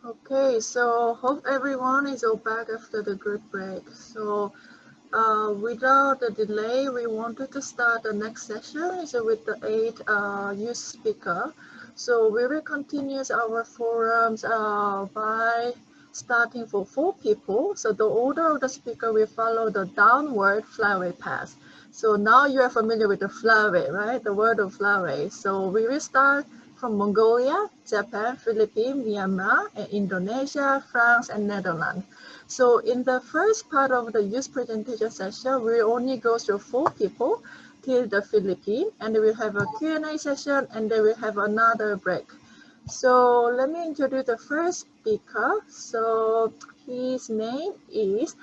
Okay, so hope everyone is all back after the good break. So without a delay, we wanted to start the next session with the 8 youth speaker. So we will continue our forums by starting for 4 people. So the order of the speaker will follow the downward flyway path. So now you are familiar with the flyway, right? The word of flyway. So we will start from Mongolia, Japan, Philippines, Myanmar, and Indonesia, France, and Netherlands. So in the first part of the youth presentation session, we only go through 4 people till the Philippines, and we'll have a Q&A session, and then we'll have another break. So let me introduce the first speaker. So his name is,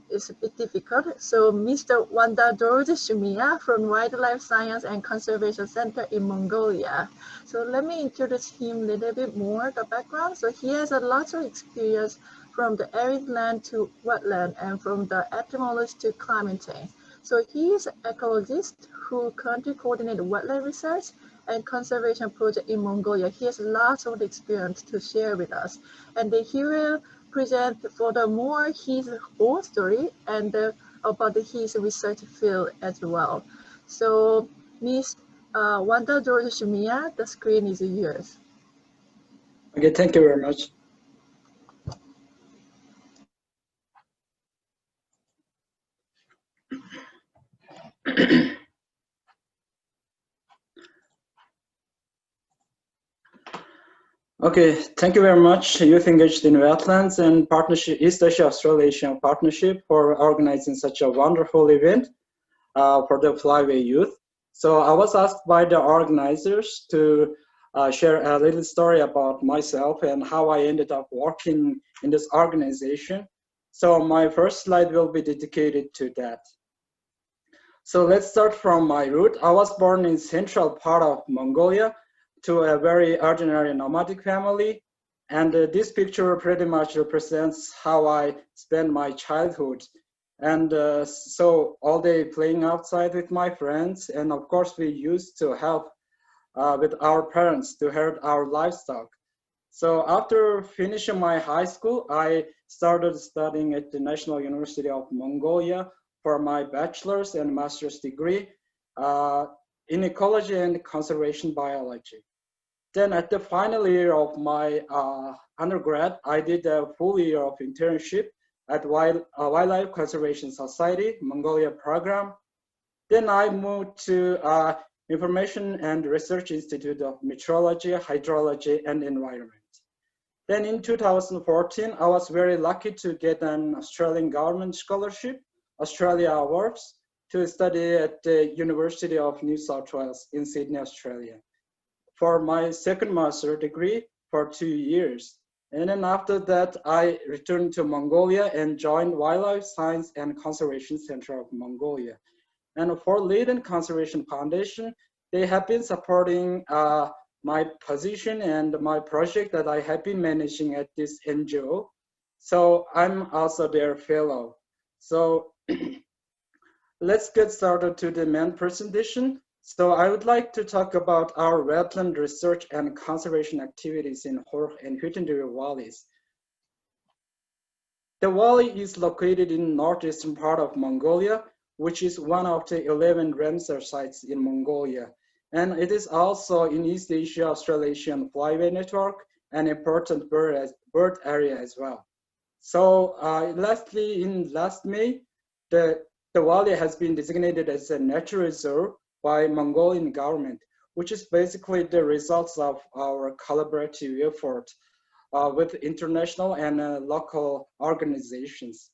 it's a bit difficult. So Mr. Vandandorj Sumiya from Wildlife Science and Conservation Center in Mongolia. So let me introduce him a little bit more, the background. So he has a lot of experience from the arid land to wetland and from the etymology to climate change. So he is an ecologist who currently coordinates wetland research and conservation project in Mongolia. He has lots of experience to share with us. And then he will present furthermore his whole story and about his research field as well. So Ms. Vandandorj Sumiya, the screen is yours. Okay, thank you very much. Okay, thank you very much, Youth Engaged in Wetlands and Partnership, East Asia Australasian Partnership, for organizing such a wonderful event for the Flyway Youth. So I was asked by the organizers to share a little story about myself and how I ended up working in this organization. So my first slide will be dedicated to that. So let's start from my root. I was born in central part of Mongolia to a very ordinary nomadic family. And this picture pretty much represents how I spent my childhood. And so all day playing outside with my friends. And of course, we used to help with our parents to herd our livestock. So after finishing my high school, I started studying at the National University of Mongolia for my bachelor's and master's degree in ecology and conservation biology. Then at the final year of my undergrad, I did a full year of internship at Wildlife Conservation Society Mongolia program. Then I moved to Information and Research Institute of Meteorology, Hydrology, and Environment. Then in 2014, I was very lucky to get an Australian government scholarship, Australia Awards, to study at the University of New South Wales in Sydney, Australia, for my second master degree for 2 years. And then after that, I returned to Mongolia and joined Wildlife Science and Conservation Center of Mongolia. And for Leiden Conservation Foundation, they have been supporting my position and my project that I have been managing at this NGO. So I'm also their fellow. So let's get started to the main presentation. So I would like to talk about our wetland research and conservation activities in Horg and Huitendere valleys. The valley is located in northeastern part of Mongolia, which is one of the 11 Ramsar sites in Mongolia. And it is also in East Asia Australasian Flyway network, an important bird area as well. So lastly, in last May, the valley has been designated as a nature reserve by Mongolian government, which is basically the results of our collaborative effort with international and local organizations.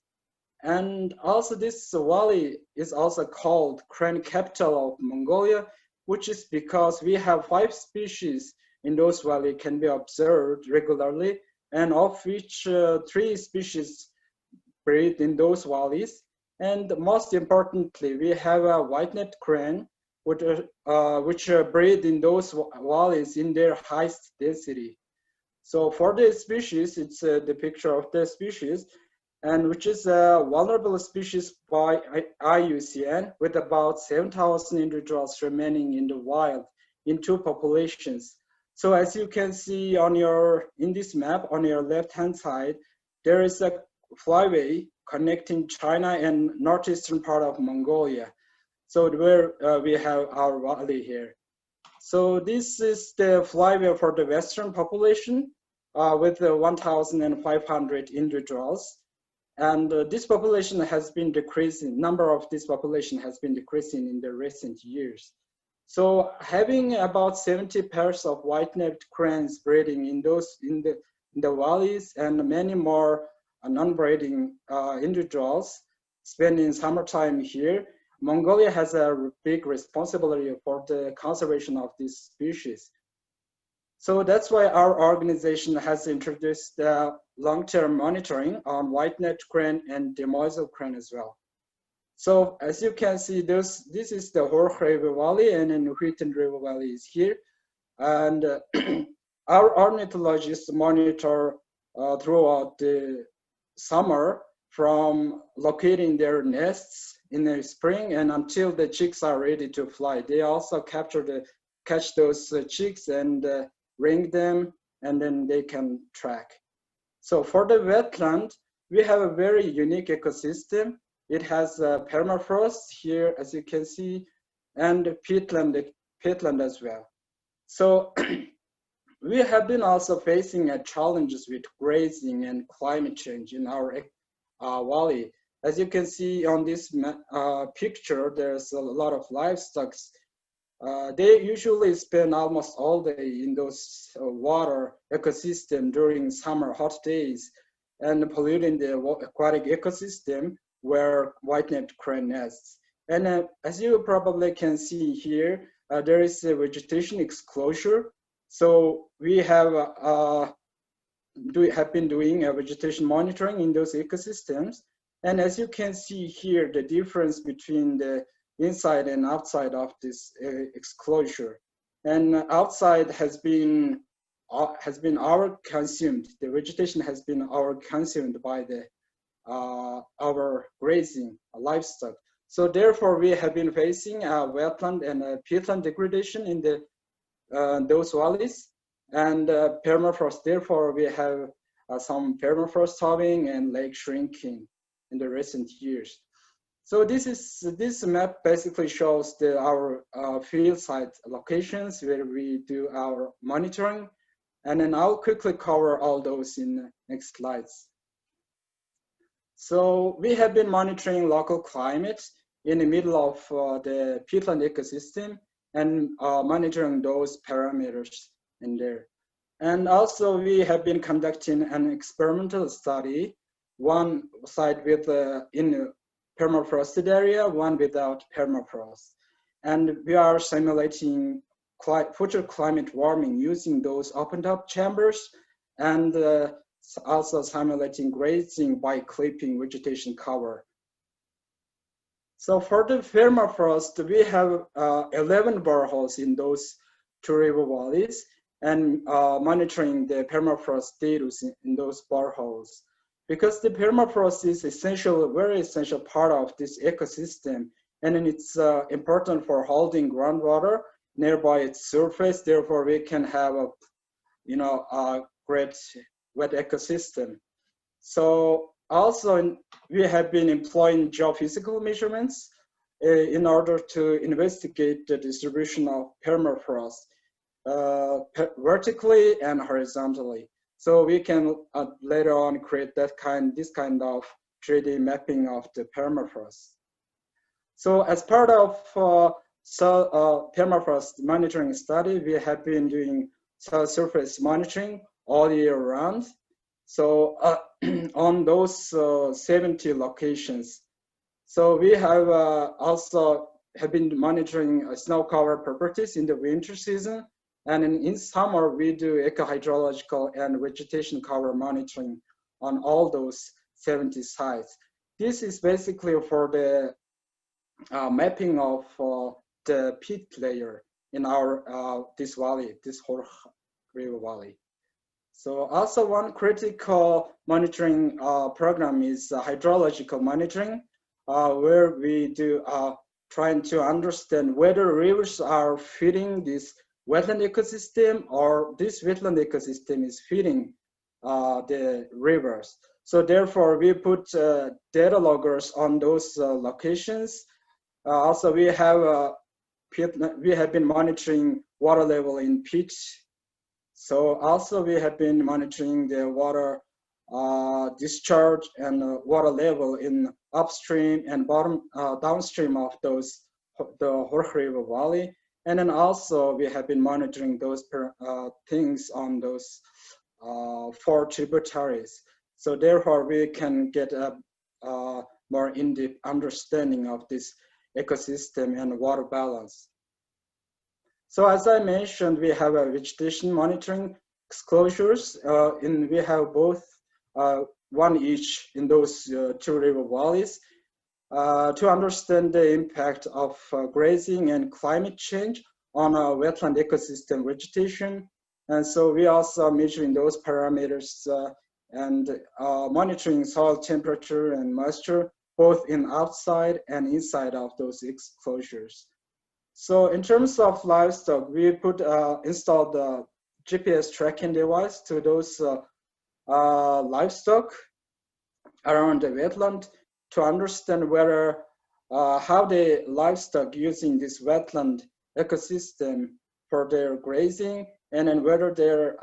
And also this valley is also called crane capital of Mongolia, which is because we have 5 species in those valley can be observed regularly, and of which 3 species breed in those valleys. And most importantly, we have a white-necked crane, which breed in those valleys in their highest density. So for the species, it's the picture of the species, and which is a vulnerable species by IUCN, with about 7,000 individuals remaining in the wild in 2 populations. So as you can see in this map on your left-hand side, there is a flyway connecting China and northeastern part of Mongolia. So where we have our valley here. So this is the flyway for the Western population with 1,500 individuals. And this population has been decreasing, number of this population has been decreasing in the recent years. So having about 70 pairs of white-necked cranes breeding in the valleys and many more non-breeding individuals spending summertime here, Mongolia has a big responsibility for the conservation of these species. So that's why our organization has introduced long-term monitoring on white-necked crane and demoiselle crane as well. So as you can see, this is the Horch River Valley, and then Huiten River Valley is here. And our ornithologists monitor throughout the summer from locating their nests in the spring and until the chicks are ready to fly. They also catch those chicks and ring them, and then they can track. So for the wetland, we have a very unique ecosystem. It has permafrost here, as you can see, and peatland as well. So we have been also facing challenges with grazing and climate change in our valley. As you can see on this picture, there's a lot of livestock. They usually spend almost all day in those water ecosystem during summer hot days and polluting the aquatic ecosystem where white-necked crane nests. And as you probably can see here, there is a vegetation exclosure. So we have been doing vegetation monitoring in those ecosystems. And as you can see here, the difference between the inside and outside of this exclosure. And outside has been our consumed. The vegetation has been our consumed by the our grazing livestock. So therefore, we have been facing wetland and peatland degradation in those valleys, and permafrost. Therefore, we have some permafrost thawing and lake shrinking in the recent years. So this map basically shows our field site locations where we do our monitoring, and then I'll quickly cover all those in the next slides. So we have been monitoring local climate in the middle of the peatland ecosystem and monitoring those parameters in there. And also we have been conducting an experimental study, one site with in permafrosted area, one without permafrost. And we are simulating future climate warming using those open-top chambers and also simulating grazing by clipping vegetation cover. So for the permafrost, we have 11 boreholes in those two river valleys and monitoring the permafrost status in those boreholes. Because the permafrost is essential, very essential part of this ecosystem, and then it's important for holding groundwater nearby its surface. Therefore, we can have a great wet ecosystem. So also we have been employing geophysical measurements in order to investigate the distribution of permafrost vertically and horizontally. So we can later on create this kind of 3D mapping of the permafrost. So as part of permafrost monitoring study, we have been doing subsurface monitoring all year round. So on those 70 locations. So we have also been monitoring snow cover properties in the winter season. And in summer, we do eco-hydrological and vegetation cover monitoring on all those 70 sites. This is basically for the mapping of the peat layer in our this valley, this Horch River Valley. So also one critical monitoring program is hydrological monitoring, where we do trying to understand whether rivers are feeding this wetland ecosystem, or this wetland ecosystem is feeding the rivers. So therefore, we put data loggers on those locations. Also, we have been monitoring water level in PEAT. So also we have been monitoring the water discharge and water level in upstream and downstream of those, the Horch River Valley. And then also we have been monitoring those things on those 4 tributaries. So therefore we can get a more in-depth understanding of this ecosystem and water balance. So as I mentioned, we have a vegetation monitoring exclosures, we have both one each in those 2 river valleys to understand the impact of grazing and climate change on wetland ecosystem vegetation. And so we also measuring those parameters and monitoring soil temperature and moisture, both in outside and inside of those exclosures. So in terms of livestock, we installed the GPS tracking device to those livestock around the wetland to understand whether how the livestock using this wetland ecosystem for their grazing, and then whether their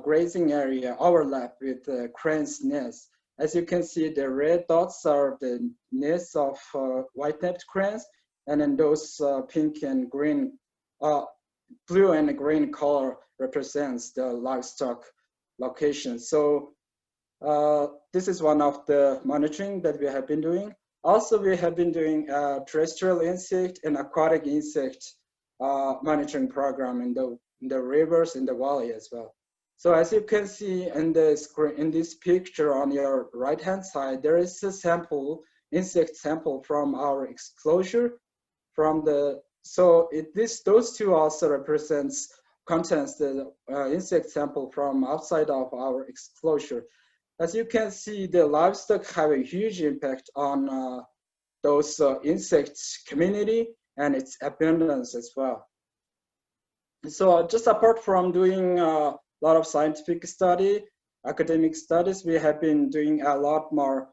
grazing area overlap with the crane's nest. As you can see, the red dots are the nests of white-necked cranes, and then those pink and green, blue and green color represents the livestock location. So this is one of the monitoring that we have been doing. Also, we have been doing a terrestrial insect and aquatic insect monitoring program in the rivers in the valley as well. So as you can see in the screen, in this picture on your right-hand side, there is a sample, insect sample from our exclosure. From the those two also contains the insect sample from outside of our exclosure. As you can see, the livestock have a huge impact on those insects community and its abundance as well. So just apart from doing a lot of scientific study, academic studies, we have been doing a lot more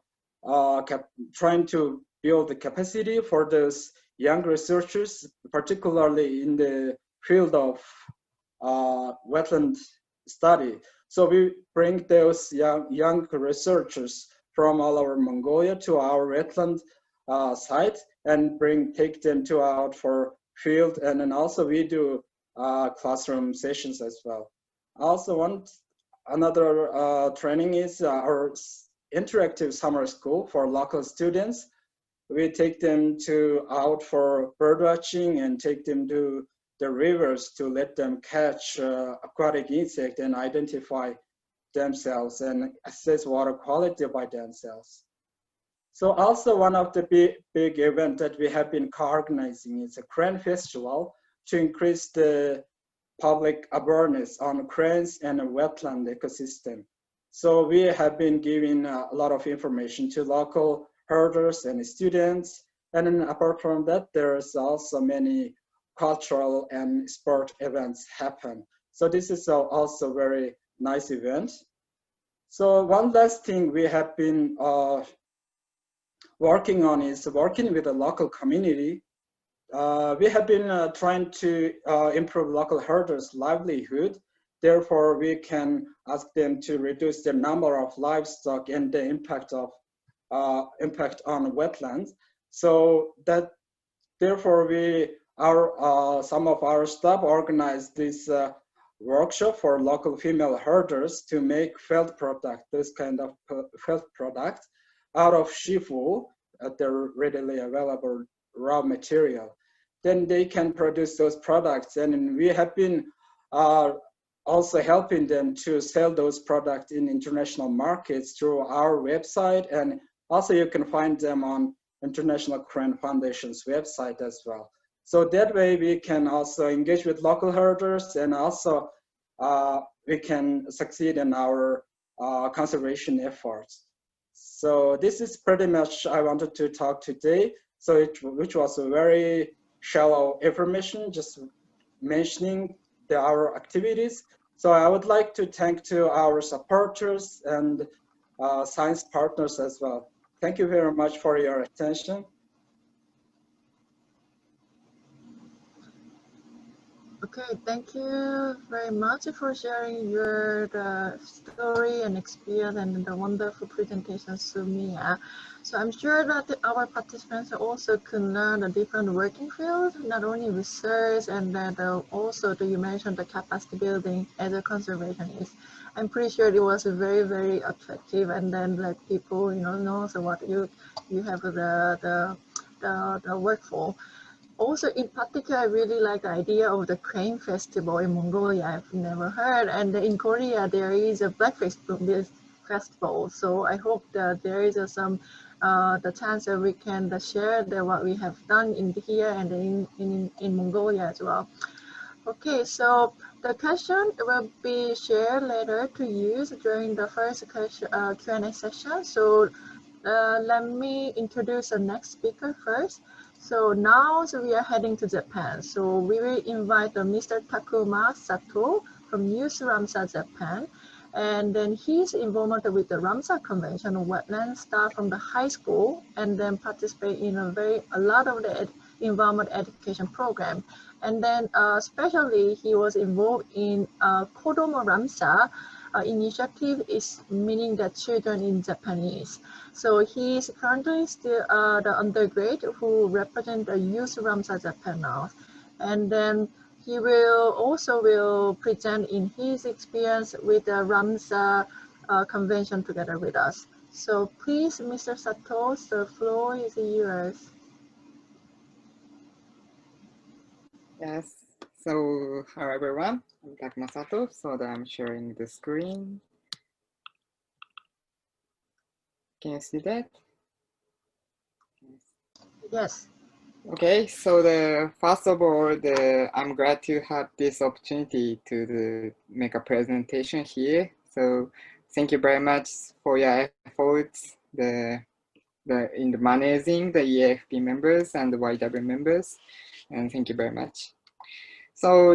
trying to build the capacity for those young researchers, particularly in the field of wetland study. So we bring those young researchers from all over Mongolia to our wetland site and take them out for field, and then also we do classroom sessions as well. Also another training is our interactive summer school for local students. We take them out for bird watching and take them to the rivers to let them catch aquatic insects and identify themselves and assess water quality by themselves. So also one of the big events that we have been co-organizing is a crane festival to increase the public awareness on cranes and a wetland ecosystem. So we have been giving a lot of information to local herders and students. And then apart from that, there's also many cultural and sport events happen. So this is also very nice event. So one last thing we have been working on is working with the local community. We have been trying to improve local herders' livelihood. Therefore, we can ask them to reduce the number of livestock and the impact on wetlands. So that, therefore, some of our staff organized this workshop for local female herders to make felt product, this kind of felt product out of sheep wool, they're readily available raw material. Then they can produce those products, and we have been also helping them to sell those products in international markets through our website, and also you can find them on International Crane Foundation's website as well. So that way we can also engage with local herders, and also we can succeed in our conservation efforts. So this is pretty much I wanted to talk today. So which was a very shallow information, just mentioning our activities. So I would like to thank to our supporters and science partners as well. Thank you very much for your attention. Okay, thank you very much for sharing your story and experience and the wonderful presentation, Sumiya. So I'm sure that our participants also can learn the different working fields, not only research and then also you mentioned the capacity building as a conservationist. I'm pretty sure it was very, very attractive, and then like people, knows what you have the work for. Also, in particular, I really like the idea of the crane festival in Mongolia. I've never heard. And in Korea, there is a Black festival. So I hope that there is some the chance that we can share what we have done in here and in Mongolia as well. Okay, so the question will be shared later to use during the first Q&A session. So let me introduce the next speaker first. So now we are heading to Japan. So we will invite Mr. Takuma Satoh from Youth Ramsar Japan. And then he's involved with the Ramsar Convention on Wetlands, start from the high school and then participate in a lot of the environment education program. And then especially he was involved in Kodomo Ramsar initiative, is meaning the children in Japanese. So he is currently still the undergrad who represent the Youth Ramsar Japan now. And then he will present in his experience with the Ramsar convention together with us. So please, Mr. Satoh, the floor is yours. Yes, so hello everyone, I'm Takuma Satoh, so I'm sharing the screen. Can you see that? Yes. Okay, so first of all, I'm glad to have this opportunity to make a presentation here. So thank you very much for your efforts in managing the EAAFP members and the YW members, and thank you very much. So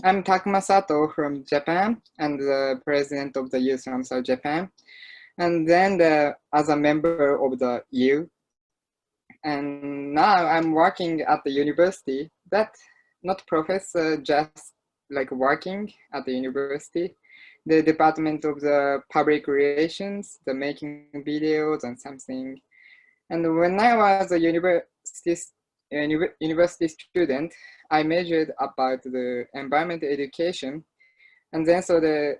I'm Takuma Satoh from Japan and the president of the Youth Ramsar Japan, and then as a member of the EU. And now I'm working at the university, but not professor, just like working at the university, the department of the public relations, the making videos and something. And when I was a university student, I majored about the environmental education, and then so the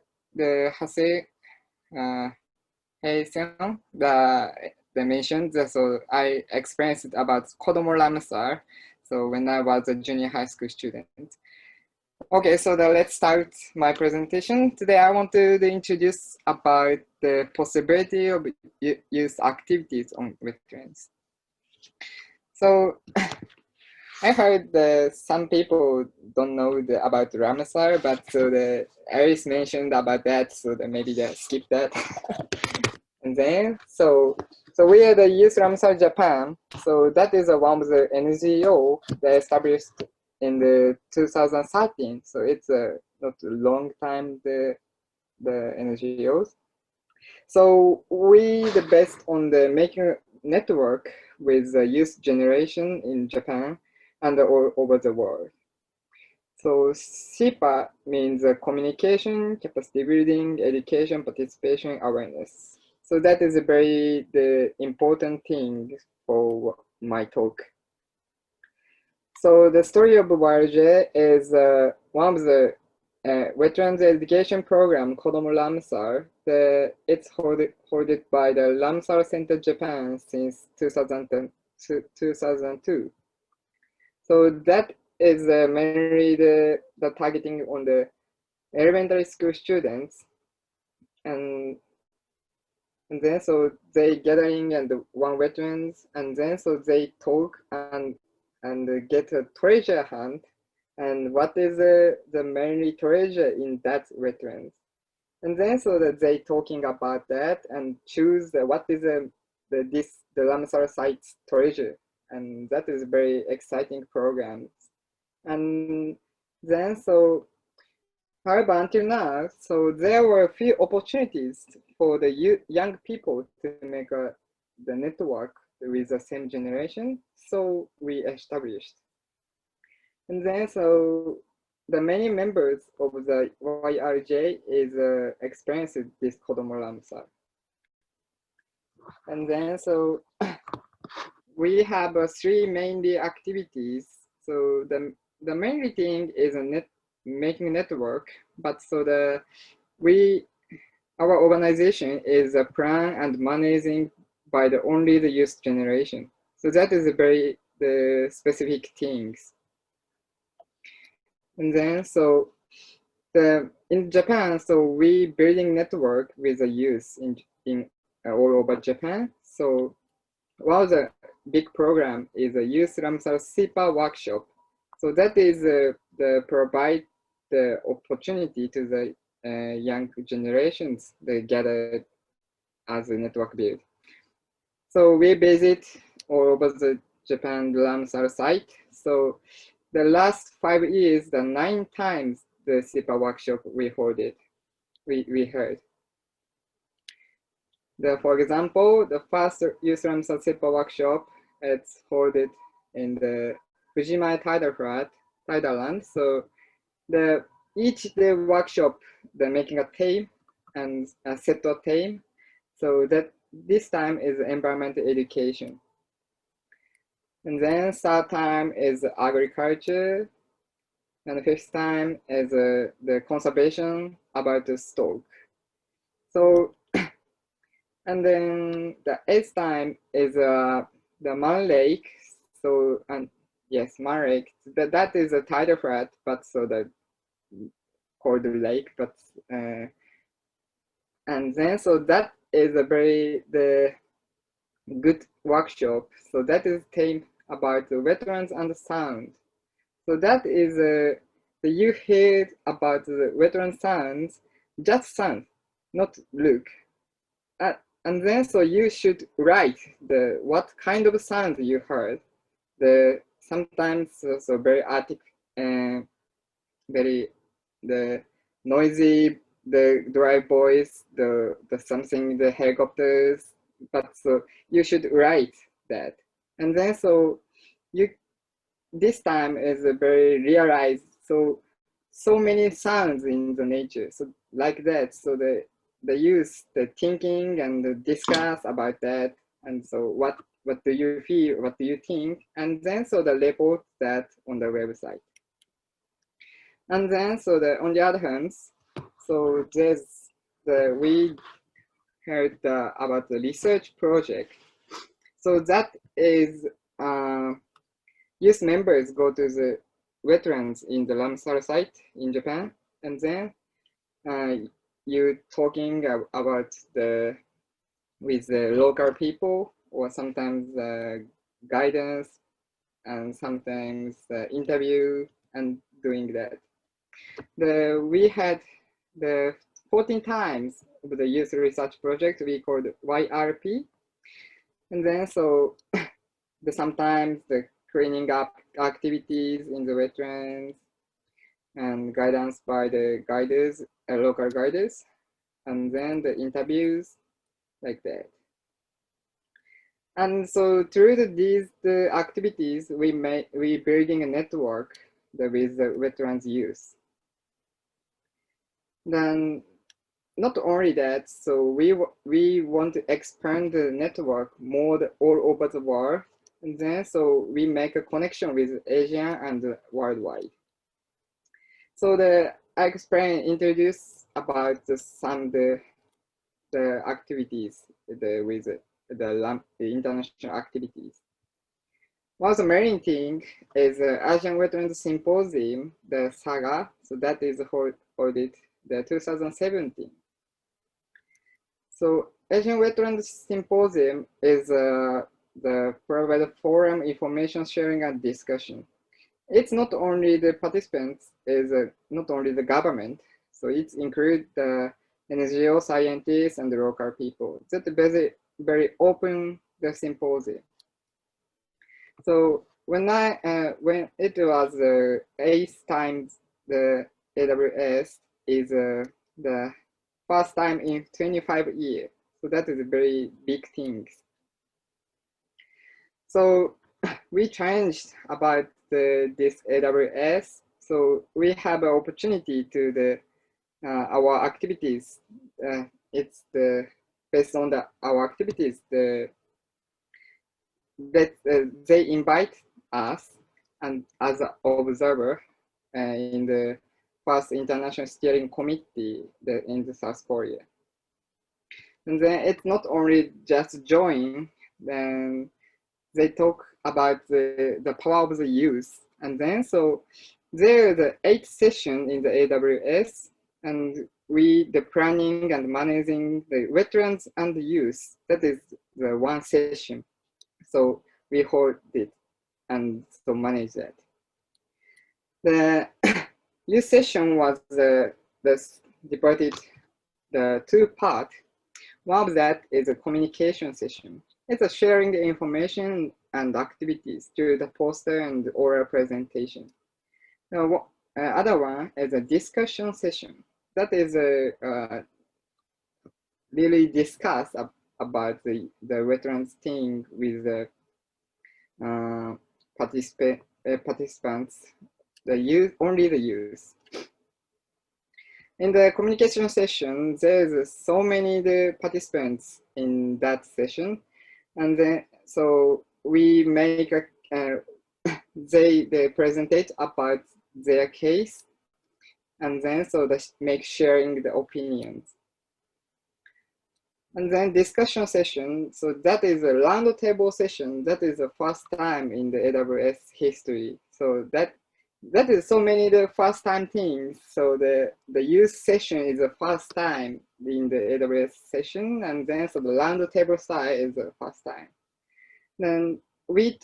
Hae-sung, they mentioned that, so I experienced about Kodomo Ramsar, so when I was a junior high school student. Okay, so let's start my presentation. Today I want to introduce about the possibility of youth activities on wetlands. So I heard that some people don't know about Ramsar, but so Alice mentioned about that, so maybe they skip that. And then, so we are the Youth Ramsar Japan. So that is one of the NGO that established in the 2013. So it's not a long time, the NGOs. So we the best on the making network with the youth generation in Japan and all over the world. So SIPA means communication, capacity building, education, participation, awareness. So that is a very important thing for my talk. So the story of YRJ is one of the Wetlands education program, Kodomo Ramsar. It's held by the Ramsar Center Japan since 2002. So that is mainly the targeting on the elementary school students, and then so they gathering and one wetlands, and then so they talk and get a treasure hunt, and what is the mainly treasure in that wetlands, and then so that they talking about that and choose what is the Ramsar site's treasure, and that is very exciting program. And then so However, until now, so there were few opportunities for the young people to make the network with the same generation. So we established. And then so the many members of the YRJ is experienced this Kodomo Ramsar. And then so we have three mainly activities. So the mainly thing is making network, but so our organization is plan and managing by only the youth generation. So that is the specific things. And then so in Japan, so we building network with the youth in all over Japan. So one of the big program is a Youth Ramsar SIPA workshop. So that is the provide the opportunity to the young generations they gather as a network build. So we visit all over the Japan Ramsar site. So the last 5 years, the 9 times the SIPA workshop we heard. For example, the first Youth Ramsar SIPA workshop, it's held in the Fujimai tidal land. So each day workshop, they're making a theme and a set of theme. So that this time is environmental education. And then third time is agriculture. And the fifth time is the conservation about the stock. So, and then the eighth time is the Man Lake. So, and yes, Man Lake, that is a tidal flood, but so the called lake, but, and then so that is a the good workshop. So that is theme about the wetlands and sound. So that is you heard about the wetland sounds, just sound, not look. And then so you should write what kind of sounds you heard. Sometimes so very very the noisy, the dry voice, the something, the helicopters, but so you should write that. And then so this time is very realized, so many sounds in the nature, so like that. So the use the thinking and the discuss about that, and so what do you feel, what do you think, and then so the report that on the website. And then so on the other hand, so we heard about the research project. So that is youth members go to the wetlands in the Ramsar site in Japan, and then you talking about with the local people, or sometimes guidance, and sometimes interview, and doing that. We had the 14 times of the youth research project we called YRP, and then so sometimes the cleaning up activities in the wetlands, and guidance by the guides, local guides, and then the interviews, like that. And so through these activities, we building a network with the wetlands youth. Then not only that, so we want to expand the network more all over the world. And then so we make a connection with Asia and worldwide. So I introduce about some the activities with the international activities. One of the main thing is Asian Wetlands Symposium, the SAGA. So that is held the 2017. So Asian Wetlands Symposium is the private forum information sharing and discussion. It's not only the participants, is not only the government, so it includes the NGO scientists and the local people. It's very open the symposium. So when it was the 8th time the AWS, is the first time in 25 years. So that is a very big thing. So we changed about this AWS. So we have an opportunity to our activities. It's based on our activities. They invite us and as an observer in the first international steering committee in the South Korea. And then it's not only just join, then they talk about the power of the youth. And then so there's the 8th session in the AWS, and the planning and managing the wetlands and the youth. That is the one session. So we hold it and so manage that. The youth session was divided the 2 parts. One of that is a communication session. It's a sharing the information and activities through the poster and oral presentation. The other one is a discussion session. That is really discuss about the wetlands thing with the participants, the youth, only the youth. In the communication session, there's so many participants in that session, and then so we make they presentate about their case, and then so they make sharing the opinions. And then discussion session, so that is a round table session. That is the first time in the AWS history. So that is so many the first time things. So the youth session is the first time in the AWS session, and then so the round table side is the first time. Then we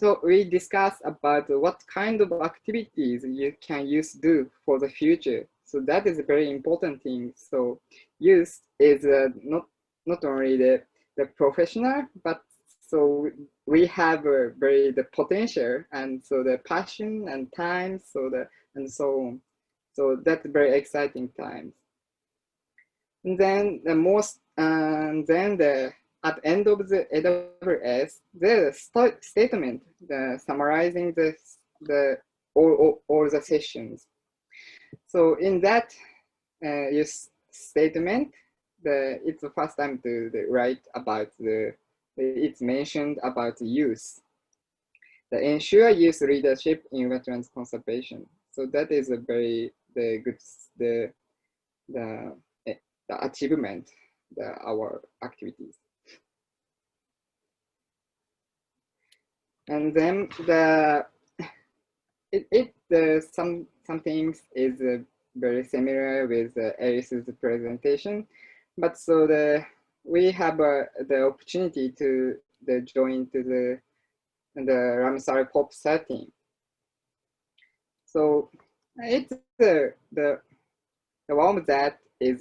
discuss about what kind of activities you can do for the future. So that is a very important thing. So youth is not only the professional, but so we have the potential and so the passion and time, and so on. So that's very exciting times. And then at the end of the AWS, there's a statement summarizing all the sessions. So in that statement, it's the first time to write about it's mentioned about the youth. The ensure youth leadership in wetlands conservation. So that is a very good the achievement our activities. And then some things is very similar with Alice's presentation, but so we have the opportunity to join to the Ramsar COP13. So it's the one of that is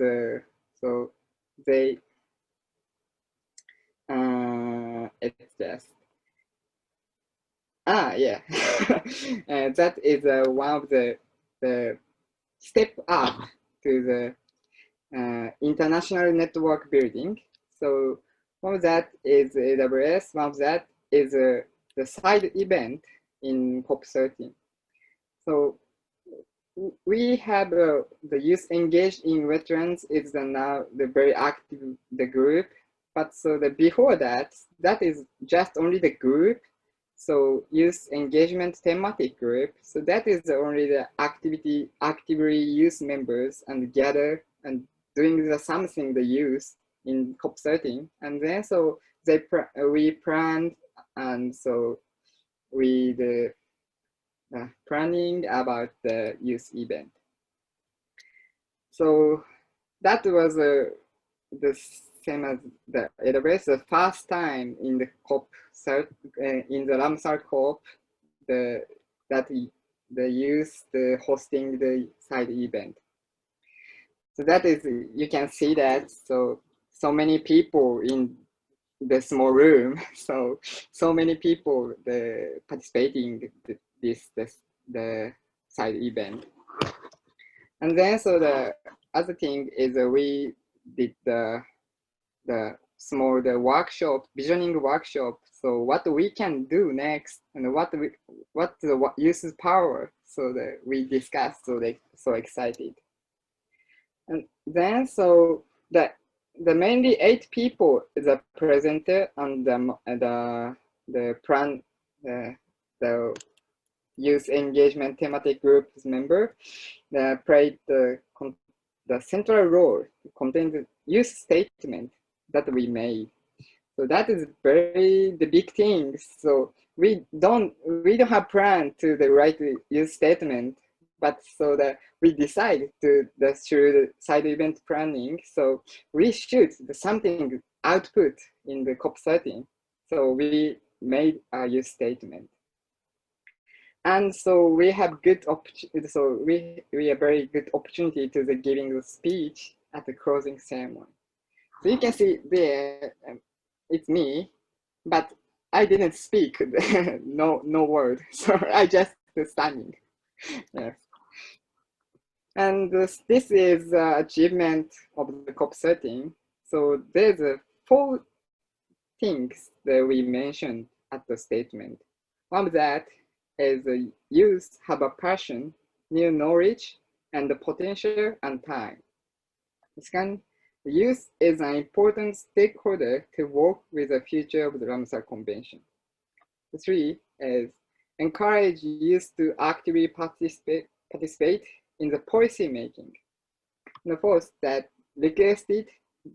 so they it's just yeah that is one of the step up to the international network building. So one of that is AWS, one of that is the side event in COP13. So we have the youth engaged in wetlands is now the very active group, but so before that is just only the group. So youth engagement thematic group. So that is only the actively youth members and gather and doing something the youth in COP13. And then so we planned, and so we planning about the youth event. So that was the same as the AWS, the first time in the COP in the Ramsar COP, that the youth hosting the side event. So that is, you can see that so many people in the small room, so many people participating the side event. And then so other thing is we did the small workshop, visioning workshop. So what we can do next, and what the youth power. So that we discussed. So they so excited. And then so the mainly 8 people is a presenter, and the plan the youth engagement thematic group's member played the central role to contain the youth statement that we made. So that is very the big thing. So we don't have plan to write the youth statement, but so that we decide to through the side event planning. So we should something output in the COP13. So we made a youth statement. And so we have good opportunity. So we have very good opportunity to giving the speech at the closing ceremony. So you can see there, it's me, but I didn't speak no word. So I just standing. Yes. And this is achievement of the COP13. So there's 4 things that we mentioned at the statement. One of that is youth have a passion, new knowledge, and the potential and time. Second, the youth is an important stakeholder to work with the future of the Ramsar Convention. 3 is encourage youth to actively participate in the policy making. And the 4th, that requested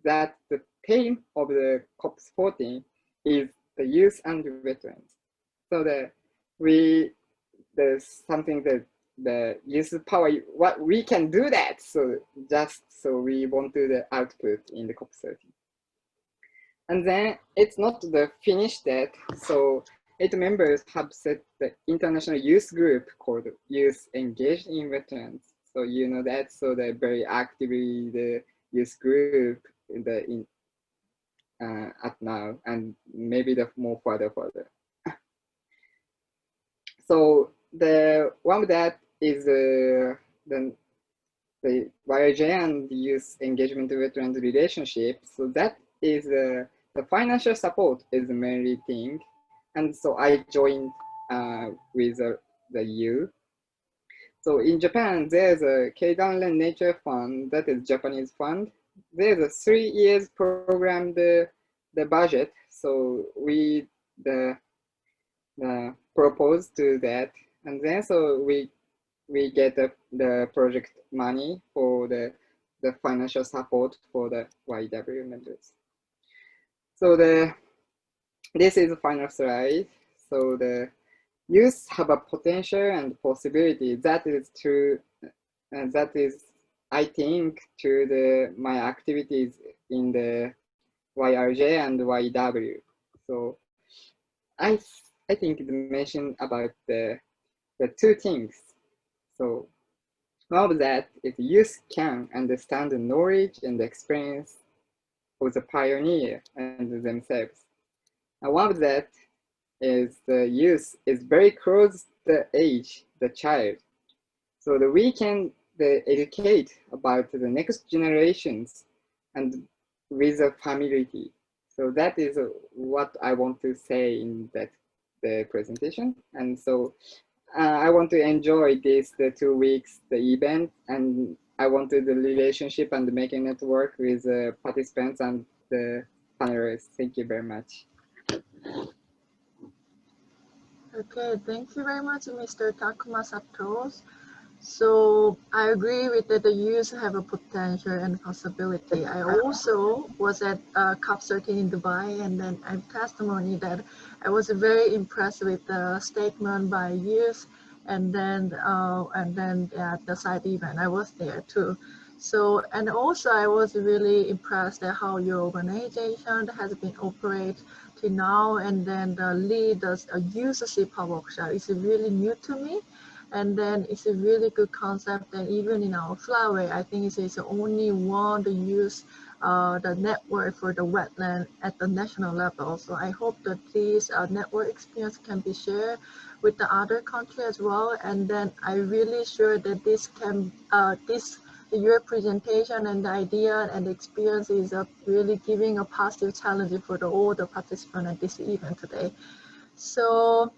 that the theme of the COP14 is the youth and wetlands. So there's something that the youth power, what we can do that. So we want to the output in the COP13. And then it's not the finished that. So 8 members have set the international youth group called Youth Engaged in Wetlands. So you know that. So they're very actively the youth group at now, and maybe the more further. So the one of that is the YRJ and the youth engagement wetland relationship. So that is the financial support is the mainly thing, and so I joined with the youth. So in Japan, there's a Keidanren Nature Fund, that is Japanese fund. There's a 3 years program, the budget. So we proposed to that, and then so we get the project money for the financial support for the YW members. So this is the final slide. So the youth have a potential and possibility. That is true, and that is, I think, through my activities in the YRJ and YW. So I think it mentioned about the 2 things. So one of that is youth can understand the knowledge and the experience of the pioneer and themselves. And one of that is the youth is very close to the age, the child. So that we can educate about the next generations and with a familiarity. So that is what I want to say in the presentation. And so I want to enjoy the 2 weeks, the event, and I want the relationship and making network with the participants and the panelists. Thank you very much. Okay, thank you very much, Mr. Takuma Satoh. So I agree with that the youth have a potential and possibility. I also was at COP13 in Dubai, and then I have testimony that I was very impressed with the statement by youth, and then at the side event I was there too. So, and also I was really impressed at how your organization has been operate till now, and then the lead a youth CPA workshop is really new to me. And then it's a really good concept, and even in our Flyway, I think it's only one to use the network for the wetland at the national level. So I hope that this network experience can be shared with the other country as well. And then I really sure that this your presentation and the idea and the experience is really giving a positive challenge for all the participants at this event today. So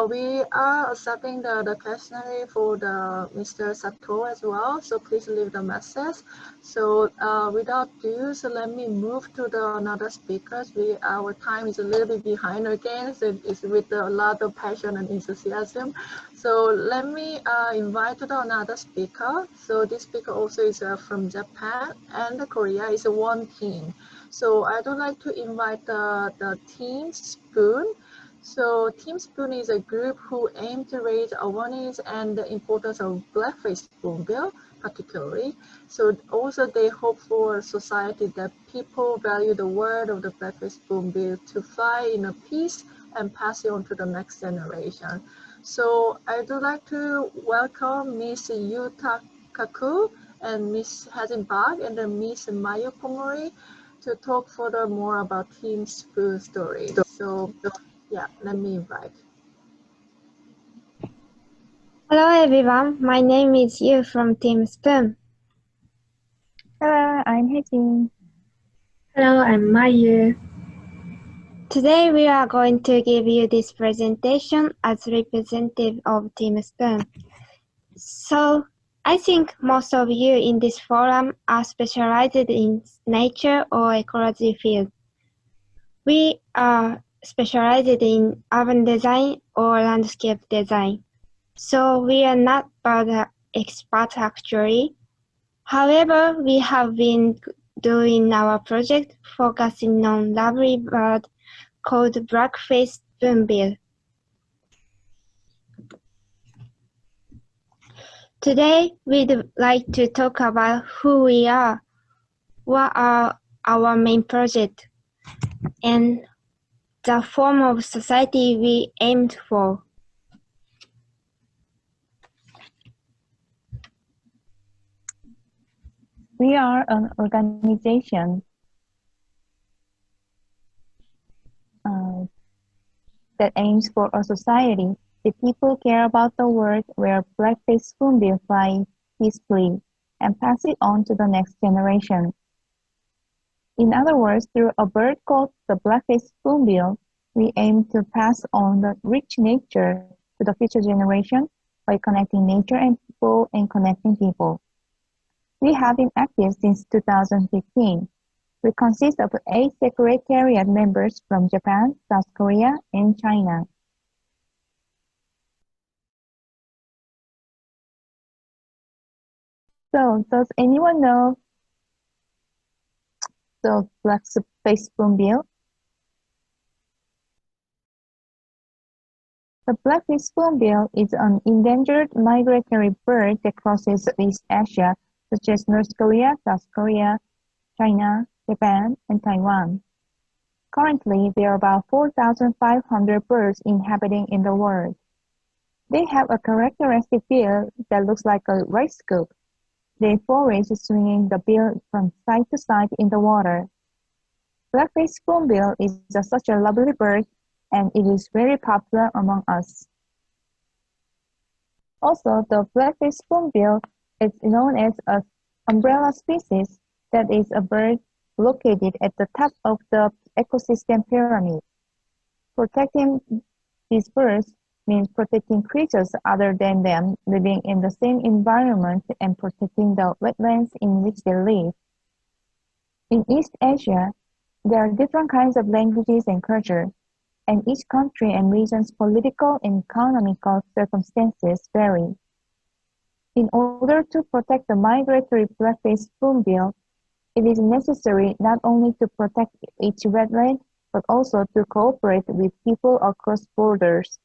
we are accepting the questionnaire for the Mr. Satoh as well. So please leave the message. So without ado, so let me move to the another speakers. Our time is a little bit behind again. So it's with a lot of passion and enthusiasm. So let me invite to the another speaker. So this speaker also is from Japan and Korea. Is one team. So I would like to invite the team Spoon. So Team Spoon is a group who aim to raise awareness and the importance of black-faced spoonbill, particularly. So also they hope for a society that people value the word of the black-faced spoonbill to fly in a peace and pass it on to the next generation. So I would like to welcome Miss Yuta Kaku and Miss Hazin Bag and then Miss Mayo Pomori to talk further more about Team Spoon story. So yeah, let me invite. Hello everyone, my name is Yu from Team Spoon. Hello, I'm Hetty. Hello, I'm Mayu. Today we are going to give you this presentation as representative of Team Spoon. So, I think most of you in this forum are specialized in nature or ecology field. We are specialized in urban design or landscape design. So we are not bird experts actually. However, we have been doing our project focusing on lovely bird called black-faced spoonbill. Today, we'd like to talk about who we are, what are our main projects, and the form of society we aimed for. We are an organization that aims for a society where people care about the world where black-faced spoonbill fly peacefully and pass it on to the next generation. In other words, through a bird called the black-faced spoonbill, we aim to pass on the rich nature to the future generation by connecting nature and people and connecting people. We have been active since 2015. We consist of 8 secretariat members from Japan, South Korea, and China. So, does anyone know the black-faced spoonbill? The black-faced spoonbill is an endangered migratory bird that crosses East Asia, such as North Korea, South Korea, China, Japan, and Taiwan. Currently, there are about 4,500 birds inhabiting in the world. They have a characteristic bill that looks like a rice scoop. They forage swinging the bill from side to side in the water. Black-faced spoonbill is such a lovely bird, and it is very popular among us. Also, the black-faced spoonbill is known as an umbrella species, that is a bird located at the top of the ecosystem pyramid. Protecting these birds means protecting creatures other than them living in the same environment and protecting the wetlands in which they live. In East Asia, there are different kinds of languages and culture, and each country and region's political and economical circumstances vary. In order to protect the migratory black-faced spoonbill, it is necessary not only to protect each wetland, but also to cooperate with people across borders.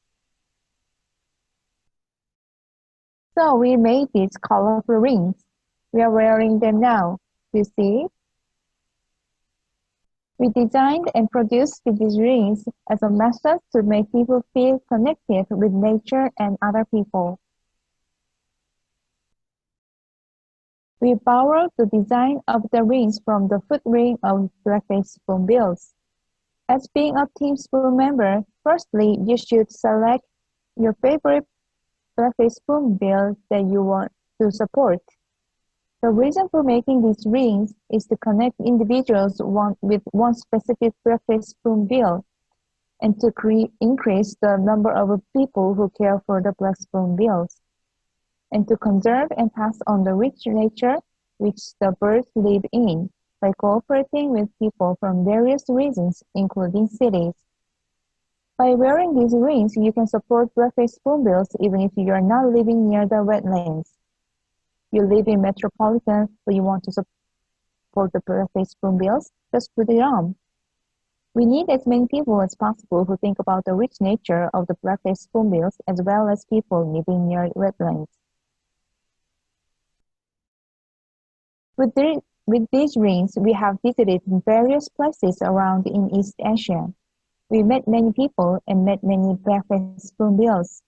So we made these colorful rings. We are wearing them now. You see? We designed and produced these rings as a method to make people feel connected with nature and other people. We borrowed the design of the rings from the foot ring of black-faced spoonbills. As being a Team Spoon member, firstly, you should select your favorite black-faced spoonbill that you want to support. The reason for making these rings is to connect individuals with one specific breakfast spoonbill and to increase the number of people who care for the black spoonbills, and to conserve and pass on the rich nature which the birds live in by cooperating with people from various regions, including cities. By wearing these rings, you can support breakfast spoonbills even if you are not living near the wetlands. You live in metropolitan, but you want to support the breakfast spoonbills, just put it on. We need as many people as possible who think about the rich nature of the breakfast spoonbills as well as people living near wetlands. With these rings, we have visited various places around in East Asia. We met many people and met many breakfast spoonbills.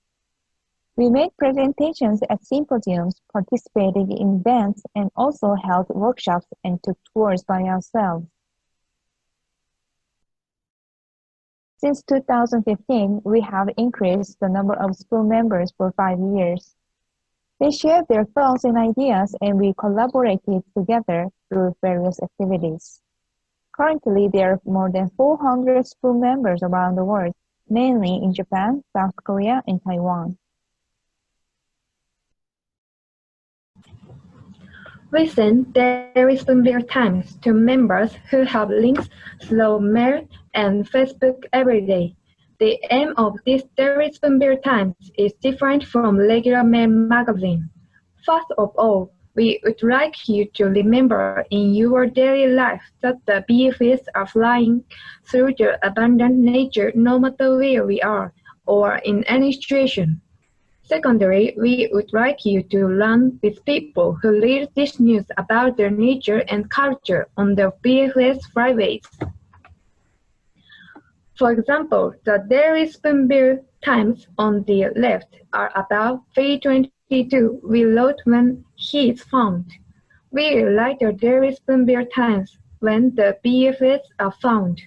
We made presentations at symposiums, participated in events, and also held workshops and took tours by ourselves. Since 2015, we have increased the number of spoon members for 5 years. They shared their thoughts and ideas, and we collaborated together through various activities. Currently, there are more than 400 spoon members around the world, mainly in Japan, South Korea, and Taiwan. We send daily spoonbill times to members who have links through mail and Facebook every day. The aim of this daily spoonbill times is different from regular mail magazine. First of all, we would like you to remember in your daily life that the BFS are flying through the abundant nature no matter where we are or in any situation. Secondly, we would like you to learn with people who read this news about their nature and culture on the BFS flyways. For example, the daily spoonbill times on the left are about 3:22 we wrote when he is found. We write the daily spoonbill times when the BFS are found.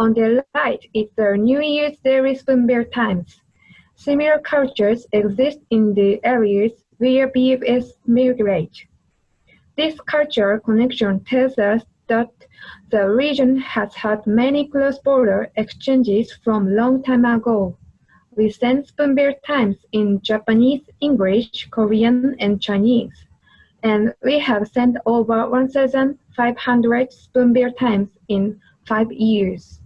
On the right is the New Year's daily spoonbill times. Similar cultures exist in the areas where BFS migrate. This cultural connection tells us that the region has had many cross-border exchanges from long time ago. We send spoonbill times in Japanese, English, Korean, and Chinese. And we have sent over 1,500 spoonbill times in 5 years.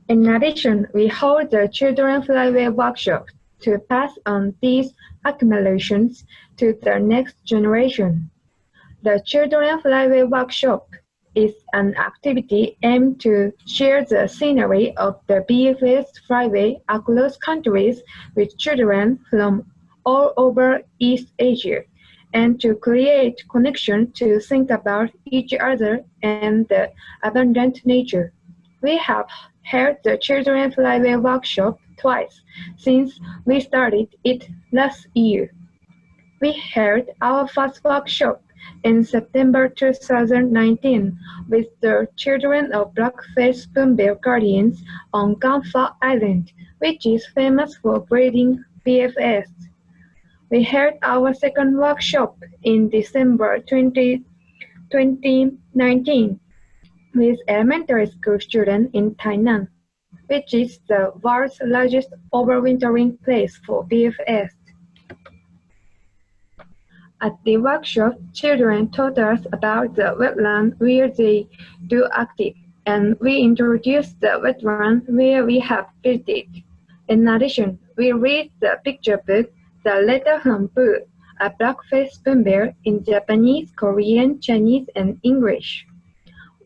In addition, we hold the Children Flyway workshop to pass on these accumulations to the next generation. The Children Flyway workshop is an activity aimed to share the scenery of the BFS Flyway across countries with children from all over East Asia, and to create connection to think about each other and the abundant nature. We have held the Children Flyway workshop twice since we started it last year. We held our first workshop in September 2019 with the children of Blackface Spoonbill Guardians on Gamfa Island, which is famous for breeding BFS. We held our second workshop in December 2019 with elementary school students in Tainan, which is the world's largest overwintering place for BFS. At the workshop, children taught us about the wetland where they do active, and we introduced the wetland where we have visited. In addition, we read the picture book, The Letter from Pooh, a blackface spoonbill in Japanese, Korean, Chinese, and English.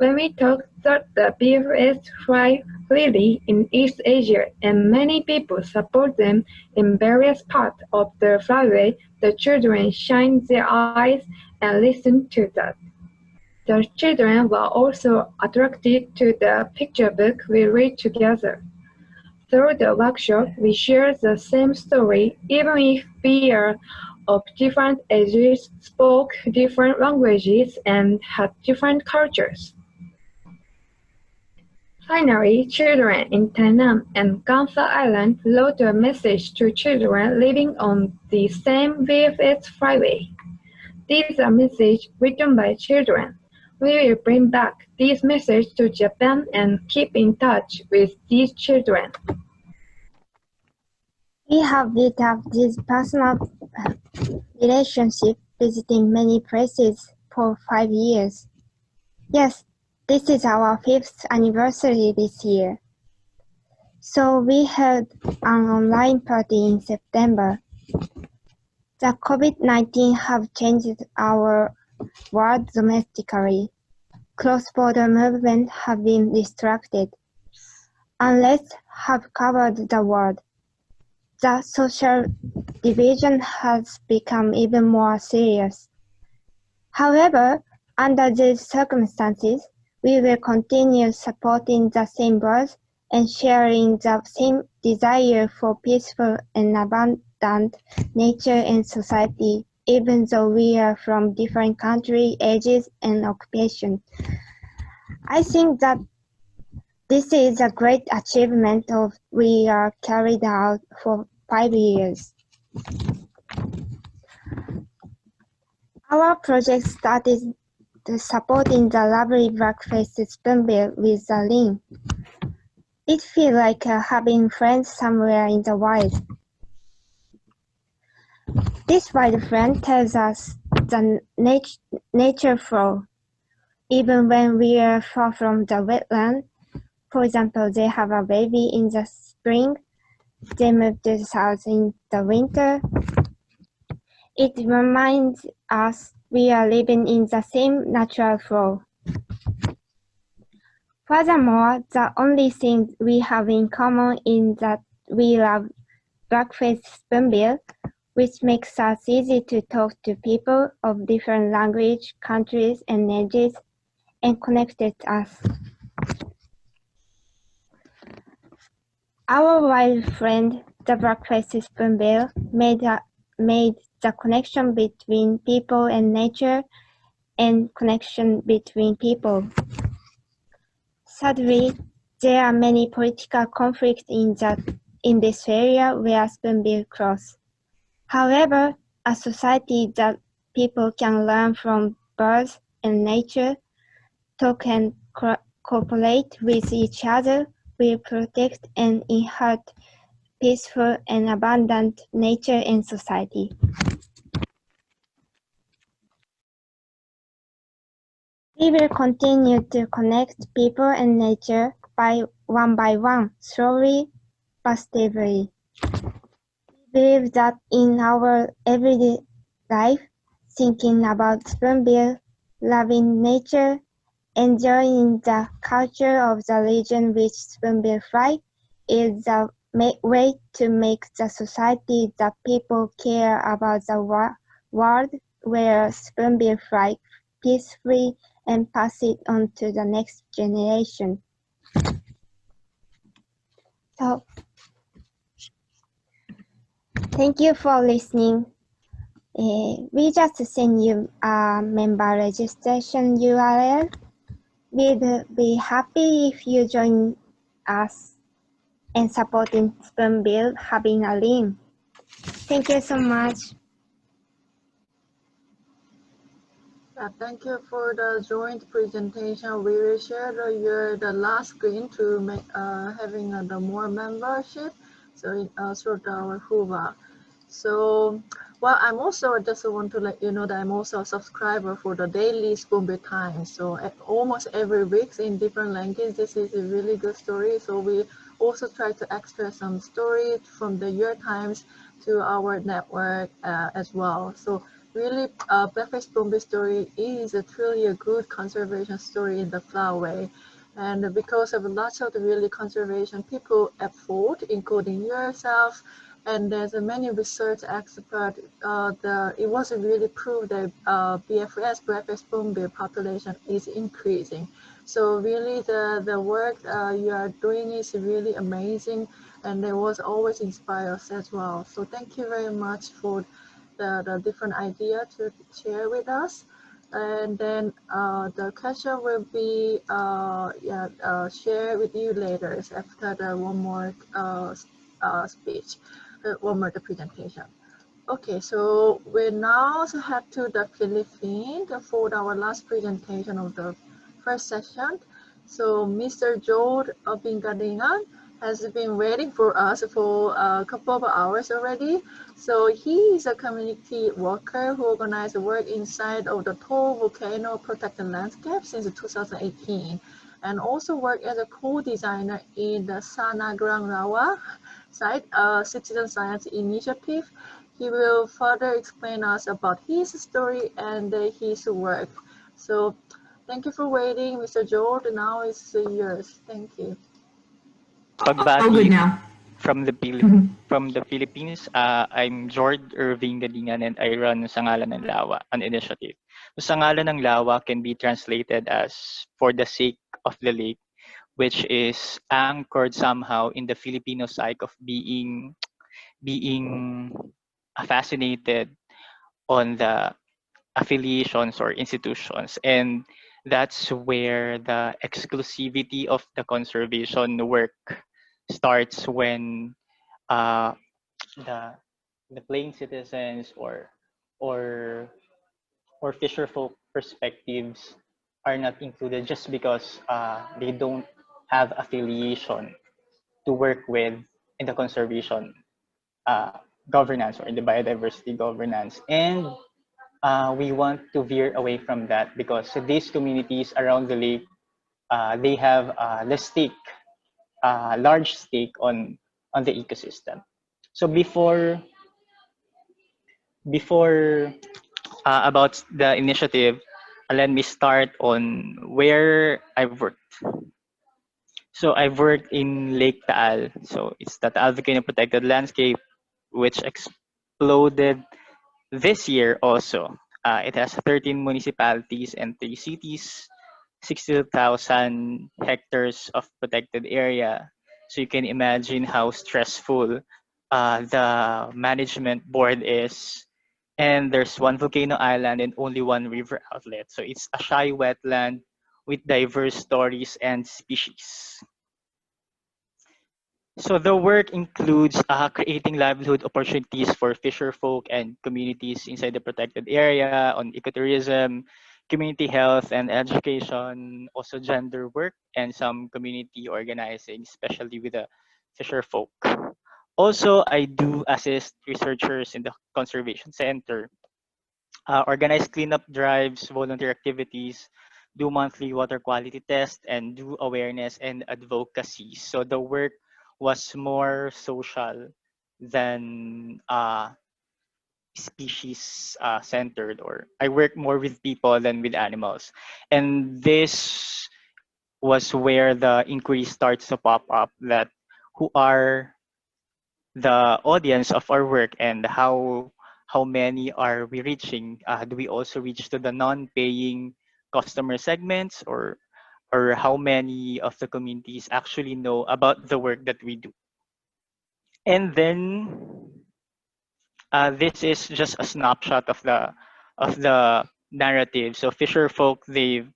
When we talk that the BFS fly freely in East Asia and many people support them in various parts of the flyway, the children shine their eyes and listen to that. The children were also attracted to the picture book we read together. Through the workshop, we share the same story even if we are of different ages, spoke different languages, and had different cultures. Finally, children in Tainan and Gamfa Island wrote a message to children living on the same BFS flyway. These are messages written by children. We will bring back these messages to Japan and keep in touch with these children. We have built up this personal relationship visiting many places for 5 years. Yes, this is our 5th anniversary this year. So we held an online party in September. The COVID-19 have changed our world domestically. Cross-border movements have been restricted. Unrest have covered the world. The social division has become even more serious. However, under these circumstances, we will continue supporting the same birds and sharing the same desire for peaceful and abundant nature and society, even though we are from different countries, ages, and occupations. I think that this is a great achievement of we are carried out for 5 years. Our project started supporting the lovely black-faced spoonbill with a ring. It feels like having friends somewhere in the wild. This wild friend tells us the nature flow. Even when we are far from the wetland, for example, they have a baby in the spring, they move to the south in the winter. It reminds us we are living in the same natural flow. Furthermore, the only thing we have in common is that we love black-faced spoonbill, which makes us easy to talk to people of different language, countries, and ages, and connected us. Our wild friend, the black-faced spoonbill, made the connection between people and nature and connection between people. Sadly, there are many political conflicts in this area where spoonbill cross. However, a society that people can learn from birds and nature, talk and cooperate with each other, will protect and inherit peaceful and abundant nature and society. We will continue to connect people and nature by one, slowly but steadily. We believe that in our everyday life, thinking about spoonbill, loving nature, enjoying the culture of the region which spoonbill fly is the way to make the society that people care about the world where spoonbill fly peacefully and pass it on to the next generation. So, thank you for listening. We just send you a member registration URL. We'd be happy if you join us in supporting spoonbill having a link. Thank you so much. Thank you for the joint presentation. We will share the last screen to make having the more membership. So through our Huva. So, well, I'm also just want to let you know that I'm also a subscriber for the daily Spoonbill Times. So almost every week in different languages, this is a really good story. So we also try to extract some stories from the Your Times to our network as well. So really, Blackface Spoonbill story is truly a good conservation story in the Flyway. And because of lots of the really conservation people effort, including yourself, and there's many research experts, it wasn't really proved that BFS, Blackface Spoonbill population is increasing. So really the work you are doing is really amazing, and it was always inspire us as well. So thank you very much for the different idea to share with us. And then the question will be shared with you later after the one more speech, one more presentation. Okay, so we now head to the Philippines for our last presentation of the first session. So Mr. Jord Gadingan has been waiting for us for a couple of hours already. So he is a community worker who organized work inside of the tall volcano protected landscape since 2018, and also worked as a co-designer in the Sa Ngalan Lawa site, a citizen science initiative. He will further explain us about his story and his work. So thank you for waiting, Mr. Jord. Now it's yours. Thank you. All good now. From the Philippines, I'm Jord Gadingan and I run Sa Ngalan ng Lawa, an initiative. Sa Ngalan ng Lawa can be translated as for the sake of the lake, which is anchored somehow in the Filipino psyche of being fascinated on the affiliations or institutions, and that's where the exclusivity of the conservation work starts when uh, the plain citizens or or fisher folk perspectives are not included just because they don't have affiliation to work with in the conservation uh, governance or in the biodiversity governance. And we want to veer away from that because these communities around the lake, they have the stake, large stake on the ecosystem. So before about the initiative, let me start on where I've worked. So I've worked in Lake Taal. So it's the Taal Volcano Protected Landscape, which exploded this year also. It has 13 municipalities and 3 cities, 60,000 hectares of protected area. So you can imagine how stressful the management board is. And there's one volcano island and only one river outlet. So it's a shy wetland with diverse stories and species. So the work includes creating livelihood opportunities for fisher folk and communities inside the protected area, on ecotourism, community health and education, also gender work, and some community organizing, especially with the fisher folk. Also, I do assist researchers in the conservation center, organize cleanup drives, volunteer activities, do monthly water quality tests, and do awareness and advocacy. So the work was more social than species centered, or I work more with people than with animals. And this was where the inquiry starts to pop up, that who are the audience of our work and how many are we reaching? Do we also reach to the non-paying customer segments, or how many of the communities actually know about the work that we do? And then this is just a snapshot of the narrative. So fisher folk, they've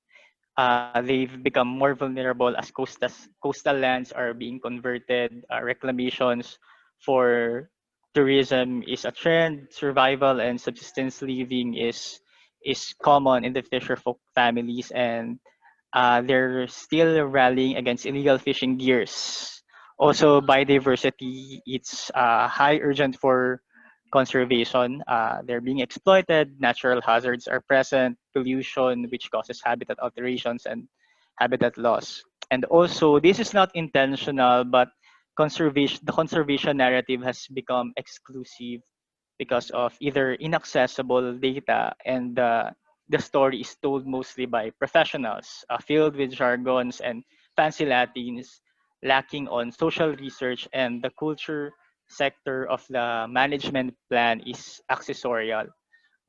become more vulnerable as coastal lands are being converted. Reclamations for tourism is a trend. Survival and subsistence living is common in the fisher folk families, and they're still rallying against illegal fishing gears. Also, biodiversity, it's high urgent for conservation. They're being exploited, natural hazards are present, pollution, which causes habitat alterations and habitat loss. And also, this is not intentional, but the conservation narrative has become exclusive because of either inaccessible data, and the story is told mostly by professionals, filled with jargons and fancy Latins, lacking on social research, and the culture sector of the management plan is accessorial.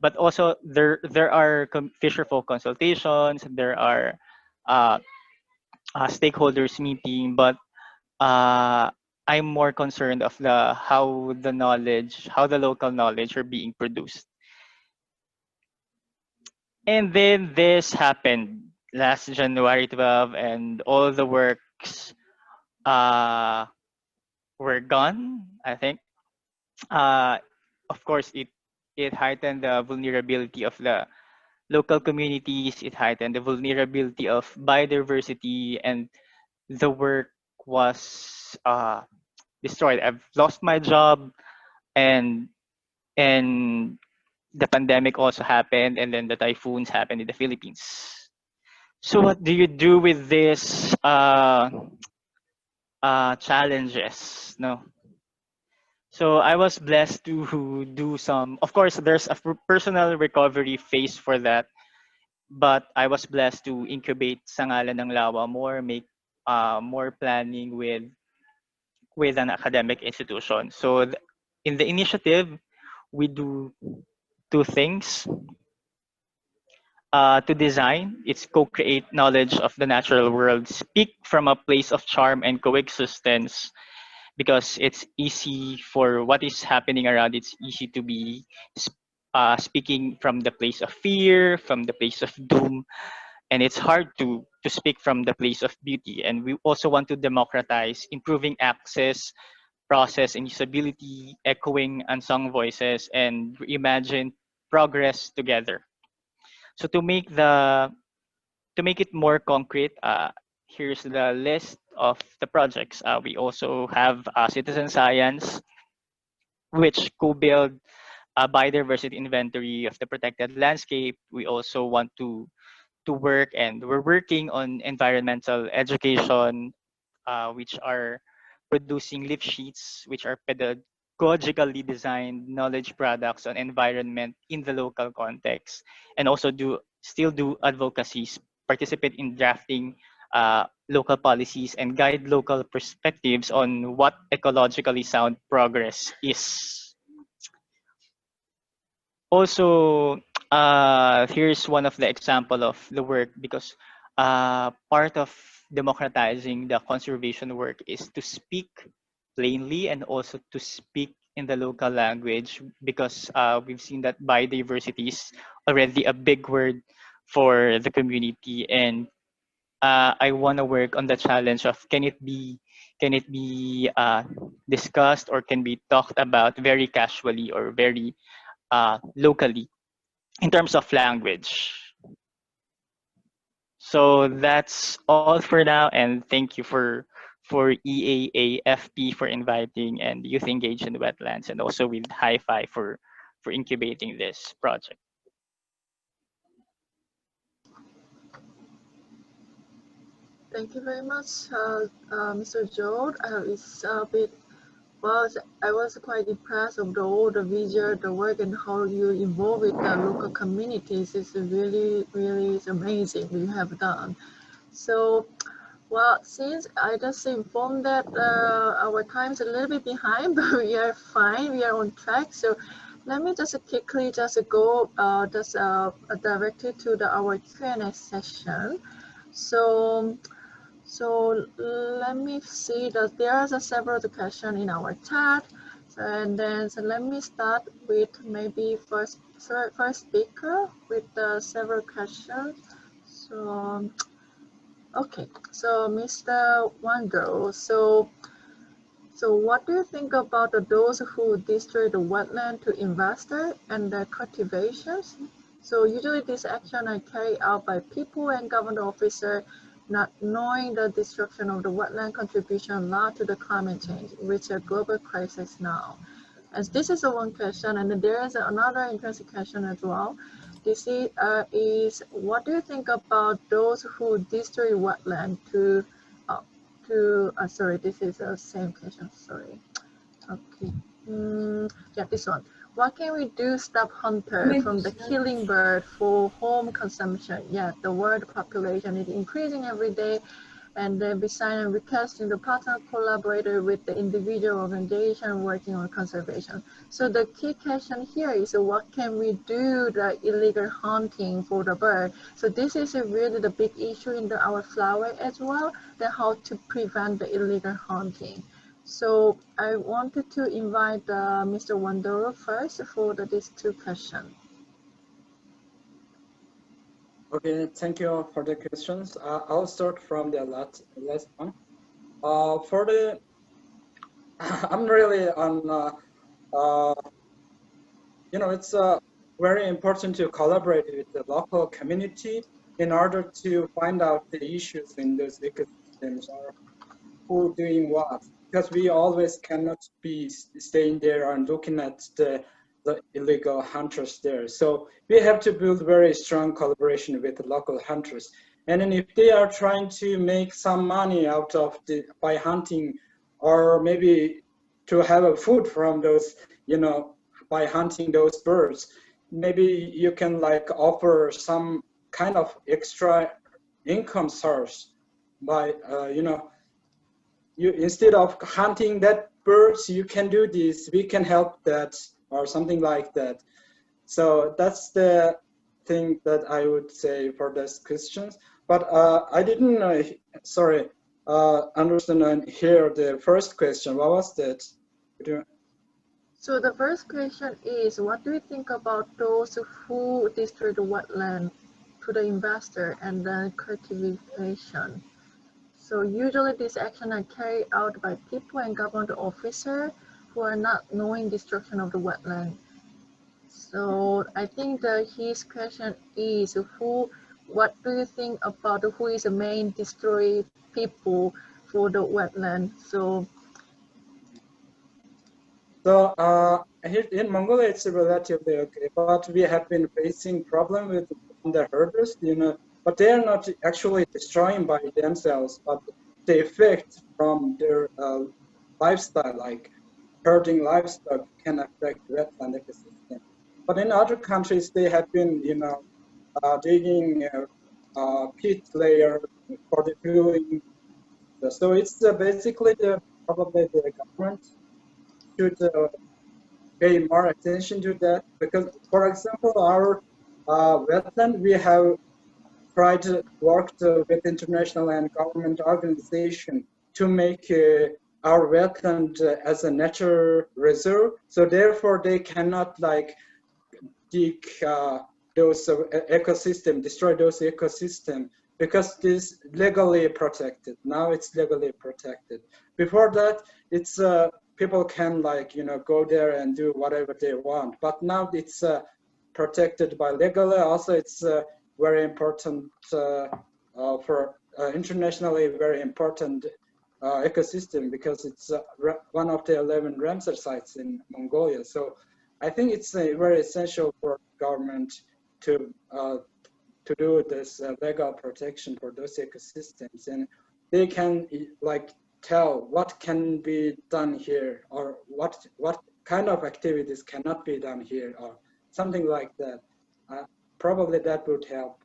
But also there are fisherfolk consultations, there are uh, stakeholders meeting, but uh, I'm more concerned of how the local knowledge are being produced. And then this happened last January 12, and all the works uh, were gone, I think. Uh, of course, it heightened the vulnerability of the local communities. It heightened the vulnerability of biodiversity, and the work was destroyed. I've lost my job, and and the pandemic also happened, and then the typhoons happened in the Philippines. So what do you do with this challenges? No. So I was blessed to do some. Of course, there's a personal recovery phase for that, but I was blessed to incubate Sa Ngalan ng Lawa more, make more planning with an academic institution. So in the initiative, we do two things. To design, it's co-create knowledge of the natural world, speak from a place of charm and coexistence, because it's easy for what is happening around. It's easy to be speaking from the place of fear, from the place of doom, and it's hard to speak from the place of beauty. And we also want to democratize, improving access, process, and usability, echoing unsung voices, and reimagine progress together. So to make it more concrete, here's the list of the projects. We also have citizen science, which co-build a biodiversity inventory of the protected landscape. We also want to work, and we're working on environmental education, which are producing leaf sheets, which are pedagogically designed knowledge products on environment in the local context, and also still do advocacies, participate in drafting local policies, and guide local perspectives on what ecologically sound progress is. Also, here's one of the example of the work, because part of democratizing the conservation work is to speak plainly and also to speak in the local language, because we've seen that biodiversity is already a big word for the community, and I want to work on the challenge of can it be discussed, or can be talked about very casually or very locally in terms of language. So that's all for now, and thank you for EAAFP for inviting, and Youth Engaged in Wetlands, and also with Hi-Fi for incubating this project. Thank you very much, Mr. Jord. It's a bit, well, I was quite impressed of all the visual, the work, and how you involve with the local communities. It's really, really amazing you have done. So, well, since I just informed that our time is a little bit behind, but we are fine, we are on track. So let me just quickly just go directly to our Q&A session. So let me see that there are several questions in our chat. And then so let me start with maybe first speaker with several questions. So okay, so Mr. Wando, so what do you think about those who destroy the wetland to investor and their cultivations? So usually this action are carried out by people and government officers not knowing the destruction of the wetland contribution a lot to the climate change, which is a global crisis now. As this is one question, and there is another interesting question as well. This is what do you think about those who destroy wetland sorry, this is the same question, sorry. Okay, yeah, this one. What can we do stop hunter from the killing bird for home consumption? Yeah, the world population is increasing every day, and then besides requesting the partner collaborator with the individual organization working on conservation. So the key question here is what can we do the illegal hunting for the bird? So this is really the big issue in our flyway as well, the how to prevent the illegal hunting. So I wanted to invite Mr. Wandoro first for these two questions. Okay, thank you for the questions. I'll start from the last one. For the, I'm really on you know, it's very important to collaborate with the local community in order to find out the issues in those ecosystems or who doing what. Because we always cannot be staying there and looking at the illegal hunters there. So we have to build very strong collaboration with the local hunters. And then if they are trying to make some money out of by hunting, or maybe to have a food from those, you know, by hunting those birds, maybe you can like offer some kind of extra income source by, you know, you instead of hunting that birds, you can do this, we can help that, or something like that. So that's the thing that I would say for those questions. But I didn't, understand and hear the first question. What was that? So the first question is, what do you think about those who destroy the wetland to the investor and then cultivation? So usually these actions are carried out by people and government officers who are not knowing destruction of the wetland. So I think that his question is, what do you think about who is the main destroy people for the wetland? So here in Mongolia, it's relatively okay, but we have been facing problem with the herders, you know, but they are not actually destroying by themselves, but the effect from their lifestyle, like herding livestock, can affect wetland ecosystem. But in other countries, they have been, you know, digging pit layer for the fueling. So it's basically probably the government should pay more attention to that, because, for example, our wetland, we have tried to work with international and government organization to make our wetland as a nature reserve. So therefore, they cannot like dig those ecosystem, destroy those ecosystem, because this legally protected. Now it's legally protected. Before that, it's people can like, you know, go there and do whatever they want. But now it's protected by legally. Also, it's very important for internationally very important ecosystem, because it's one of the 11 Ramsar sites in Mongolia. So I think it's very essential for government to do this legal protection for those ecosystems, and they can like tell what can be done here, or what kind of activities cannot be done here, or something like that. Probably that would help.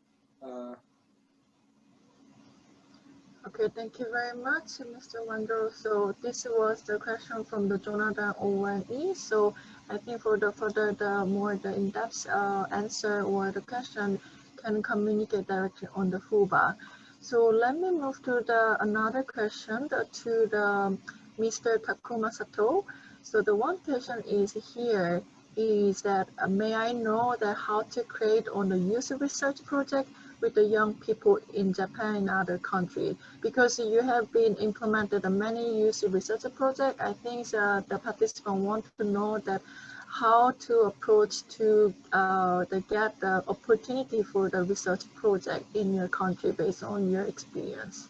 okay, thank you very much, Mr. Wando. So this was the question from the Jonathan ONE. So I think for the further, the more the in-depth answer or the question can communicate directly on the FUBA. So let me move to another question to the Mr. Takuma Satoh. So the one question is here is that may I know that how to create on the youth research project with the young people in Japan and other countries, because you have been implemented many youth research projects. I think the participants want to know that how to approach to get the opportunity for the research project in your country based on your experience.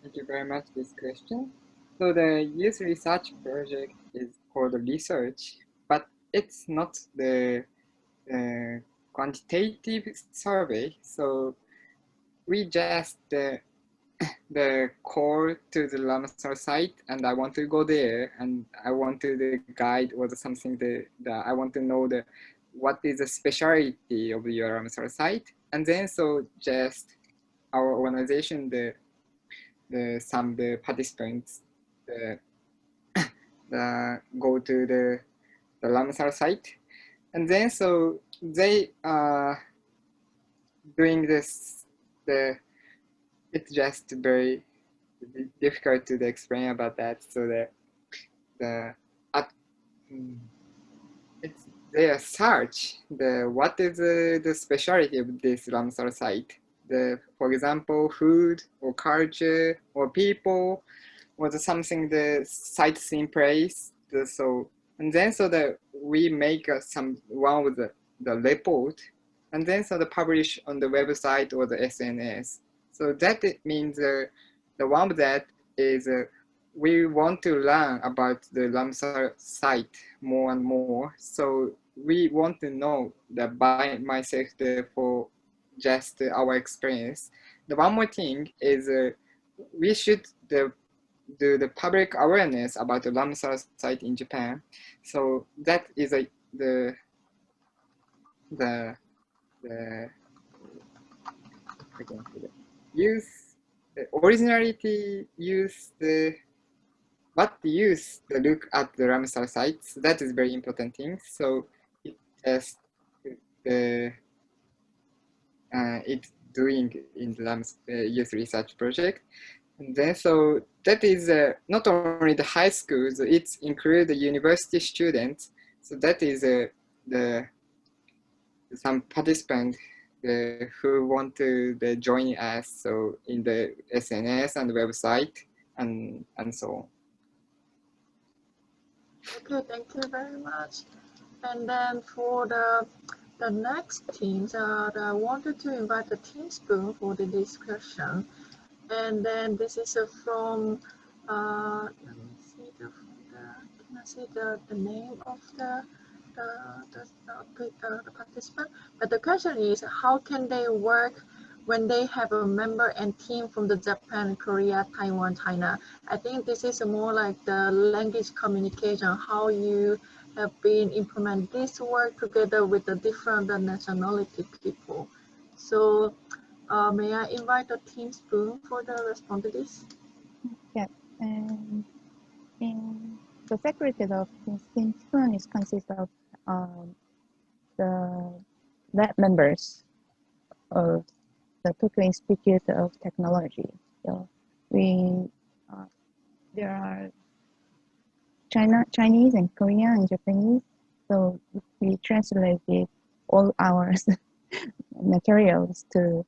Thank you very much for this question. So the youth research project is called research, but it's not the quantitative survey. So we just the call to the Ramsar site, and I want to go there, and I want to the guide or something that I want to know what is the specialty of your Ramsar site, and then so just our organization, the participants go to the Ramsar site, and then so they doing this it's just very difficult to explain about that. So it's their search what is the specialty of this Ramsar site. For example, food or culture or people or something the sightseeing place. So And then so that we make one of the report, and then so the publish on the website or the SNS. So that it means the one of that is we want to learn about the Ramsar site more and more. So we want to know that by myself for just our experience. The one more thing is we should do the public awareness about the Ramsar site in Japan. So that is the use originality use the what use the look at the Ramsar sites. That is very important thing. So it has the it's doing in the youth research project. And then so that is not only the high schools, it's include the university students. So that is some participants who want to join us, so in the SNS and website and so on. Okay, thank you very much. And then for the next teams, I wanted to invite the Team Spoon for the discussion. And then this is from, let me see can I see the name of the participant? But the question is, how can they work when they have a member and team from the Japan, Korea, Taiwan, China? I think this is more like the language communication, how you have been implement this work together with the different nationality people. So may I invite the Team Spoon for the response to this? Yeah, and in the secretary of Team Spoon is consists of the lab members of the Tokyo Institute of Technology. So we there are Chinese and Korean and Japanese. So we translated all our materials to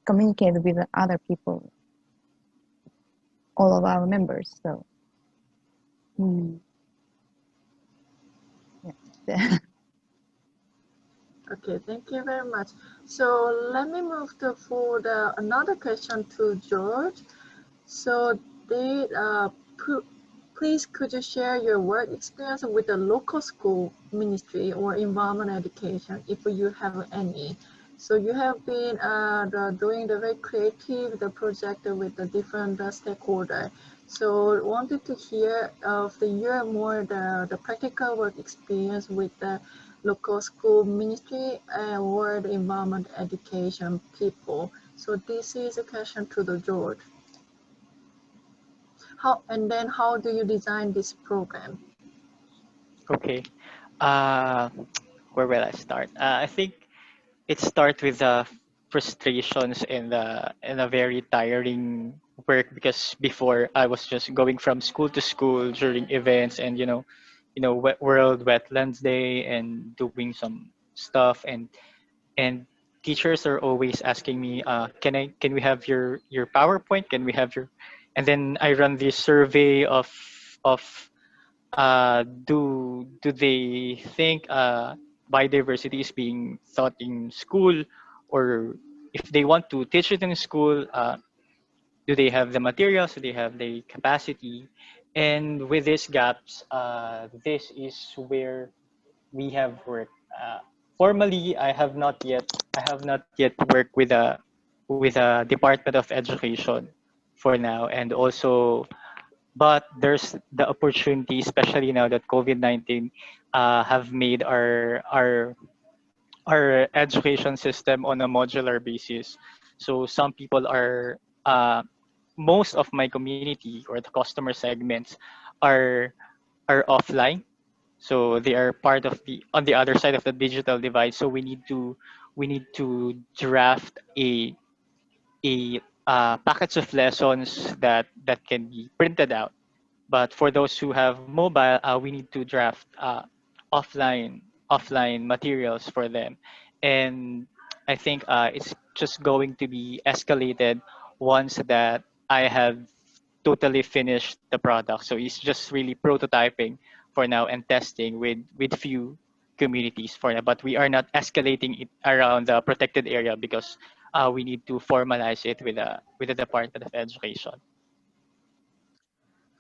communicate with the other people, all of our members. So yeah. Okay, thank you very much. So let me move for another question to George. So please could you share your work experience with the local school ministry or environment education if you have any? So you have been doing the very creative project with the different stakeholders. So wanted to hear of your more the practical work experience with the local school ministry or the environment education people. So this is a question to the George. How do you design this program? Okay. Where will I start? I think it starts with the frustrations and a very tiring work, because before I was just going from school to school during events and World Wetlands Day and doing some stuff, and teachers are always asking me, can we have your PowerPoint? Can we have your, and then I run this survey of do they think biodiversity is being taught in school, or if they want to teach it in school, do they have the materials, do they have the capacity? And with these gaps, this is where we have worked. Formally, I have not yet worked with a Department of Education for now, and also, but there's the opportunity, especially now that COVID-19 have made our education system on a modular basis. So some people are most of my community or the customer segments are offline, so they are part of the on the other side of the digital divide. So we need to draft a packets of lessons that can be printed out. But for those who have mobile, we need to draft offline materials for them. And I think it's just going to be escalated once that I have totally finished the product. So it's just really prototyping for now and testing with few communities for now, but we are not escalating it around the protected area because we need to formalize it with the Department of Education.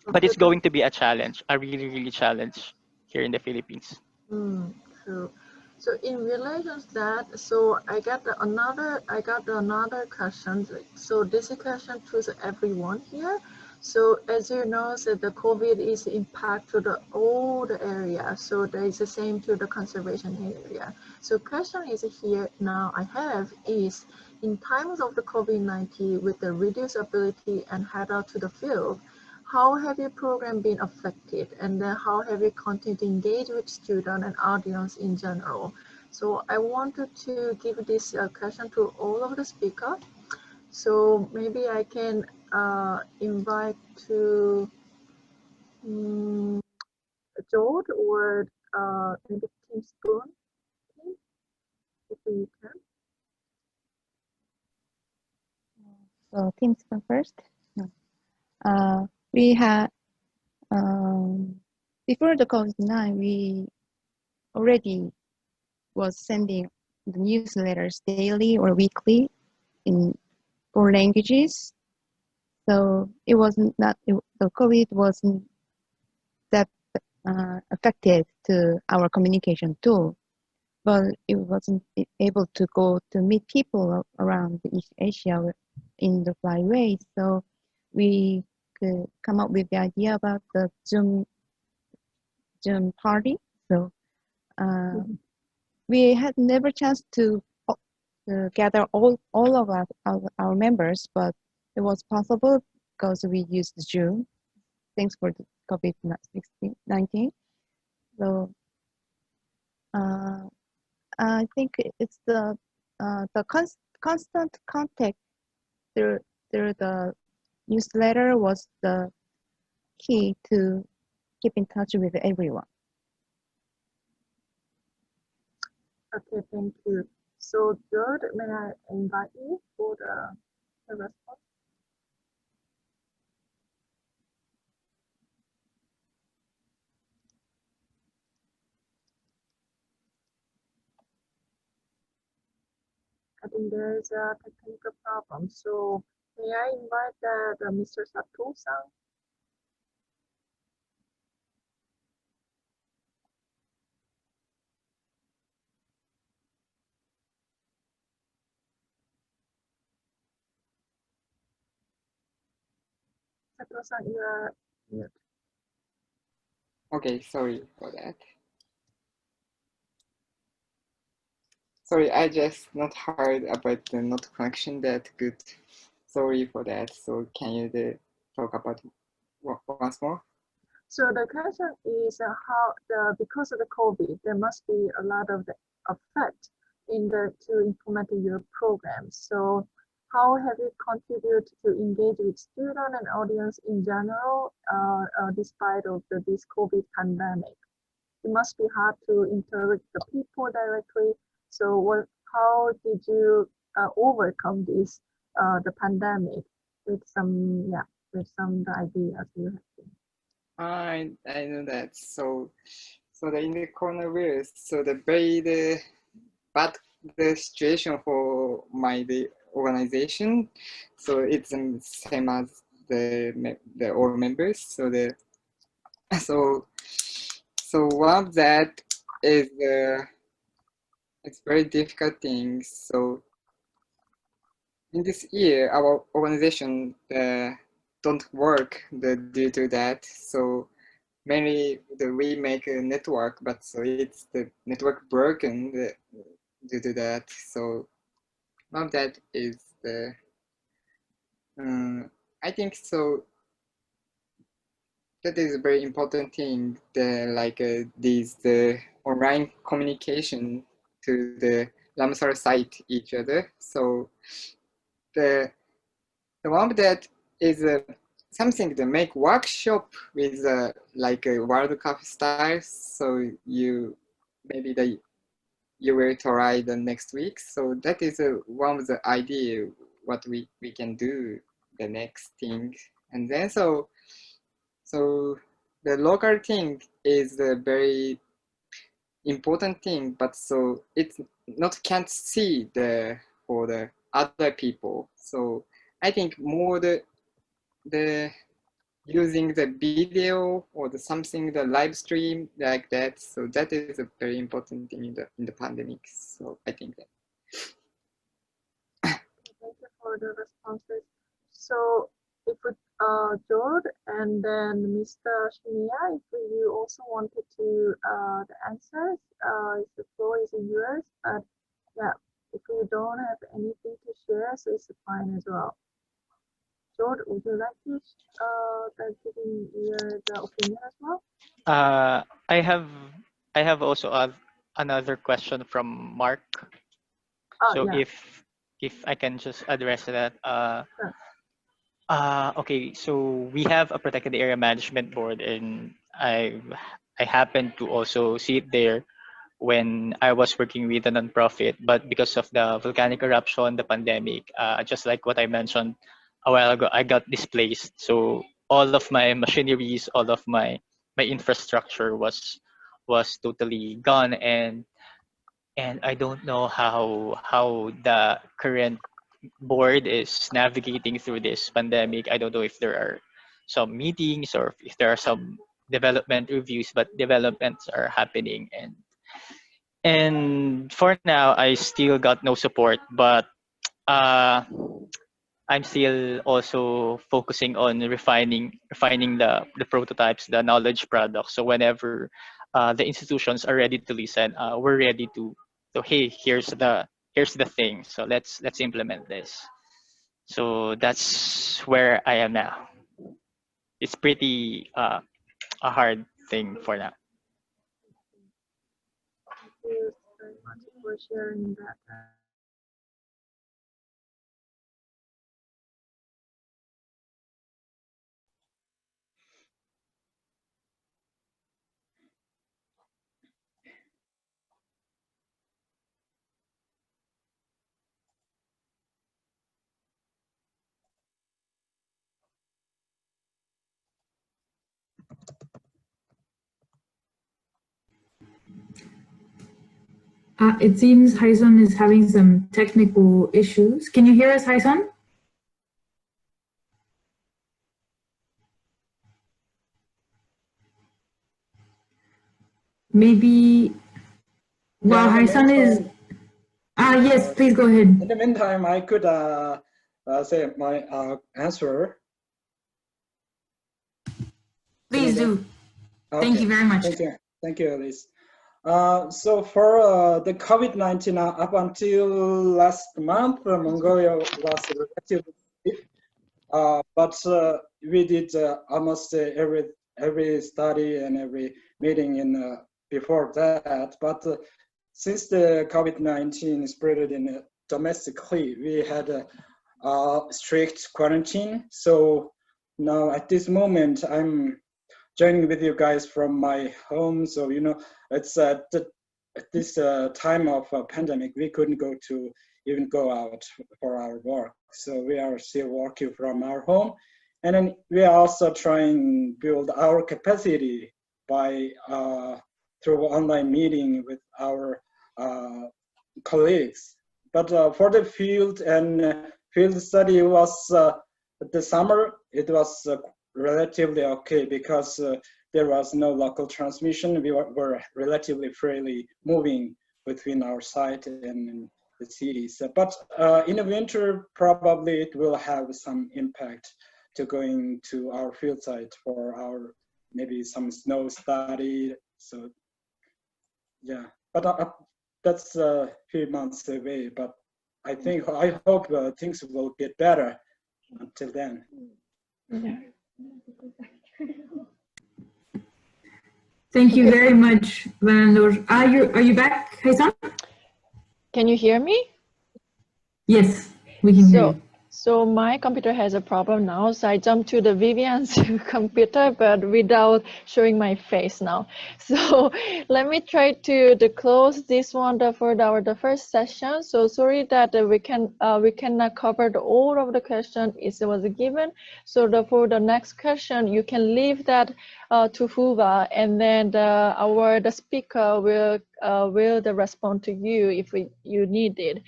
But it's going to be a challenge, a really challenge here in the Philippines. True. So in relation to that, so I got another question. So this question to everyone here. So as you know, so the COVID is impact to the all the area. So there is the same to the conservation area. So question is here now I have is in times of the COVID-19 with the reduced ability and head out to the field, how have your program been affected? And then how have you continued to engage with students and audience in general? So I wanted to give this question to all of the speakers. So maybe I can invite to Jord or maybe Tim Spoon, if you can. So Tim Spoon first. We had before the COVID-19, we already was sending the newsletters daily or weekly in 4 languages. So it wasn't that the COVID wasn't that affected to our communication tool, but it wasn't able to go to meet people around East Asia in the Flyway. So we could come up with the idea about the Zoom party. So we had never chance to gather all of our members, but it was possible because we used Zoom. Thanks for the COVID-19. So I think it's the constant contact through the newsletter was the key to keep in touch with everyone. Okay, thank you. So Jord, may I invite you for the response? I think there is a technical problem. So may I invite Mr. Satoh-san? Satoh-san, you are mute. Okay, sorry for that. Sorry, I just not heard about the not connection that good. Sorry for that. So can you talk about once more? So the question is because of the COVID, there must be a lot of the effect to implement your program. So how have you contributed to engage with student and audience in general, despite of this COVID pandemic? It must be hard to interact with the people directly. So how did you overcome this the pandemic with some ideas you have? I know that. So in the coronavirus, so the bad the situation for the organization. So it's the same as the all members. So one of that is it's very difficult thing. So in this year, our organization don't work due to that. So mainly we make a network, but so it's the network broken due to that. So one of that is I think so. That is a very important thing. The online communication to the Ramsar site each other. So the one of that is something to make workshop with like a World Cup style. So you will try the next week. So that is one of the idea what we can do the next thing. And then so the local thing is a very important thing, but so it's not can't see for the other people. So I think more the using the video or the something, the live stream like that. So that is a very important thing in the pandemic. So I think that. Thank you for the responses. So if we, Jord and then Mr. Sumiya, if you also wanted to the answers, the floor is yours. But yeah, if you don't have anything to share, so it's fine as well. Jord, would you like to give your the opinion as well? I have also another question from Mark. So yeah. if I can just address that. Sure. Okay, so we have a protected area management board, and I happened to also see it there when I was working with a nonprofit. But because of the volcanic eruption, the pandemic, just like what I mentioned a while ago, I got displaced. So all of my machineries, all of my infrastructure was totally gone, and I don't know how the current board is navigating through this pandemic. I don't know if there are some meetings or if there are some development reviews, but developments are happening, and for now I still got no support, but I'm still also focusing on refining the prototypes, the knowledge products. So whenever the institutions are ready to listen, we're ready to. So hey, here's the thing. So let's implement this. So that's where I am now. It's pretty a hard thing for now. Thank you very much for sharing that. It seems Haison is having some technical issues. Can you hear us, Haison? Maybe while Haison is... yes, please go ahead. In the meantime, I could say my answer. Please do. Okay. Thank you very much. Thank you, Elise. So for the COVID-19, up until last month, Mongolia was relatively safe, but we did almost every study and every meeting in before that. But since the COVID-19 spread in domestically, we had a strict quarantine. So now at this moment, I'm joining with you guys from my home. So, you know, it's at this time of pandemic, we couldn't even go out for our work. So we are still working from our home. And then we are also trying to build our capacity by through online meeting with our colleagues. But for the field study was the summer, it was relatively okay because there was no local transmission. We were relatively freely moving between our site and the cities. But in the winter, probably it will have some impact to going to our field site for our maybe some snow study. So yeah, but that's a few months away. But I hope things will get better until then. Yeah. Thank you very much, Vandandorj. Are you back, Haison? Can you hear me? Yes, we can hear you. So my computer has a problem now, so I jumped to the Vivian's computer, but without showing my face now. So let me try to close this one for the first session. So sorry that we cannot cover all of the questions it was given. So for the next question, you can leave that to Huva, and then the speaker will respond to you if you need it.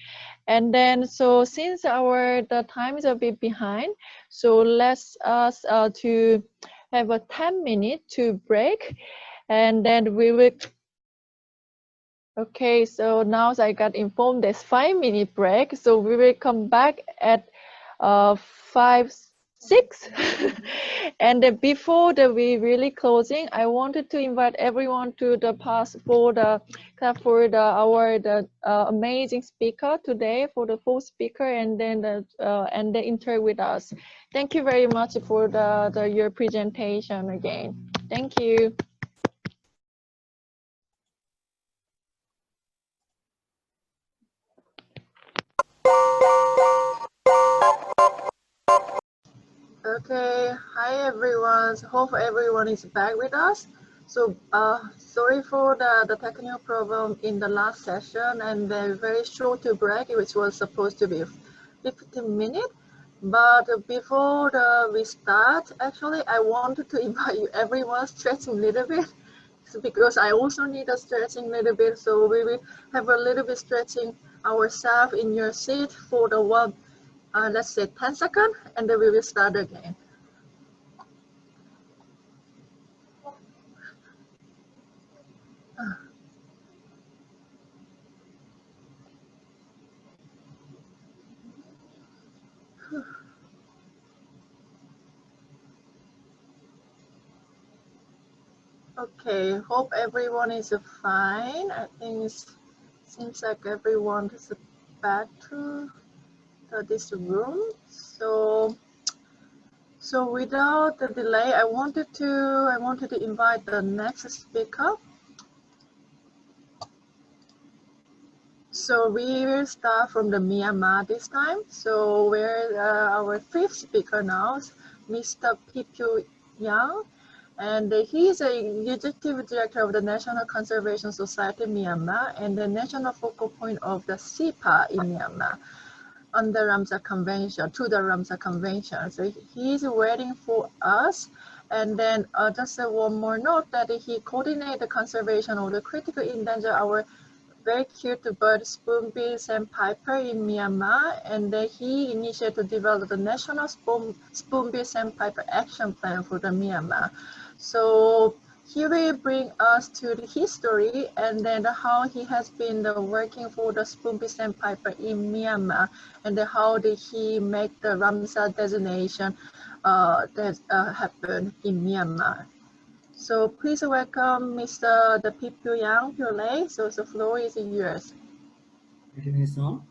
And then, so since the time is a bit behind, so let's us to have a 10-minute to break, and then we will. Okay, so now I got informed there's 5-minute break, so we will come back at 5:06. And then before we really closing, I wanted to invite everyone to the pass for our amazing speaker today, for the full speaker, and then they interact with us. Thank you very much for your presentation again. Thank you. Okay, hi everyone. Hope everyone is back with us. So sorry for the technical problem in the last session and the very short break, which was supposed to be 15 minutes. But before we start, actually, I wanted to invite you everyone stretching a little bit, because I also need a stretching a little bit. So we will have a little bit stretching ourselves in your seat for the one. Let's say 10 seconds, and then we will start again. Okay, hope everyone is fine. I think it seems like everyone is back to this room. So without the delay, I wanted to invite the next speaker. So we will start from the Myanmar this time. So we're our fifth speaker now, Mr. Pyae Phyo Aung, and he is a executive director of the Nature Conservation Society-Myanmar and the national focal point of the SIPA in Myanmar on the Ramsar Convention, to the Ramsar Convention. So he is waiting for us. And then just one more note that he coordinates the conservation of the critically endangered our very cute bird spoonbill sandpiper in Myanmar, and he initiated to develop the national spoonbill sandpiper action plan for the Myanmar. So he will bring us to the history and then how he has been working for the spoonbill sandpiper in Myanmar, and then how did he make the Ramsar designation happen in Myanmar. So please welcome Mr. Pyae Phyo Aung. So the floor is yours. Thank you, Ms. Song.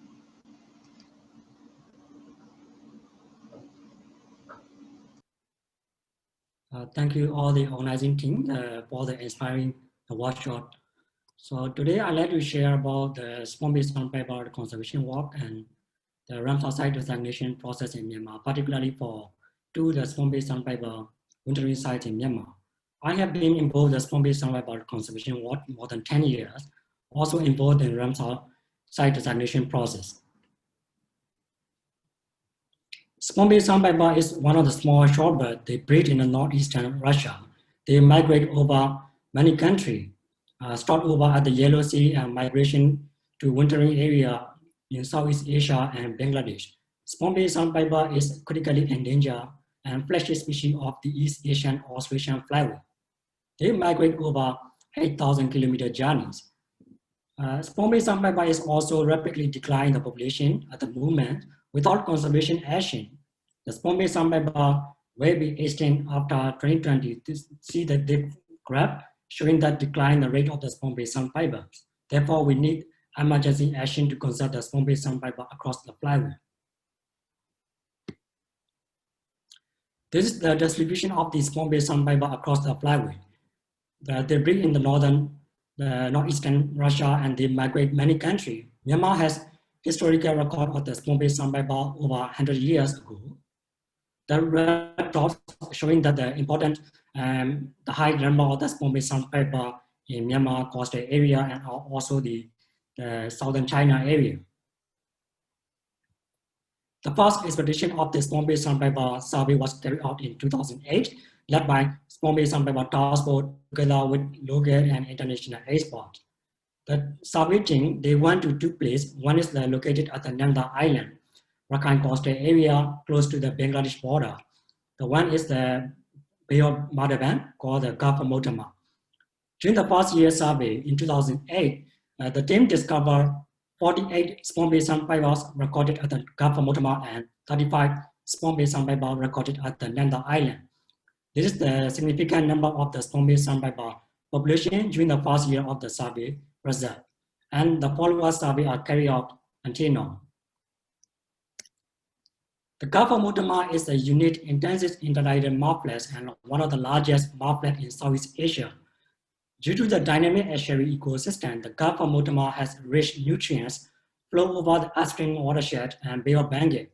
Thank you all the organizing team for the inspiring workshop. So today I'd like to share about the spoonbill sandpiper conservation work and the Ramsar site designation process in Myanmar, particularly for the spoonbill sandpiper wintering sites in Myanmar. I have been involved in the spoonbill sandpiper conservation work more than 10 years, also involved in Ramsar site designation process. Spoonbill sandpiper is one of the small shorebirds. They breed in the northeastern Russia. They migrate over many countries, start over at the Yellow Sea and migration to wintering area in Southeast Asia and Bangladesh. Spoonbill sandpiper is critically endangered and fleshy species of the East Asian Australasian flyway. They migrate over 8,000 kilometer journeys. Spoonbill sandpiper is also rapidly declining the population at the moment. Without conservation action, the spoonbill sandpiper will be extinct after 2020. To see the dip graph showing that decline the rate of the spoonbill sandpiper. Therefore, we need emergency action to conserve the spoonbill sandpiper across the flyway. This is the distribution of the spoonbill sandpiper across the flyway. They breed in the northeastern Russia, and they migrate many countries. Myanmar has historical record of the sponge sandpiper over 100 years ago. The red dots showing that the important, the high number of the sponge sandpiper in Myanmar coastal area and also the southern China area. The first expedition of the sponge sandpiper survey was carried out in 2008, led by sponge sandpiper task force together with local and international experts. The survey team, they went to two places. One is located at the Nanda Island, Rakhine coastal area close to the Bangladesh border. The one is the Bay of Madhavan called the Gulf of Motama. During the first year survey in 2008, the team discovered 48 sponge sandpipers recorded at the Gulf of Motama and 35 sponge sandpipers recorded at the Nanda Island. This is the significant number of the sponge sandpiper population during the first year of the survey result, and the follow-up survey are carried out until now. The Gulf of Motama is a unique intensive intertidal mudflat and one of the largest mudflats in Southeast Asia. Due to the dynamic estuary ecosystem, the Gulf of Motama has rich nutrients flow over the upstream watershed and Bay of Bengal.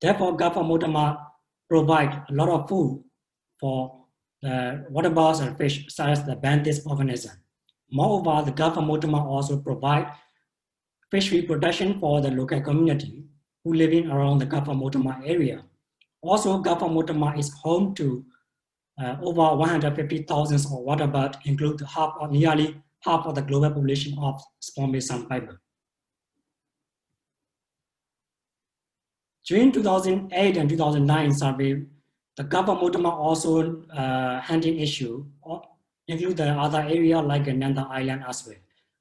Therefore, Gulf of Motama provide a lot of food for the waterbirds and fish such as the benthic organism. Moreover, the Gulf of Motama also provide fishery protection for the local community who living around the Gulf of Motama area. Also, Gulf of Motama is home to over 150,000 of waterbirds, including nearly half of the global population of sponge sandpiper. During 2008 and 2009 survey, the Gulf of Motama also hunting issue include the other area like Nanda Island as well.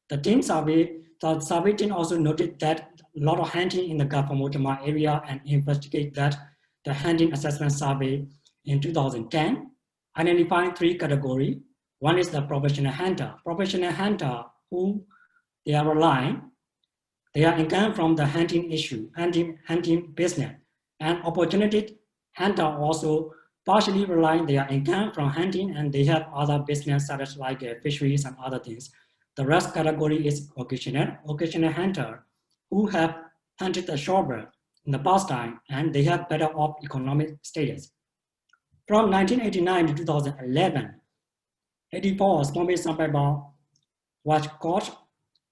The survey team also noted that a lot of hunting in the Gulf of Motama area and investigate that the hunting assessment survey in 2010 identifying three categories. One is the professional hunter. Professional hunter who they are relying, they are income from the hunting issue, hunting business, and opportunity hunter also partially relying their income from hunting and they have other business such as like fisheries and other things. The rest category is occasional hunter who have hunted the shorebird in the past time and they have better off economic status. From 1989 to 2011, 84 sponge sandpiper was caught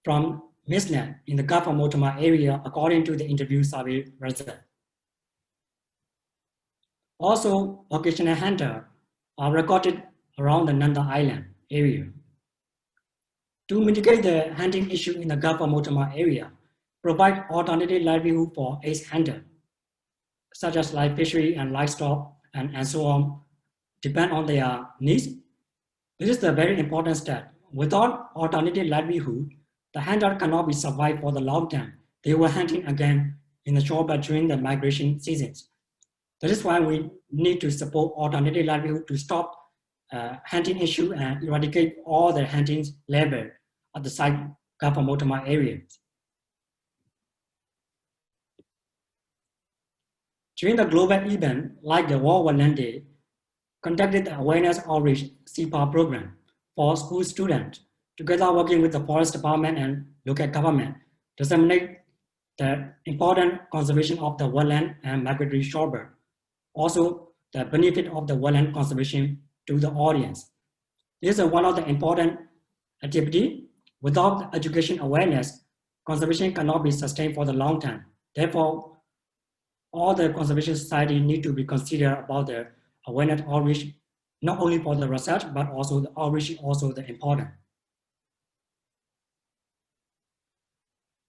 from mistnet in the Gulf of Motama area according to the interview survey result. Also, occasional hunter are recorded around the Nanda Island area. To mitigate the hunting issue in the Gulf of Motama area, provide alternative livelihood for ace hunter, such as like fishery and livestock and so on, depend on their needs. This is the very important step. Without alternative livelihood, the hunter cannot be survived for the long term. They were hunting again in the shorebird during the migration seasons. That is why we need to support alternative livelihood to stop hunting issue and eradicate all the hunting labor at the site Gulf of Motama areas. During the global event, like the World Wetland Day, conducted the awareness outreach CPAR program for school students, together working with the forest department and local government, disseminate the important conservation of the wetland and migratory shorebird. Also, the benefit of the wetland conservation to the audience. This is one of the important activities. Without education awareness, conservation cannot be sustained for the long term. Therefore, all the conservation society need to be considered about the awareness outreach, not only for the research, but also the outreach is also the important.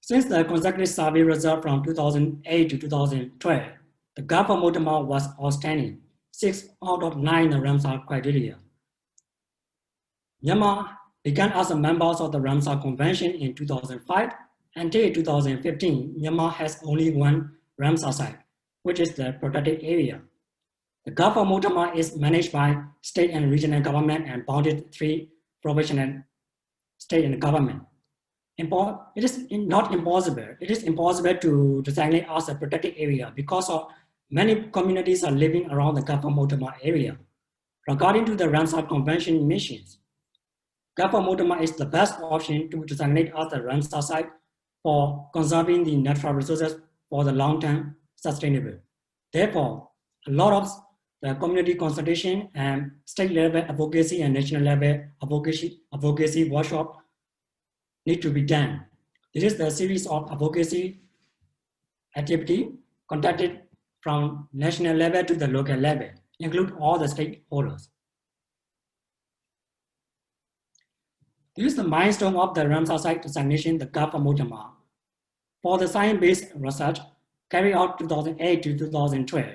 Since the consecutive survey result from 2008 to 2012, the Gulf of Motama was outstanding, 6 out of 9 Ramsar criteria. Myanmar began as a member of the Ramsar Convention in 2005. Until 2015, Myanmar has only one Ramsar site, which is the protected area. The Gulf of Motama is managed by state and regional government and bounded 3 provincial state and government. It is not impossible. It is impossible to designate as a protected area because of many communities are living around the Gulf of Motama area. According to the Ramsar Convention missions, Gulf of Motama is the best option to designate as a Ramsar site for conserving the natural resources for the long-term sustainable. Therefore, a lot of the community consultation and state level advocacy and national level advocacy workshop need to be done. This is the series of advocacy activity conducted from national level to the local level, include all the stakeholders. This is the milestone of the Ramsar site designation, the Gulf of Myanmar. For the science-based research carried out 2008 to 2012.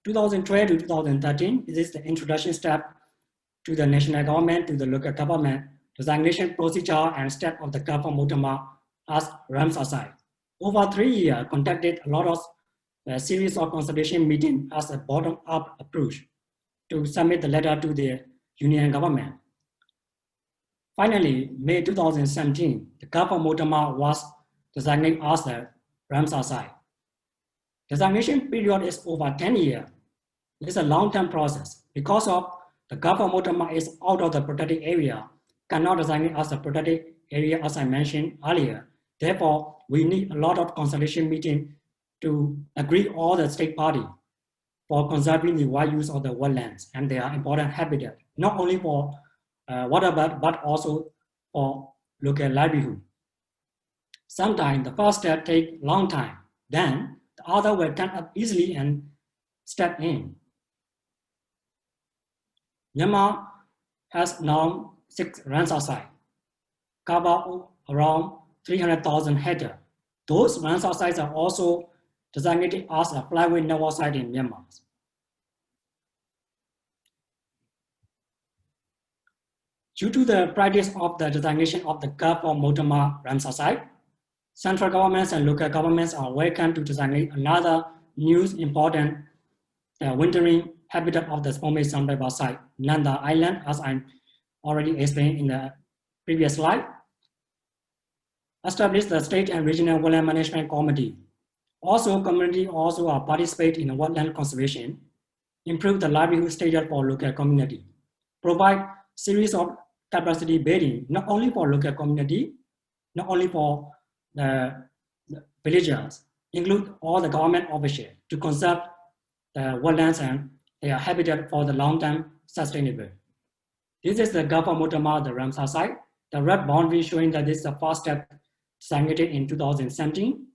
2012 to 2013, this is the introduction step to the national government, to the local government, designation procedure and step of the Gulf of Myanmar as Ramsar site. Over 3 years, conducted a lot of a series of consultation meetings as a bottom-up approach to submit the letter to the union government. Finally, May 2017, the Gulf of Myanmar was designated as the Ramsar site. Designation period is over 10 years. It's a long-term process. Because of the Gulf of Myanmar is out of the protected area, cannot designate as a protected area as I mentioned earlier. Therefore, we need a lot of consultation meeting to agree all the state party for conserving the wide use of the wetlands and their important habitat, not only for waterbird, but also for local livelihood. Sometimes the first step takes long time, then the other will come up easily and step in. Myanmar has now 6 Ramsar sites, cover around 300,000 hectares. Those Ramsar sites are also designated as a flyway network site in Myanmar. Due to the practice of the designation of the Gulf of Myanmar Ramsar site, central governments and local governments are welcome to designate another new important wintering habitat of the Spombe Sambaba site, Nanda Island, as I already explained in the previous slide. Establish the state and regional wetland management committee. Also, community also participate in wetland conservation, improve the livelihood status for local community, provide series of capacity building, not only for local community, not only for the villagers, include all the government officials to conserve the wetlands and their habitat for the long-term sustainable. This is the Gulf of Myanmar, the Ramsar site. The red boundary showing that this is the first step designated in 2017.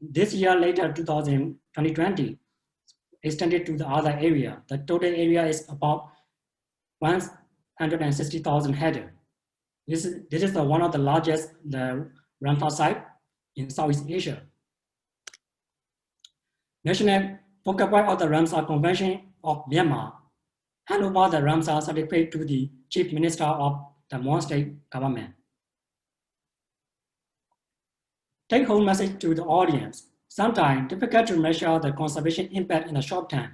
This year later, 2020, extended to the other area. The total area is about 160,000 hectares. This is one of the largest Ramsar site in Southeast Asia. National focal point of the Ramsar Convention of Myanmar hand over the Ramsar certificate to the Chief Minister of the Mon State government. Take home message to the audience. Sometimes difficult to measure the conservation impact in the short term.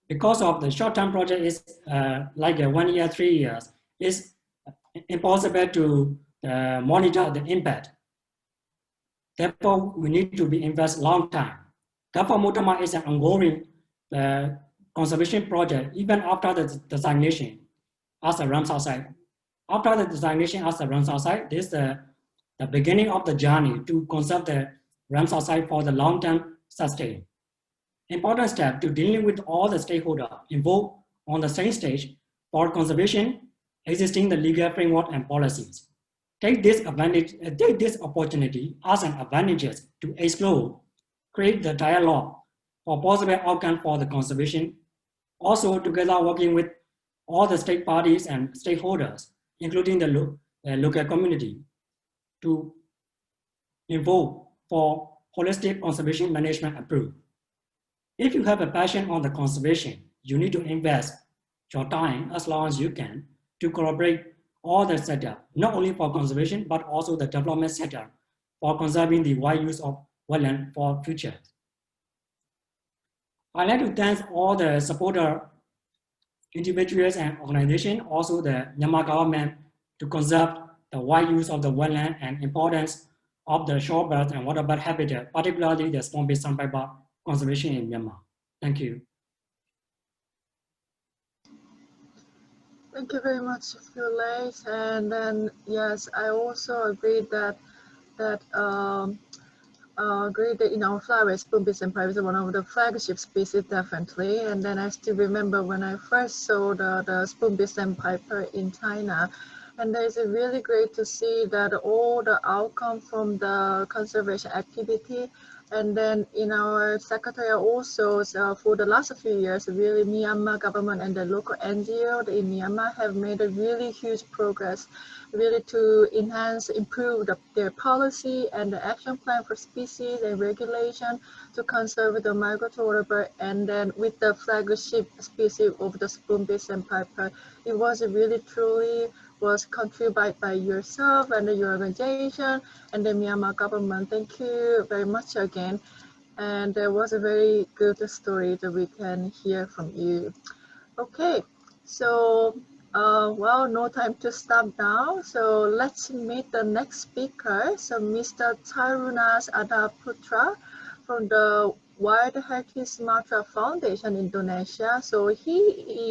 Because of the short-term project is like 1 year, 3 years, it's impossible to monitor the impact. Therefore, we need to be invest long time. Gulf of Myanmar is an ongoing conservation project even after the designation as a Ramsar site. After the designation as a Ramsar site, this is the beginning of the journey to conserve the Ramsar site for the long-term sustain. Important step to dealing with all the stakeholders involved on the same stage for conservation, existing the legal framework and policies. Take this opportunity as an advantage to explore, create the dialogue for possible outcome for the conservation. Also, together working with all the state parties and stakeholders, including the local community, to involve for holistic conservation management approach. If you have a passion on the conservation, you need to invest your time as long as you can to collaborate all the sector, not only for conservation, but also the development sector for conserving the wide use of wetland for future. I'd like to thank all the supporter individuals and organizations, also the Myanmar government to conserve the wide use of the wetland and importance of the shorebird and waterbird habitat, particularly the Spombe Sambaba conservation in Myanmar. Thank you. Thank you very much, Phyllis. And then, yes, I also agree that in our flyway, spoonbill sandpiper is one of the flagship species, definitely. And then I still remember when I first saw the spoonbill sandpiper in China. And it's really great to see that all the outcome from the conservation activity. And then in our secretariat also, so for the last few years, really Myanmar government and the local NGO in Myanmar have made a really huge progress, really to enhance, improve their policy and the action plan for species and regulation to conserve the migratory bird. And then with the flagship species of the spoonbill sandpiper, it was really truly was contributed by yourself and your organization and the Myanmar government. Thank you very much again. And there was a very good story that we can hear from you. Okay, so well, no time to stop now. So let's meet the next speaker. So Mr. Chairunas Putra from the WHIS Sumatra Foundation, Indonesia. So he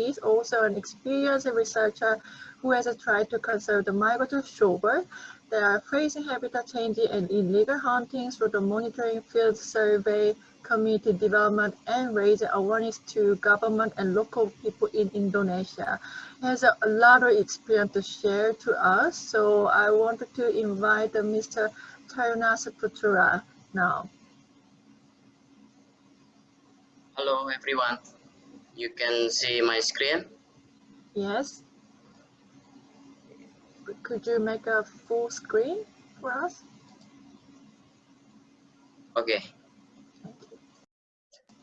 is also an experienced researcher who has tried to conserve the migratory shorebird. They are facing habitat changes and illegal hunting through the monitoring, field survey, community development, and raise awareness to government and local people in Indonesia. He has a lot of experience to share to us. So I wanted to invite Mr. Chairunas Putra now. Hello everyone, you can see my screen? Yes. Could you make a full screen for us? Okay.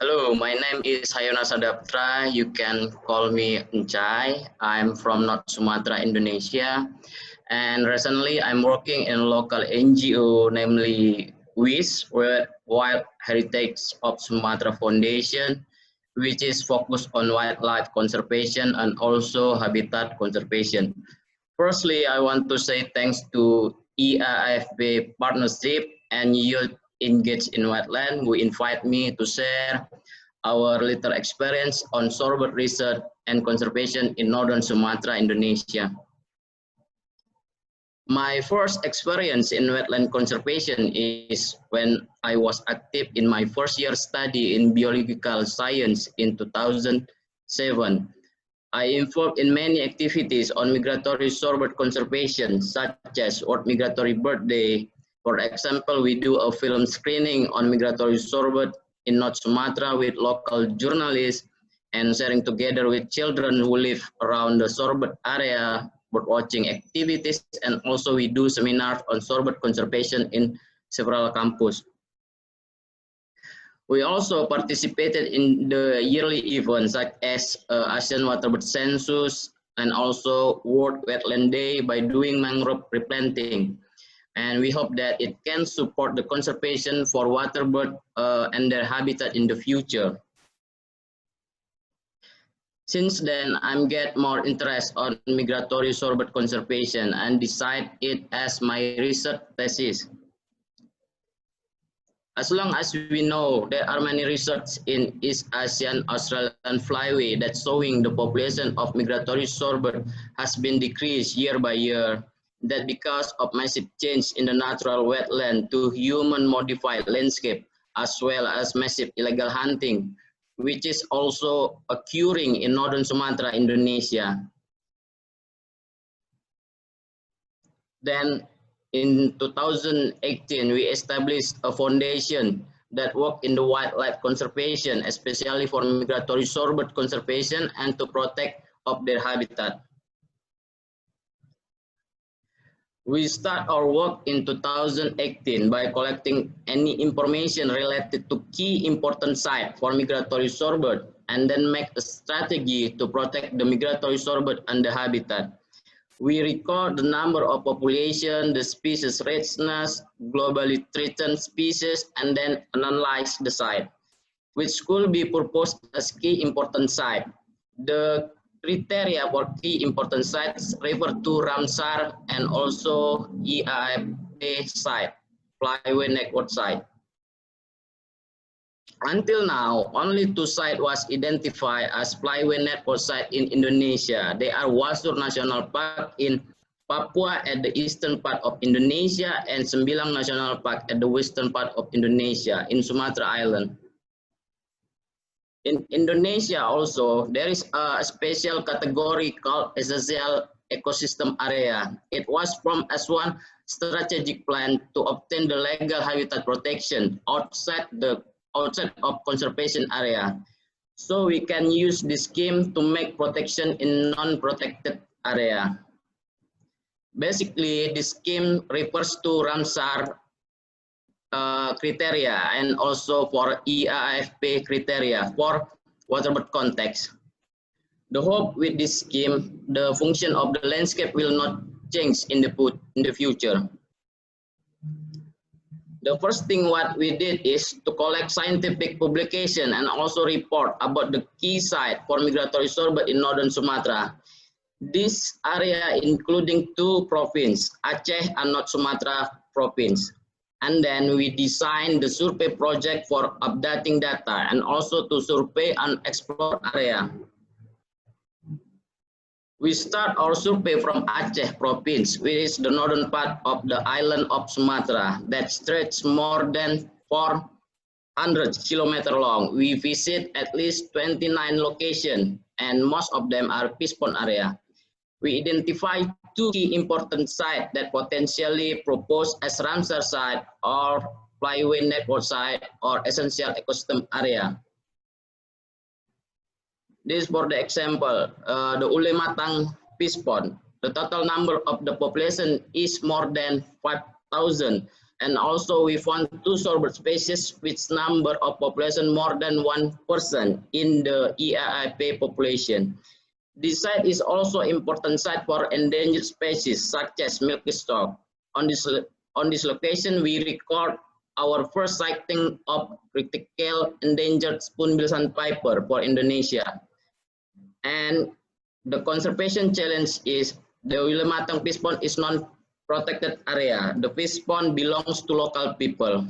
Hello, my name is Chairunas Putra. You can call me Nchai. I'm from North Sumatra, Indonesia. And recently I'm working in a local NGO, namely WHIS, Wild Heritage of Sumatra Foundation, which is focused on wildlife conservation and also habitat conservation. Firstly, I want to say thanks to EAAFP partnership and Youth Engaged in Wetland who invite me to share our little experience on shorebird research and conservation in Northern Sumatra, Indonesia. My first experience in wetland conservation is when I was active in my first year study in biological science in 2007. I involved in many activities on migratory shorebird conservation, such as World Migratory Bird Day. For example, we do a film screening on migratory shorebird in North Sumatra with local journalists and sharing together with children who live around the shorebird area, bird watching activities, and also we do seminars on shorebird conservation in several campuses. We also participated in the yearly events such as Asian Waterbird Census and also World Wetland Day by doing mangrove replanting. And we hope that it can support the conservation for waterbird and their habitat in the future. Since then, I'm get more interest on migratory shorebird conservation and decide it as my research thesis. As long as we know, there are many research in East Asian Australian flyway that showing the population of migratory shorebird has been decreased year by year. That because of massive change in the natural wetland to human modified landscape, as well as massive illegal hunting, which is also occurring in Northern Sumatra, Indonesia. Then in 2018, we established a foundation that works in the wildlife conservation, especially for migratory shorebird conservation and to protect of their habitat. We start our work in 2018 by collecting any information related to key important sites for migratory shorebird and then make a strategy to protect the migratory shorebird and the habitat. We record the number of population, the species richness, globally threatened species, and then analyze the site, which could be proposed as key important site. The criteria for key important sites refer to Ramsar and also EAAFP site, Flyway network site. Until now, only 2 sites was identified as flyway network site in Indonesia. They are Wasur National Park in Papua at the eastern part of Indonesia and Sembilang National Park at the western part of Indonesia in Sumatra Island. In Indonesia also, there is a special category called essential ecosystem area. It was formed as one strategic plan to obtain the legal habitat protection outside of conservation area. So we can use this scheme to make protection in non-protected area. Basically, this scheme refers to Ramsar criteria and also for EAAFP criteria for waterbird context. The hope with this scheme, the function of the landscape will not change in the future. The first thing what we did is to collect scientific publication and also report about the key site for migratory shorebird in northern Sumatra. This area including 2 provinces, Aceh and North Sumatra province. And then we designed the survey project for updating data and also to survey and explore area. We start our survey from Aceh province, which is the northern part of the island of Sumatra that stretches more than 400 kilometers long. We visit at least 29 locations and most of them are fish pond area. We identify 2 key important sites that potentially proposed as Ramsar site or flyway network site or essential ecosystem area. This for the example, the Ulematang fish pond. The total number of the population is more than 5,000. And also we found 2 shorebird species with number of population more than 1% in the EAAFP population. This site is also important site for endangered species such as milky stork. On this location, we record our first sighting of critical endangered spoonbill sandpiper for Indonesia. And the conservation challenge is the Ulematang fish pond is non-protected area. The fish pond belongs to local people.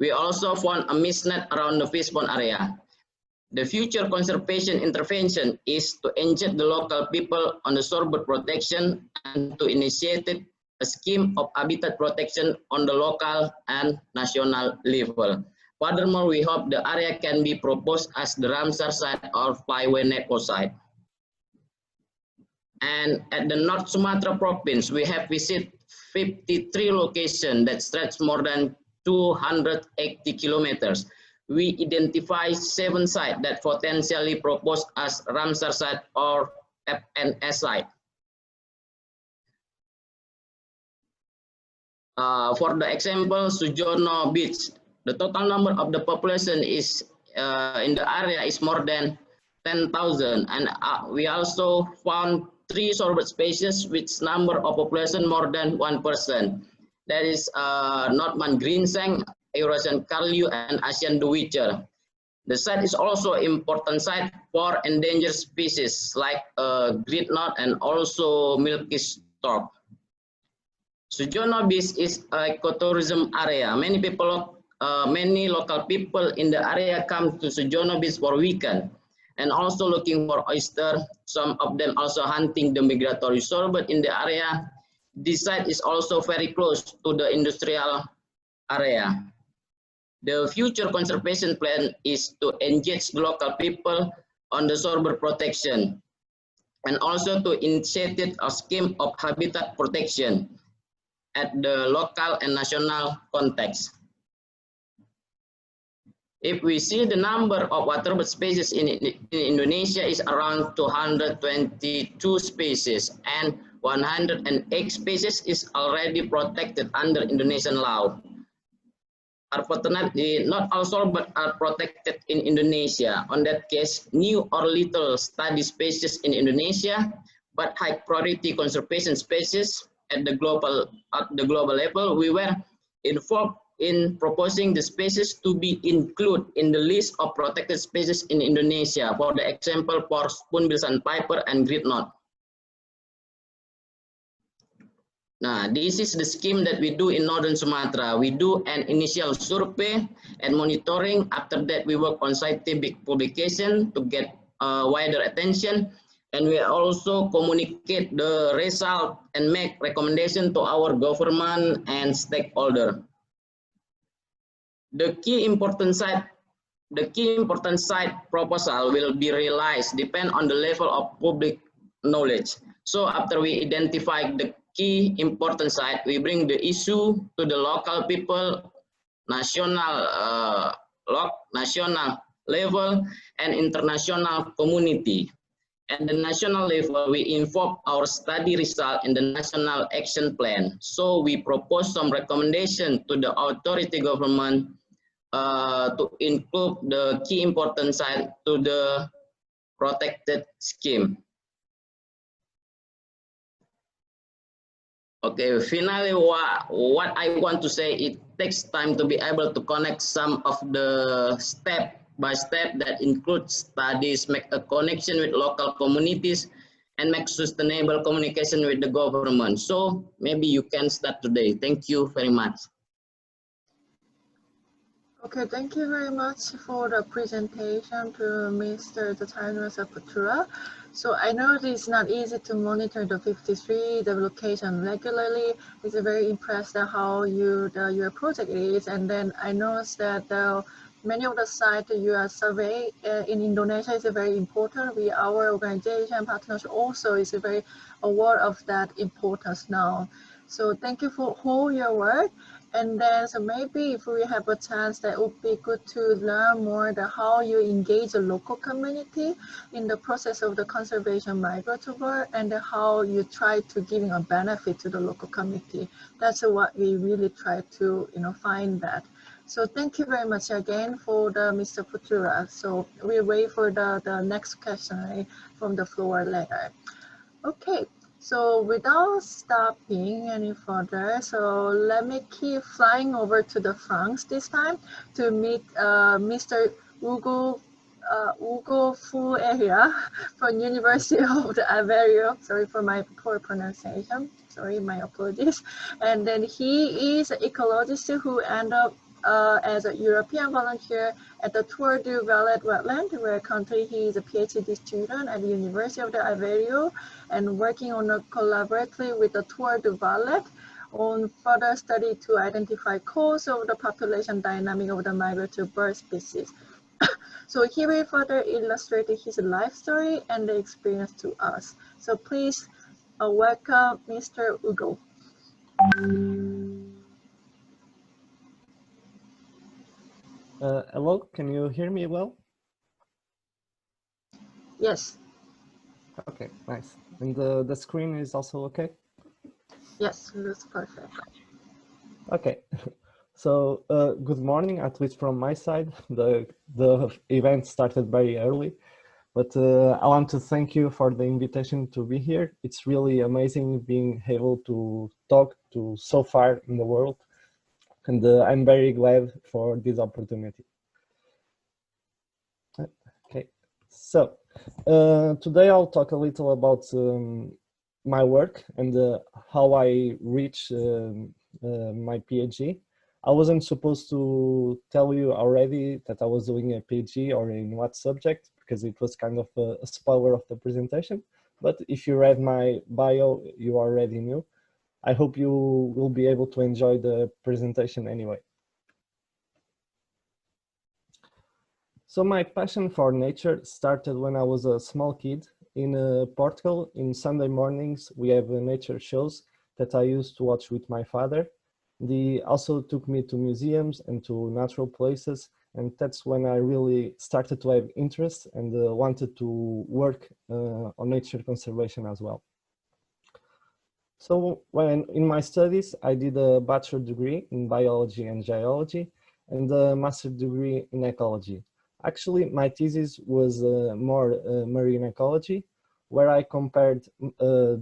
We also found a mist net around the fish pond area. The future conservation intervention is to engage the local people on the shorebird protection and to initiate a scheme of habitat protection on the local and national level. Furthermore, we hope the area can be proposed as the Ramsar site or flyway network site. And at the North Sumatra province, we have visited 53 locations that stretch more than 280 kilometers. We identify 7 sites that potentially proposed as Ramsar site or FNS site. For the example, Sujono Beach, the total number of the population is in the area is more than 10,000, and we also found 3 shorebird species with number of population more than 1%. That is Northman Greensang, Eurasian curlew, and Asian dewitcher. The site is also important site for endangered species like great knot and also milky stork. Sujono Beach is an ecotourism area. Many local people in the area come to Sujono Beach for weekend and also looking for oyster. Some of them also hunting the migratory shorebird in the area. This site is also very close to the industrial area. The future conservation plan is to engage the local people on the shorebird protection and also to initiate a scheme of habitat protection at the local and national context. If we see the number of waterbird species in Indonesia is around 222 species and 108 species is already protected under Indonesian law. Unfortunately, not all shorebirds are protected in Indonesia. On that case, new or little study species in Indonesia, but high priority conservation species at the global level, we were involved in proposing the species to be included in the list of protected species in Indonesia. For the example, for spoonbill sandpiper and great knot. Now, this is the scheme that we do in Northern Sumatra. We do an initial survey and monitoring. After that, we work on scientific publication to get wider attention. And we also communicate the result and make recommendation to our government and stakeholder. The key important site proposal will be realized depend on the level of public knowledge. So after we identify the key important site, we bring the issue to the local people, national level, and international community. At the national level, we inform our study result in the national action plan. So we propose some recommendation to the authority government to include the key important site to the protected scheme. Okay, finally, what I want to say, it takes time to be able to connect some of the step by step that includes studies, make a connection with local communities, and make sustainable communication with the government. So maybe you can start today. Thank you very much. Okay, thank you very much for the presentation to Mr. Chairunas Putra. So I know it's not easy to monitor the 53, the location regularly. It's very impressed at how your project is. And then I know that many of the sites you are survey in Indonesia is very important. Our organization partners also is very aware of that importance now. So thank you for all your work. And then, so maybe if we have a chance, that would be good to learn more how you engage the local community in the process of the conservation migratory, and how you try to giving a benefit to the local community. That's what we really try to find that. So thank you very much again for Mr. Putra. So we'll wait for the next question from the floor later. Okay. So without stopping any further, so let me keep flying over to the France this time to meet Mr. Hugo Ferreira from University of the Aveiro. Sorry for my poor pronunciation. Sorry, my apologies. And then he is an ecologist who ended up as a European volunteer at the Tour du Valais wetland, where currently he is a PhD student at the University of the Aveiro and working on collaboratively with the Tour du Valais on further study to identify cause of the population dynamic of the migratory bird species. So he will further illustrate his life story and the experience to us. So please welcome Mr. Hugo. Hello, can you hear me well? Yes. Okay, nice. And the screen is also okay? Yes, looks perfect. Okay, so good morning, at least from my side. The event started very early, but I want to thank you for the invitation to be here. It's really amazing being able to talk to so far in the world. And I'm very glad for this opportunity. Okay, so today I'll talk a little about my work and how I reached my PhD. I wasn't supposed to tell you already that I was doing a PhD or in what subject, because it was kind of a spoiler of the presentation. But if you read my bio, you already knew. I hope you will be able to enjoy the presentation anyway. So my passion for nature started when I was a small kid. In Portugal, in Sunday mornings, we have nature shows that I used to watch with my father. They also took me to museums and to natural places, and that's when I really started to have interest and wanted to work on nature conservation as well. So when in my studies, I did a bachelor degree in biology and geology and a master degree in ecology. Actually, my thesis was more marine ecology, where I compared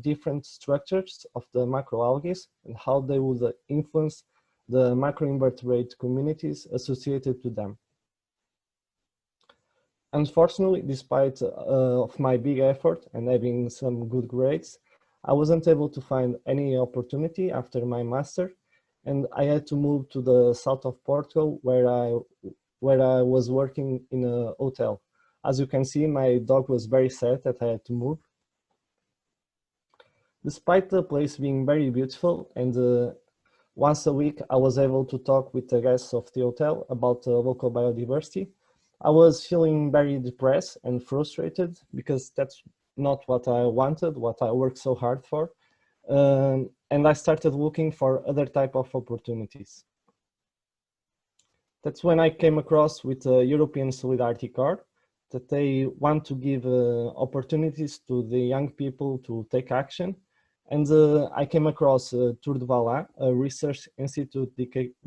different structures of the macroalgae and how they would influence the macroinvertebrate communities associated to them. Unfortunately, despite of my big effort and having some good grades, I wasn't able to find any opportunity after my master, and I had to move to the south of Portugal where I was working in a hotel. As you can see, my dog was very sad that I had to move. Despite the place being very beautiful, and once a week I was able to talk with the guests of the hotel about local biodiversity, I was feeling very depressed and frustrated because that's not what I wanted, what I worked so hard for. And I started looking for other type of opportunities. That's when I came across with the European Solidarity Corps, that they want to give opportunities to the young people to take action. And I came across Tour a research institute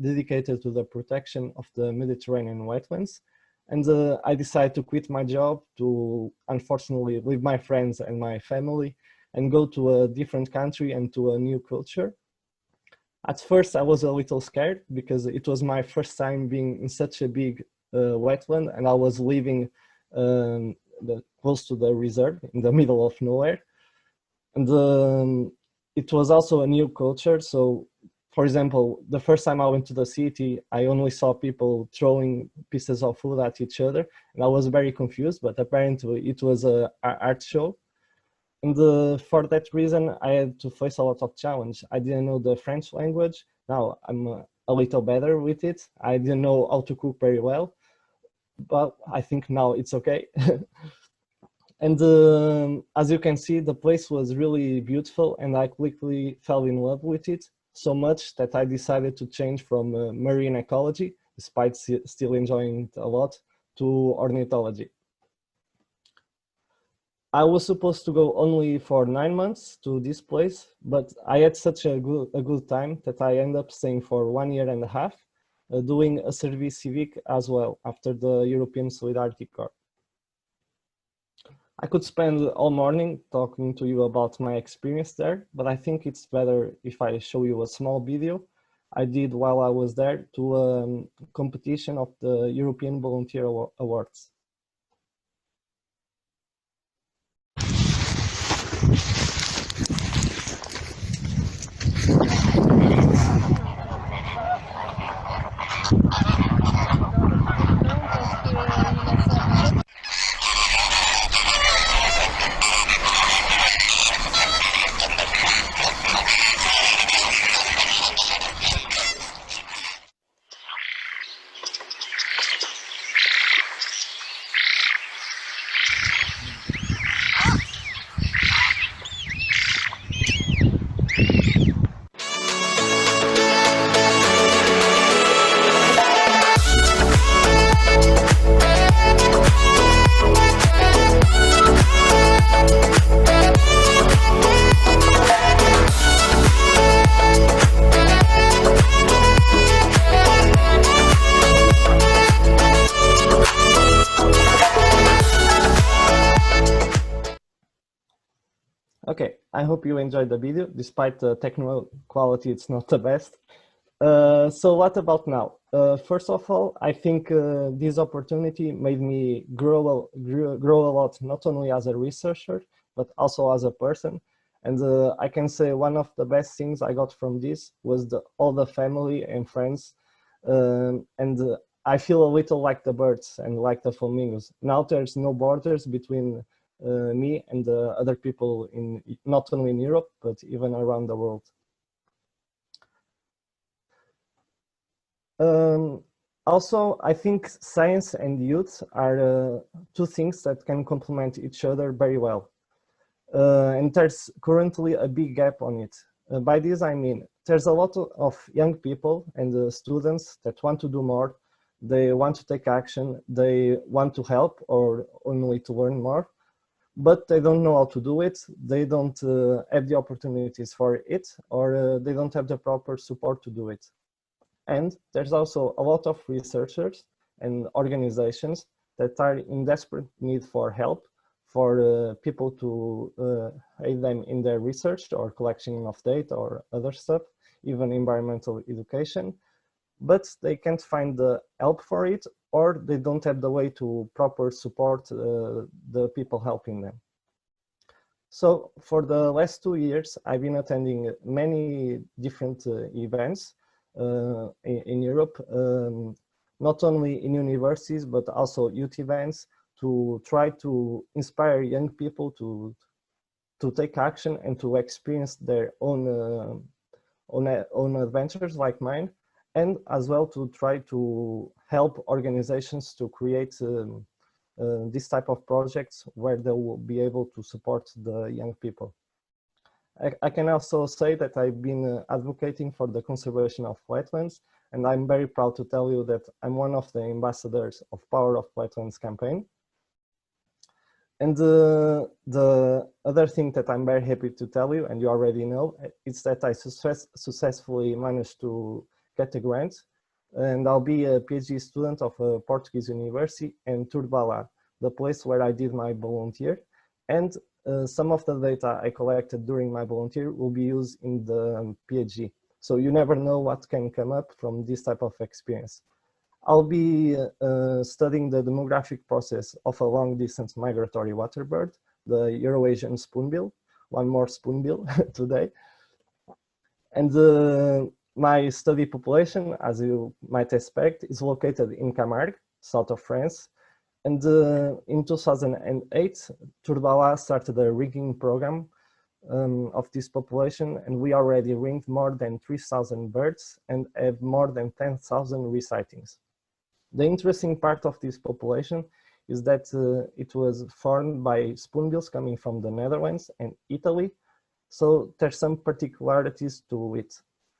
dedicated to the protection of the Mediterranean wetlands. And I decided to quit my job to, unfortunately, leave my friends and my family and go to a different country and to a new culture. At first, I was a little scared because it was my first time being in such a big wetland, and I was living close to the reserve in the middle of nowhere. And it was also a new culture. So, for example, the first time I went to the city, I only saw people throwing pieces of food at each other, and I was very confused, but apparently it was an art show. And for that reason, I had to face a lot of challenge. I didn't know the French language. Now I'm a little better with it. I didn't know how to cook very well, but I think now it's okay. And as you can see, the place was really beautiful, and I quickly fell in love with it, so much that I decided to change from marine ecology, despite still enjoying it a lot, to ornithology. I was supposed to go only for 9 months to this place, but I had such a good time that I ended up staying for 1 year and a half, doing a service civic as well after the European Solidarity Corps. I could spend all morning talking to you about my experience there, but I think it's better if I show you a small video I did while I was there to a competition of the European Volunteer Awards. Okay, I hope you enjoyed the video. Despite the technical quality, it's not the best. So what about now? First of all, I think this opportunity made me grow a lot, not only as a researcher, but also as a person. And I can say one of the best things I got from this was all the family and friends. And I feel a little like the birds and like the flamingos. Now there's no borders between me and the other people in not only in Europe, but even around the world. Also, I think science and youth are two things that can complement each other very well. And there's currently a big gap on it. By this, I mean, there's a lot of young people and students that want to do more. They want to take action. They want to help or only to learn more, but they don't know how to do it. They don't have the opportunities for it, or they don't have the proper support to do it. And there's also a lot of researchers and organizations that are in desperate need for help, for people to aid them in their research or collection of data or other stuff, even environmental education, but they can't find the help for it, or they don't have the way to proper support the people helping them. So for the last 2 years, I've been attending many different events in Europe, not only in universities, but also youth events, to try to inspire young people to take action and to experience their own adventures like mine, and as well to try to help organizations to create this type of projects where they will be able to support the young people. I can also say that I've been advocating for the conservation of wetlands, and I'm very proud to tell you that I'm one of the ambassadors of Power of Wetlands campaign. And the other thing that I'm very happy to tell you, and you already know, is that I successfully managed to get a grant, and I'll be a PhD student of a Portuguese university in Turk, the place where I did my volunteer. And some of the data I collected during my volunteer will be used in the PhD. So you never know what can come up from this type of experience. I'll be studying the demographic process of a long-distance migratory waterbird, the Eurasian spoonbill. One more spoonbill today. And my study population, as you might expect, is located in Camargue, south of France. And in 2008, Turk started a ringing program of this population, and we already ringed more than 3,000 birds and have more than 10,000 resightings. The interesting part of this population is that it was formed by spoonbills coming from the Netherlands and Italy. So there's some particularities to it.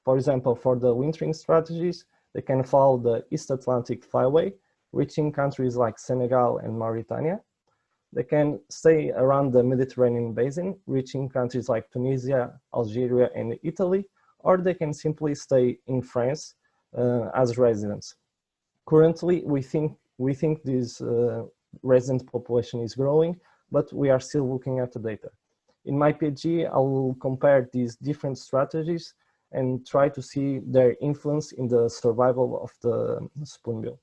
For example, for the wintering strategies, they can follow the East Atlantic Flyway, reaching countries like Senegal and Mauritania. They can stay around the Mediterranean basin, reaching countries like Tunisia, Algeria, and Italy, or they can simply stay in France as residents. Currently, we think this resident population is growing, but we are still looking at the data. In my PhD, I will compare these different strategies and try to see their influence in the survival of the spoonbill.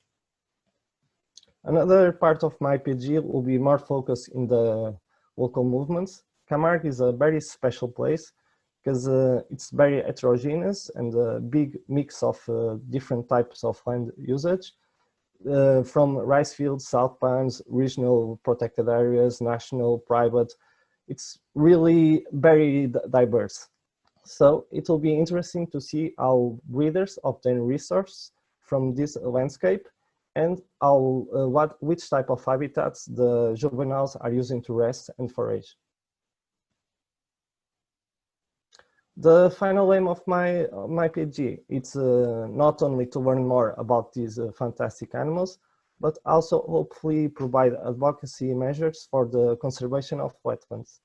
Another part of my PhD will be more focused in the local movements. Camargue is a very special place because it's very heterogeneous and a big mix of different types of land usage, from rice fields, salt pans, regional protected areas, national, private. It's really very diverse. So it will be interesting to see how breeders obtain resources from this landscape, and how, which type of habitats the juveniles are using to rest and forage. The final aim of my PhD, it's not only to learn more about these fantastic animals, but also hopefully provide advocacy measures for the conservation of wetlands.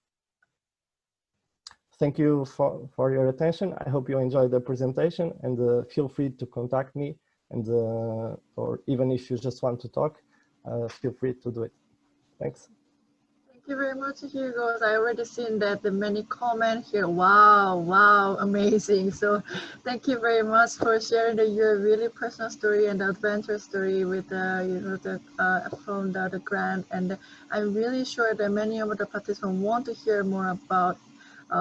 Thank you for your attention. I hope you enjoyed the presentation, and feel free to contact me, and or even if you just want to talk, feel free to do it. Thanks. Thank you very much, Hugo. I already seen that the many comments here. Wow, wow, amazing. So thank you very much for sharing your really personal story and adventure story with from the grant. And I'm really sure that many of the participants want to hear more about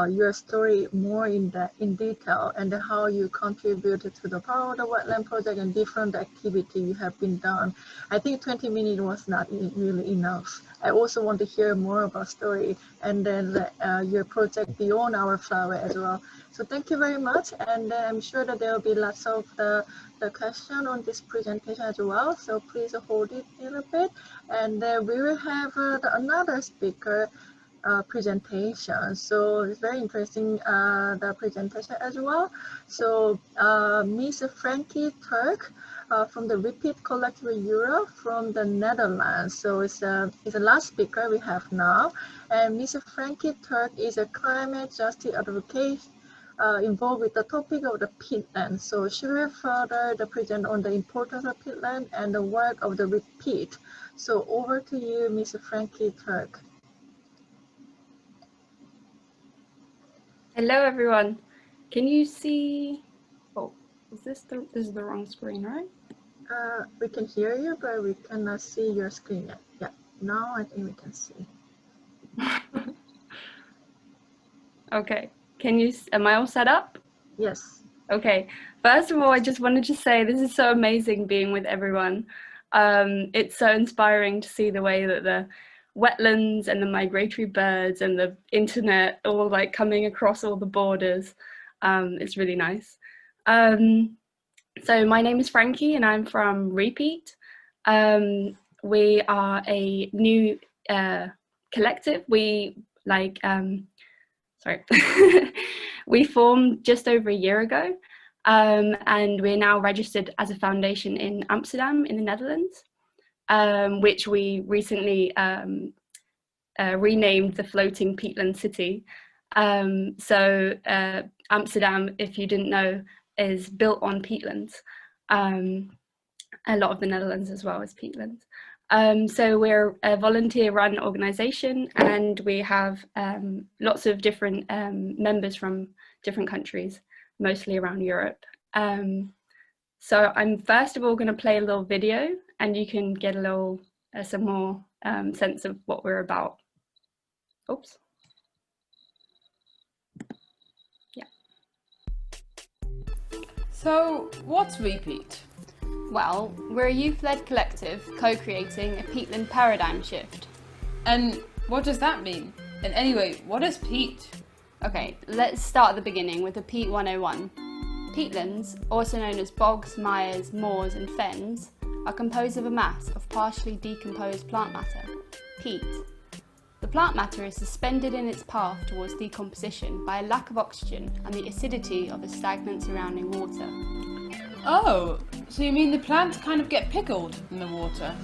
your story more in detail, and how you contributed to the Power of the Wetland project and different activity you have been done. I think 20 minutes was not really enough. I also want to hear more about story and then your project beyond our flower as well. So thank you very much, and I'm sure that there will be lots of the question on this presentation as well. So please hold it a little bit, and we will have another speaker presentation. So it's very interesting, the presentation as well. So Miss Frankie Turk from the RE-PEAT Collective Europe from the Netherlands. So it's the last speaker we have now. And Miss Frankie Turk is a climate justice advocate involved with the topic of the peatland. So she will further present on the importance of peatland and the work of the RE-PEAT. So over to you, Miss Frankie Turk. Hello, everyone. Can you see? Oh, this is the wrong screen, right? We can hear you, but we cannot see your screen yet. Yeah, now I think we can see. Okay. Am I all set up? Yes. Okay. First of all, I just wanted to say this is so amazing being with everyone. It's so inspiring to see the way that the wetlands and the migratory birds and the internet all like coming across all the borders. It's really nice. So my name is Frankie and I'm from RE-PEAT. We are a new collective. We we formed just over a year ago, and we're now registered as a foundation in Amsterdam in the Netherlands, which we recently renamed the Floating Peatland City. Amsterdam, if you didn't know, is built on peatlands. A lot of the Netherlands as well as peatlands. So we're a volunteer-run organisation, and we have lots of different members from different countries, mostly around Europe. So I'm first of all going to play a little video, and you can get a little some more sense of what we're about. Oops. Yeah. So what's RE-PEAT? Well, we're a youth-led collective co-creating a peatland paradigm shift. And what does that mean? And anyway, what is peat? Okay, let's start at the beginning with the Peat 101. Peatlands, also known as bogs, mires, moors and fens, are composed of a mass of partially decomposed plant matter, peat. The plant matter is suspended in its path towards decomposition by a lack of oxygen and the acidity of a stagnant surrounding water. Oh, so you mean the plants kind of get pickled in the water?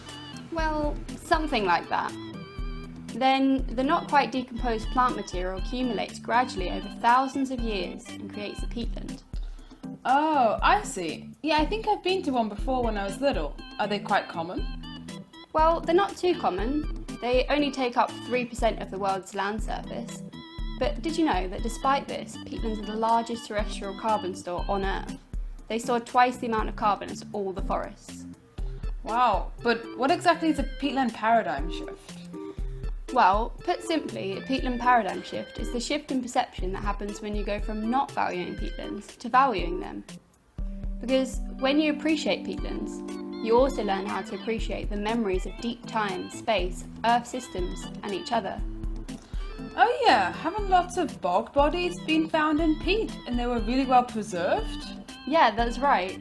Well, something like that. Then the not quite decomposed plant material accumulates gradually over thousands of years and creates a peatland. Oh, I see. Yeah, I think I've been to one before when I was little. Are they quite common? Well, they're not too common. They only take up 3% of the world's land surface. But did you know that despite this, peatlands are the largest terrestrial carbon store on Earth? They store twice the amount of carbon as all the forests. Wow, but what exactly is a peatland paradigm shift? Well, put simply, a peatland paradigm shift is the shift in perception that happens when you go from not valuing peatlands to valuing them. Because when you appreciate peatlands, you also learn how to appreciate the memories of deep time, space, Earth systems, and each other. Oh yeah, haven't lots of bog bodies been found in peat and they were really well preserved? Yeah, that's right.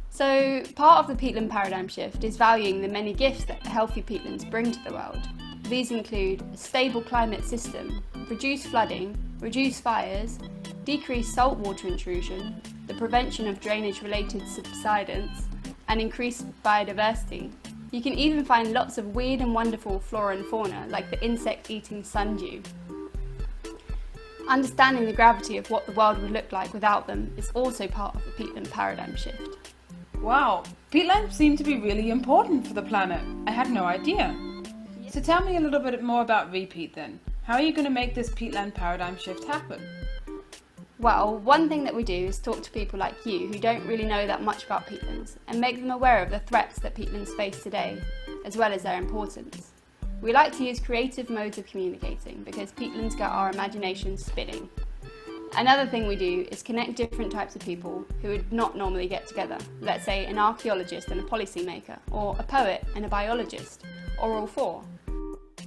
So part of the peatland paradigm shift is valuing the many gifts that healthy peatlands bring to the world. These include a stable climate system, reduced flooding, reduced fires, decreased saltwater intrusion, the prevention of drainage-related subsidence, and increased biodiversity. You can even find lots of weird and wonderful flora and fauna, like the insect-eating sundew. Understanding the gravity of what the world would look like without them is also part of the peatland paradigm shift. Wow, peatlands seem to be really important for the planet. I had no idea. So tell me a little bit more about RE-PEAT then. How are you going to make this peatland paradigm shift happen? Well, one thing that we do is talk to people like you who don't really know that much about peatlands and make them aware of the threats that peatlands face today, as well as their importance. We like to use creative modes of communicating because peatlands get our imagination spinning. Another thing we do is connect different types of people who would not normally get together. Let's say an archaeologist and a policymaker, or a poet and a biologist, or all four.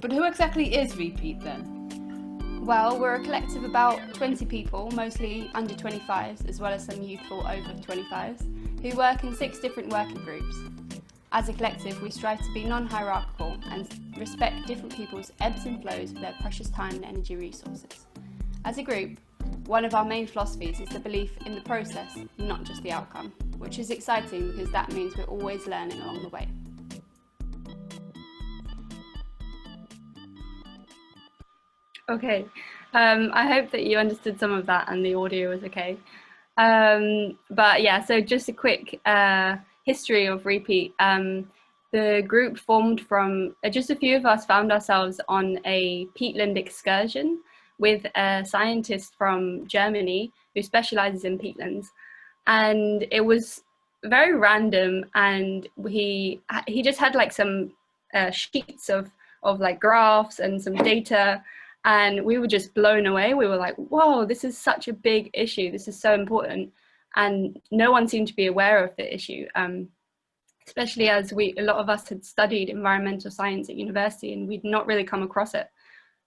But who exactly is RE-PEAT then? Well, we're a collective of about 20 people, mostly under 25s, as well as some youthful over 25s, who work in 6 different working groups. As a collective, we strive to be non-hierarchical and respect different people's ebbs and flows of their precious time and energy resources. As a group, one of our main philosophies is the belief in the process, not just the outcome, which is exciting because that means we're always learning along the way. Okay, I hope that you understood some of that and the audio was okay. But yeah, so just a quick history of RE-PEAT. The group formed from, just a few of us found ourselves on a peatland excursion with a scientist from Germany who specializes in peatlands. And it was very random, and he just had like some sheets of like graphs and some data, And we were just blown away. We were like, whoa, this is such a big issue. This is so important. And no one seemed to be aware of the issue, especially as a lot of us had studied environmental science at university and we'd not really come across it.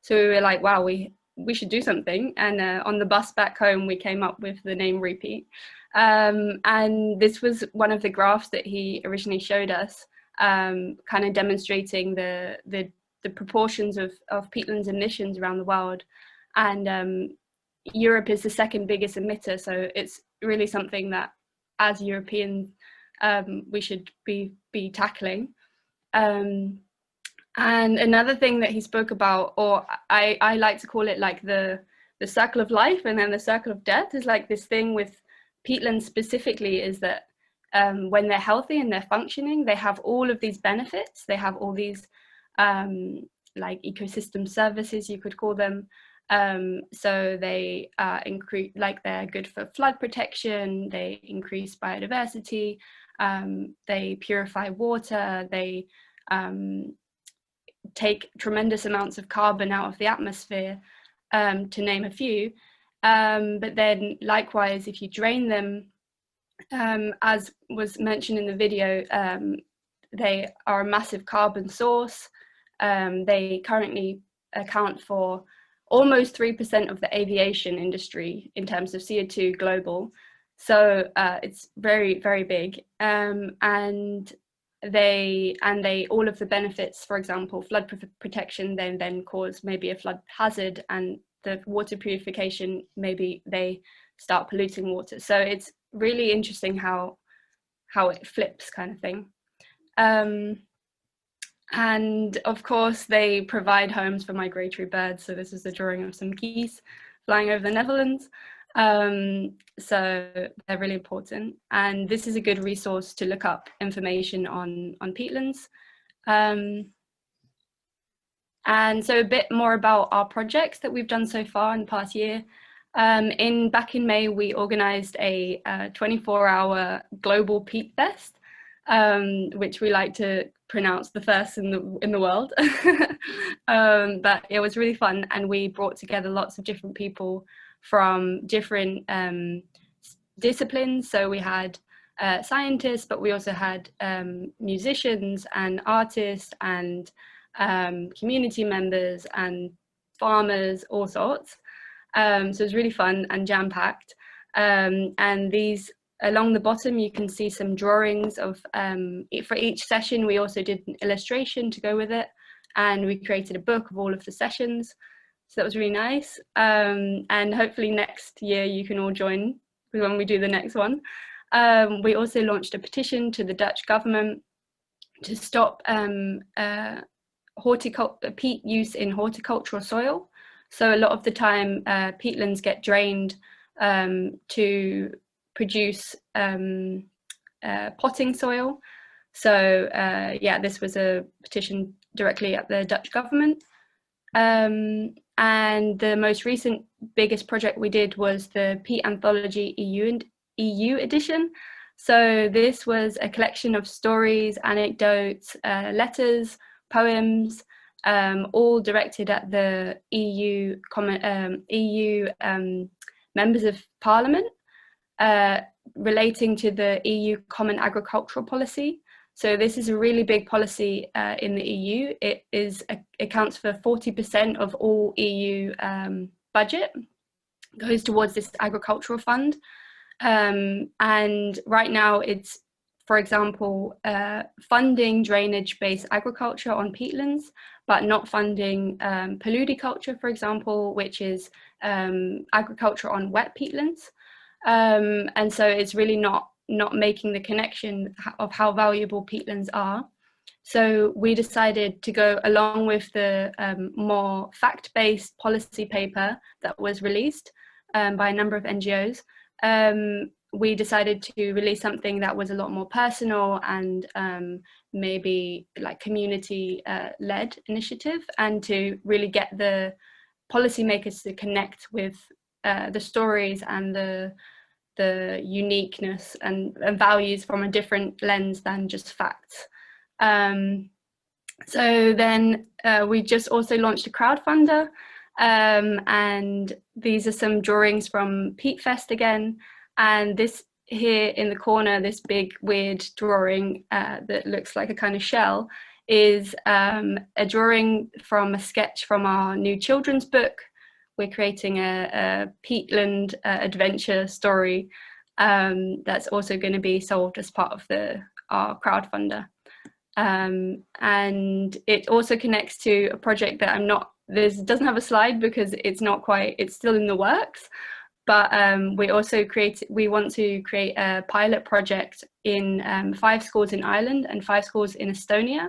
So we were like, wow, we should do something. And on the bus back home, we came up with the name RE-PEAT. And this was one of the graphs that he originally showed us, kind of demonstrating the proportions of peatlands emissions around the world. And Europe is the second biggest emitter, so it's really something that as Europeans we should be tackling. And another thing that he spoke about, or I like to call it like the circle of life and then the circle of death, is like this thing with peatlands specifically, is that when they're healthy and they're functioning, they have all of these benefits. They have all these like ecosystem services, you could call them. So they increase, like they're good for flood protection, they increase biodiversity, they purify water, they take tremendous amounts of carbon out of the atmosphere, to name a few. But then likewise, if you drain them, as was mentioned in the video, they are a massive carbon source. They currently account for almost 3% of the aviation industry in terms of CO2 global. So it's very, very big. And they all of the benefits, for example, flood protection, then cause maybe a flood hazard, and the water purification, maybe they start polluting water. So it's really interesting how it flips, kind of thing. And of course, they provide homes for migratory birds. So this is a drawing of some geese flying over the Netherlands. So they're really important. And this is a good resource to look up information on peatlands. And so a bit more about our projects that we've done so far in the past year. Back in May, we organized a 24-hour global peat fest, which we like to pronounce the first in the world. But it was really fun, and we brought together lots of different people from different disciplines. So we had scientists, but we also had musicians and artists and community members and farmers, all sorts. So it was really fun and jam-packed. And these, along the bottom, you can see some drawings of, for each session, we also did an illustration to go with it. And we created a book of all of the sessions. So that was really nice. And hopefully next year you can all join when we do the next one. We also launched a petition to the Dutch government to stop peat use in horticultural soil. So a lot of the time peatlands get drained to produce potting soil. So yeah, this was a petition directly at the Dutch government. And the most recent biggest project we did was the Peat Anthology EU edition. So this was a collection of stories, anecdotes, letters, poems, all directed at the EU members of Parliament, relating to the EU Common Agricultural Policy. So this is a really big policy in the EU. It accounts for 40% of all EU budget, goes towards this agricultural fund. And right now it's, for example, funding drainage-based agriculture on peatlands, but not funding paludiculture, for example, which is agriculture on wet peatlands. And so it's really not making the connection of how valuable peatlands are. So we decided to go along with the more fact-based policy paper that was released by a number of NGOs. We decided to release something that was a lot more personal and maybe like community-led initiative, and to really get the policymakers to connect with the stories and the uniqueness and values from a different lens than just facts. So then we just also launched a crowdfunder. And these are some drawings from Peat Fest again. And this here in the corner, this big weird drawing that looks like a kind of shell is a drawing from a sketch from our new children's book. We're creating a peatland adventure story that's also going to be sold as part of our crowdfunder. And it also connects to a project that this doesn't have a slide because it's still in the works. But we want to create a pilot project in 5 schools in Ireland and 5 schools in Estonia,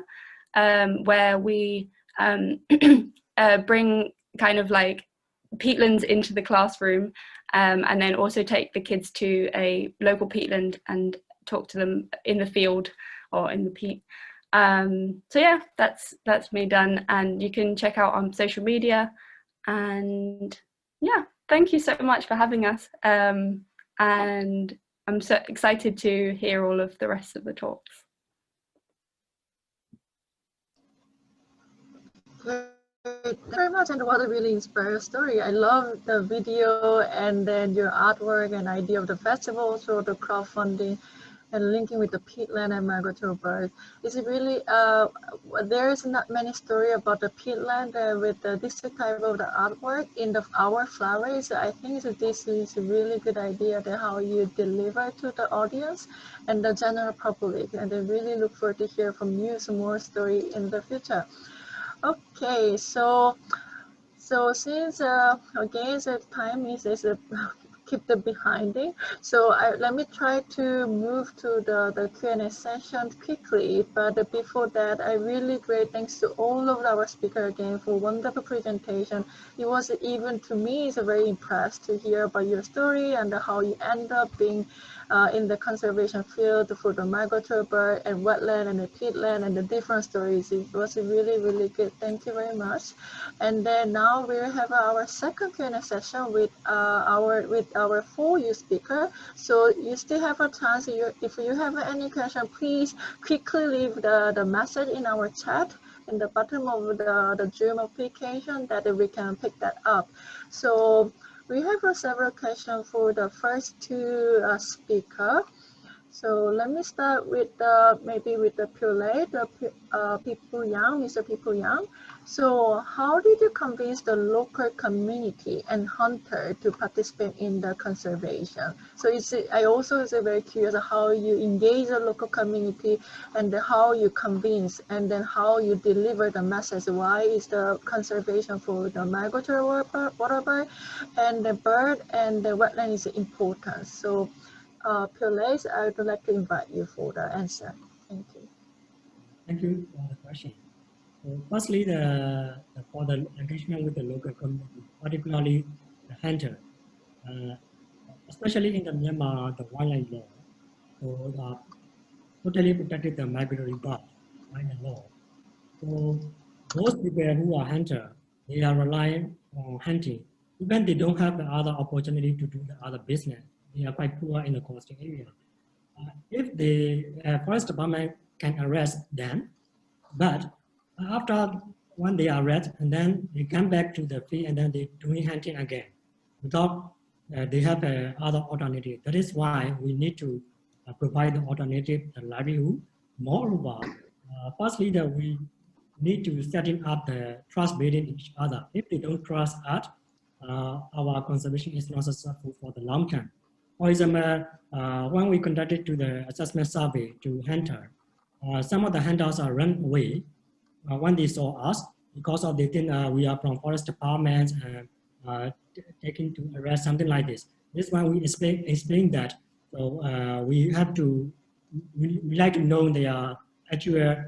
where we bring kind of like peatlands into the classroom, and then also take the kids to a local peatland and talk to them in the field or in the peat. So yeah, that's me done, and you can check out on social media. And yeah, thank you so much for having us, and I'm so excited to hear all of the rest of the talks. Thank you very much, and what a really inspiring story. I love the video and then your artwork and idea of the festival, so the crowdfunding and linking with the peatland and migratory birds. It's really, there is not many story about the peatland with this type of the artwork in our flowers. I think this is a really good idea that how you deliver to the audience and the general public, and I really look forward to hear from you some more story in the future. Okay, so since again the time is keep the behinding, so let me try to move to the Q&A session quickly. But before that, I really great thanks to all of our speakers again for wonderful presentation. It was even to me is very impressed to hear about your story and how you end up being in the conservation field for the migratory bird and wetland and the peatland and the different stories. It was really, really good. Thank you very much. And then now we have our second Q&A session with our 4 youth speakers. So you still have a chance. If you have any question, please quickly leave the message in our chat in the bottom of the Zoom application that we can pick that up. So we have several questions for the first 2 speakers. So let me start with maybe with the Pyae, Mr. Pyae Phyo Aung. So how did you convince the local community and hunter to participate in the conservation? So I also is very curious how you engage the local community and how you convince and then how you deliver the message. Why is the conservation for the migratory waterbird and the bird and the wetland is important? So Pyae, I would like to invite you for the answer. Thank you. Thank you for the question. So firstly, for the engagement with the local community, particularly the hunter, especially in the Myanmar, the wildlife law, so totally protected the migratory bird wildlife law. So those people who are hunter, they are relying on hunting. Even they don't have the other opportunity to do the other business. They are quite poor in the coastal area. If the forest department can arrest them, but after when they are arrested and then they come back to the field and then they doing hunting again, without they have other alternative. That is why we need to provide the alternative, the livelihood. Moreover, firstly that we need to setting up the trust building each other. If they don't trust us, our conservation is not successful for the long term. For example, when we conducted to the assessment survey to hunter, some of the hunters are run away when they saw us because of they think we are from forest department and taking to arrest something like this. This is why we explain that. So we have to, we like to know their actual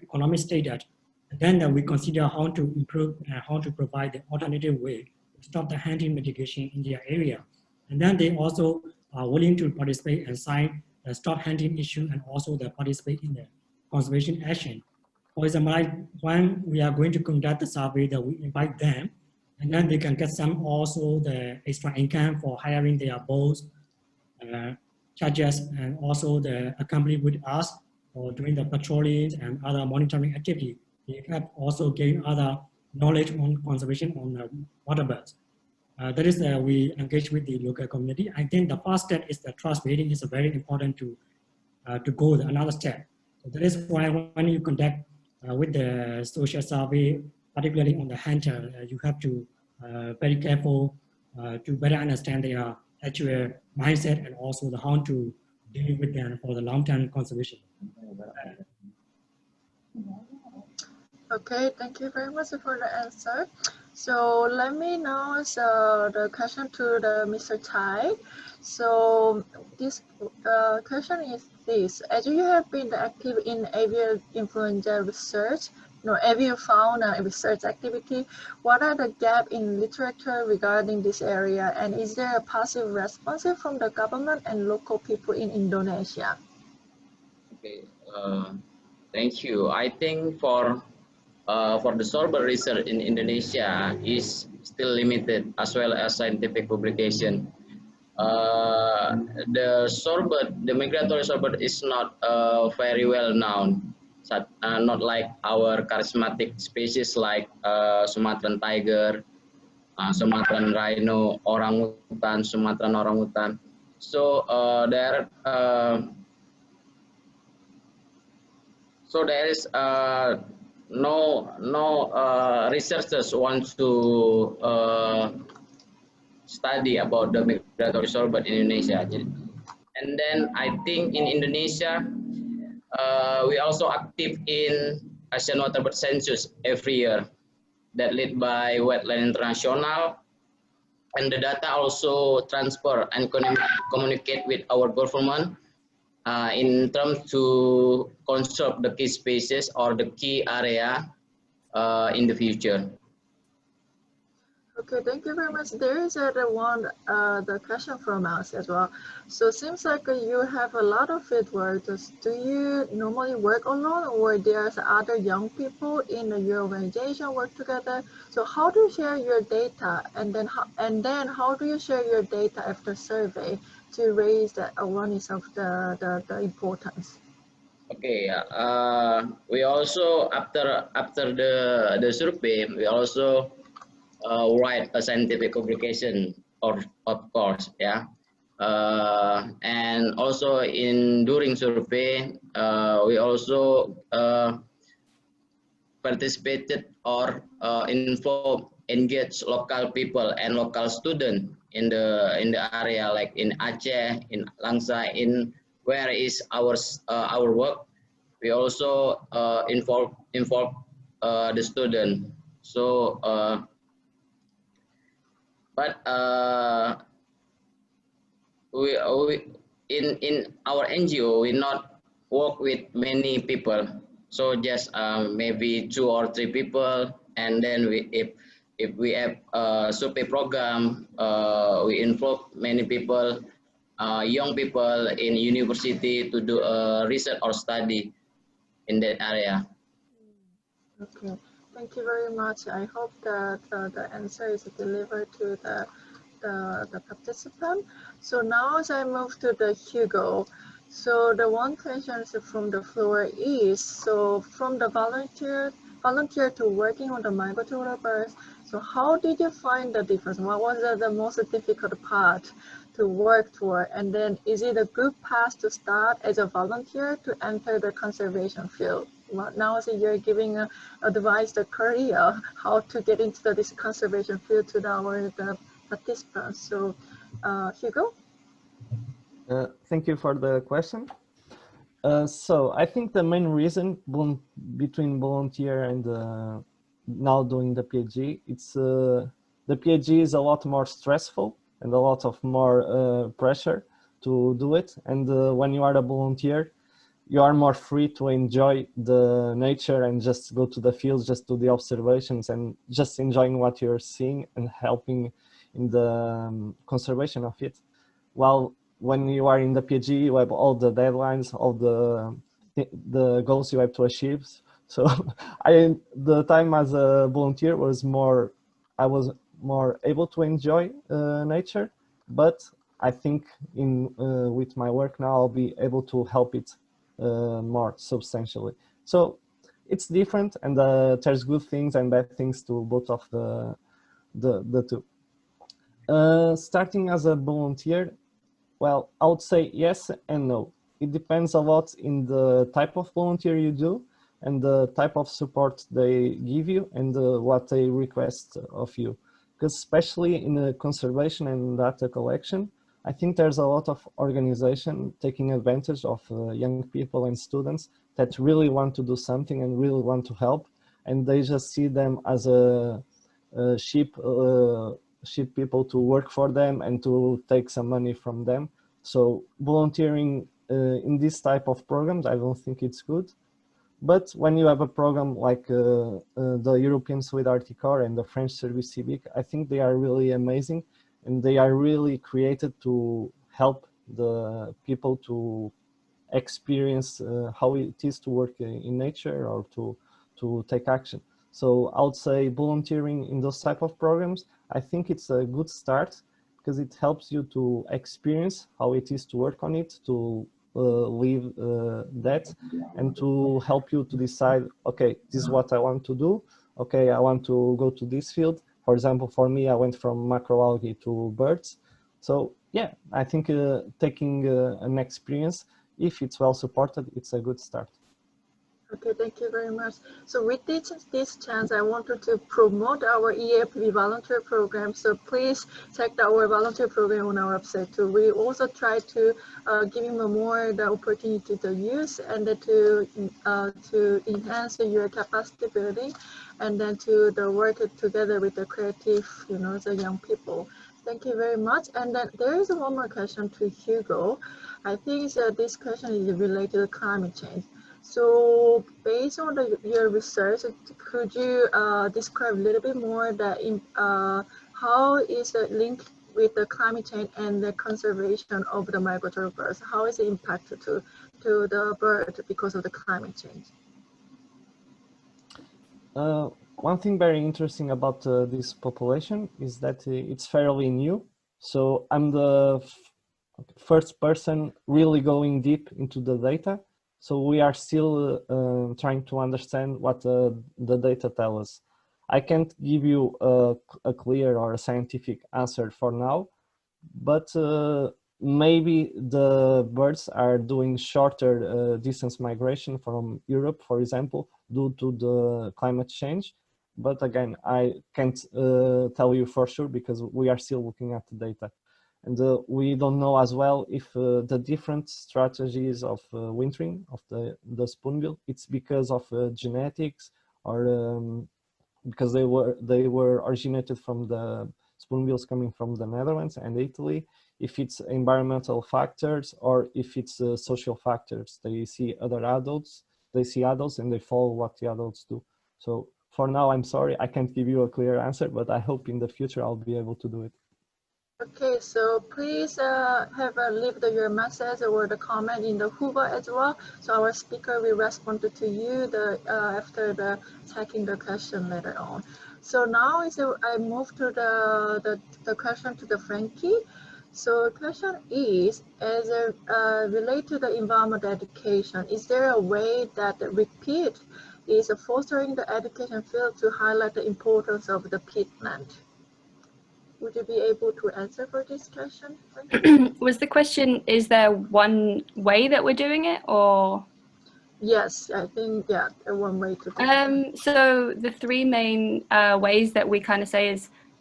economic status. And then we consider how to improve and how to provide the alternative way to stop the hunting mitigation in their area. And then they also are willing to participate and sign the stop hunting issue and also the participate in the conservation action. For example, when we are going to conduct the survey, that we invite them, and then they can get some also the extra income for hiring their boats, charges, and also the accompany with us for doing the patrolling and other monitoring activity. They have also gain other knowledge on conservation on waterbirds. That is, we engage with the local community. I think the first step is the trust building is very important to go another step. So that is why when you conduct with the social survey, particularly on the hunter, you have to very careful to better understand their actual mindset and also the how to deal with them for the long-term conservation. Okay, thank you very much for the answer. So let me know the question to the Mr. Chai. So this question is this: as you have been active in avian influenza research, avian fauna research activity, what are the gaps in literature regarding this area, and is there a positive response from the government and local people in Indonesia? Okay, thank you. I think for the shorebird research in Indonesia is still limited, as well as scientific publication. The migratory shorebird is not very well known, not like our charismatic species like Sumatran tiger, Sumatran rhino, orangutan, Sumatran orangutan. So there is no researchers want to study about the migratory shorebird in Indonesia. And then I think in Indonesia, we also active in Asian waterbird census every year that led by Wetlands International, and the data also transfer and communicate with our government in terms to conserve the key species or the key area in the future. Okay, thank you very much. There is the question from us as well. So it seems like you have a lot of field work. Do you normally work alone, or there's other young people in your organization work together? So how do you share your data, and then how do you share your data after survey to raise the awareness of the importance? Okay, we also after the survey, we also write a scientific publication, of course, yeah. And also during survey, we also participated or engage local people and local students in the area, like in Aceh, in Langsa, in where is our work. We also involve the student. So but we in our NGO, we not work with many people, so just maybe 2 or 3 people, and then if we have a survey program, we involve many people, young people in university to do research or study in that area. Okay, thank you very much. I hope that the answer is delivered to the participant. So now as I move to the Hugo. So the one question is from the floor is, so from the volunteer to working on the migratory birds, so how did you find the difference? What was the most difficult part to work toward? And then is it a good path to start as a volunteer to enter the conservation field? Now so you're giving advice to Korea how to get into this conservation field to the participants. So Hugo? Thank you for the question. So I think the main reason between volunteer and now doing the PhD, it's the PhD is a lot more stressful and a lot of more pressure to do it. And when you are a volunteer, you are more free to enjoy the nature and just go to the fields, just do the observations and just enjoying what you're seeing and helping in the conservation of it. While when you are in the PhD, you have all the deadlines, all the goals you have to achieve. So the time as a volunteer was I was more able to enjoy nature, but I think with my work now, I'll be able to help it more substantially. So it's different, and there's good things and bad things to both of the two. Starting as a volunteer, well, I would say yes and no. It depends a lot in the type of volunteer you do and the type of support they give you and what they request of you. Because especially in the conservation and data collection, I think there's a lot of organization taking advantage of young people and students that really want to do something and really want to help, and they just see them as a sheep people to work for them and to take some money from them. So volunteering in this type of programs, I don't think it's good. But when you have a program like the Europeans with Arcticor and the French Service Civique, I think they are really amazing, and they are really created to help the people to experience how it is to work in nature or to take action. So I would say volunteering in those type of programs, I think it's a good start because it helps you to experience how it is to work on it, to live that, and to help you to decide, okay, this is what I want to do. Okay, I want to go to this field. For example, for me, I went from macroalgae to birds. So yeah, I think taking an experience, if it's well supported, it's a good start. Okay, thank you very much. So with this chance, I wanted to promote our EAAFP volunteer program. So please check our volunteer program on our website too. We also try to give you more the opportunity to use and to enhance your capacity building, and then to the work together with the creative, the young people. Thank you very much. And then there is one more question to Hugo. I think this question is related to climate change. So based on your research, could you describe a little bit more how is it linked with the climate change and the conservation of the migratory birds? How is it impacted to the bird because of the climate change? One thing very interesting about this population is that it's fairly new. So I'm the first person really going deep into the data. So we are still trying to understand what the data tell us. I can't give you a clear or a scientific answer for now, but maybe the birds are doing shorter distance migration from Europe, for example, due to the climate change. But again, I can't tell you for sure because we are still looking at the data. And we don't know as well if the different strategies of wintering of the spoonbill, it's because of genetics or because they were originated from the spoonbills coming from the Netherlands and Italy, if it's environmental factors or if it's social factors. They see adults and they follow what the adults do. So for now, I'm sorry, I can't give you a clear answer, but I hope in the future I'll be able to do it. Okay, so please leave your message or the comment in the Hugo as well. So our speaker will respond to you after checking the question later on. So now I move to the question to the Frankie. So the question is, as related to the environment education, is there a way that RE-PEAT is fostering the education field to highlight the importance of the peatland? Would you be able to answer for this question? Was the question, is there one way that we're doing it, or? Yes, I think, yeah, one way to do it. So the three main ways that we kind of say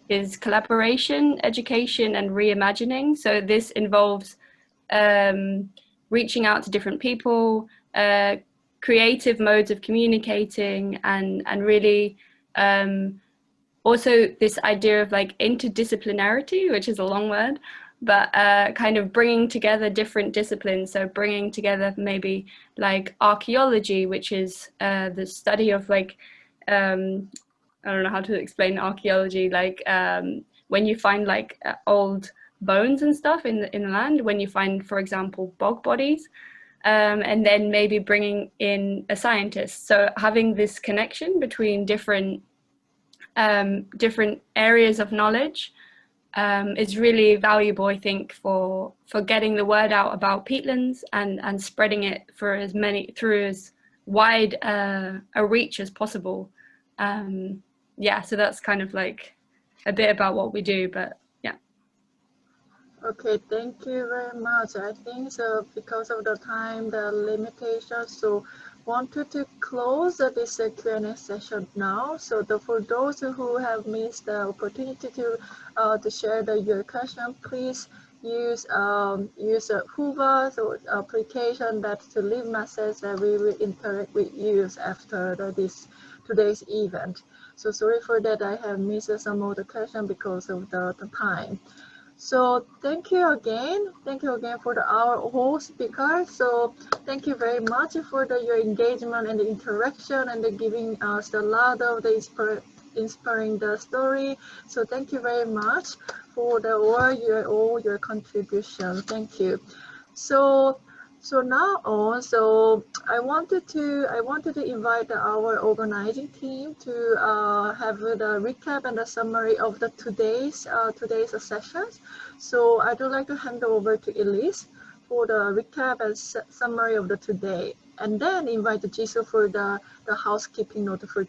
is collaboration, education, and reimagining. So this involves reaching out to different people, creative modes of communicating, and really also this idea of like interdisciplinarity, which is a long word, but kind of bringing together different disciplines. So bringing together maybe like archaeology, which is the study of like, I don't know how to explain archaeology, like when you find like old bones and stuff in the land, when you find, for example, bog bodies, and then maybe bringing in a scientist. So having this connection between different areas of knowledge is really valuable, I think, for getting the word out about peatlands and spreading it for through wide a reach as possible. Yeah, so that's kind of like a bit about what we do, but yeah. Okay, thank you very much. I think so because of the time, the limitations, so wanted to close this Q&A session now. So for those who have missed the opportunity to share your question, please use Hoover or application that to leave message, and we will interact with you after today's event. So sorry for that, I have missed some of the question because of the time. So thank you again for our whole speaker. So thank you very much for your engagement and the interaction and the giving us a lot of the inspiring the story. So thank you very much for all your contribution. Thank you. So now on, so I wanted to invite our organizing team to have the recap and the summary of the today's sessions. So I would like to hand over to Elise for the recap and summary of the today, and then invite Jisoo for the housekeeping note for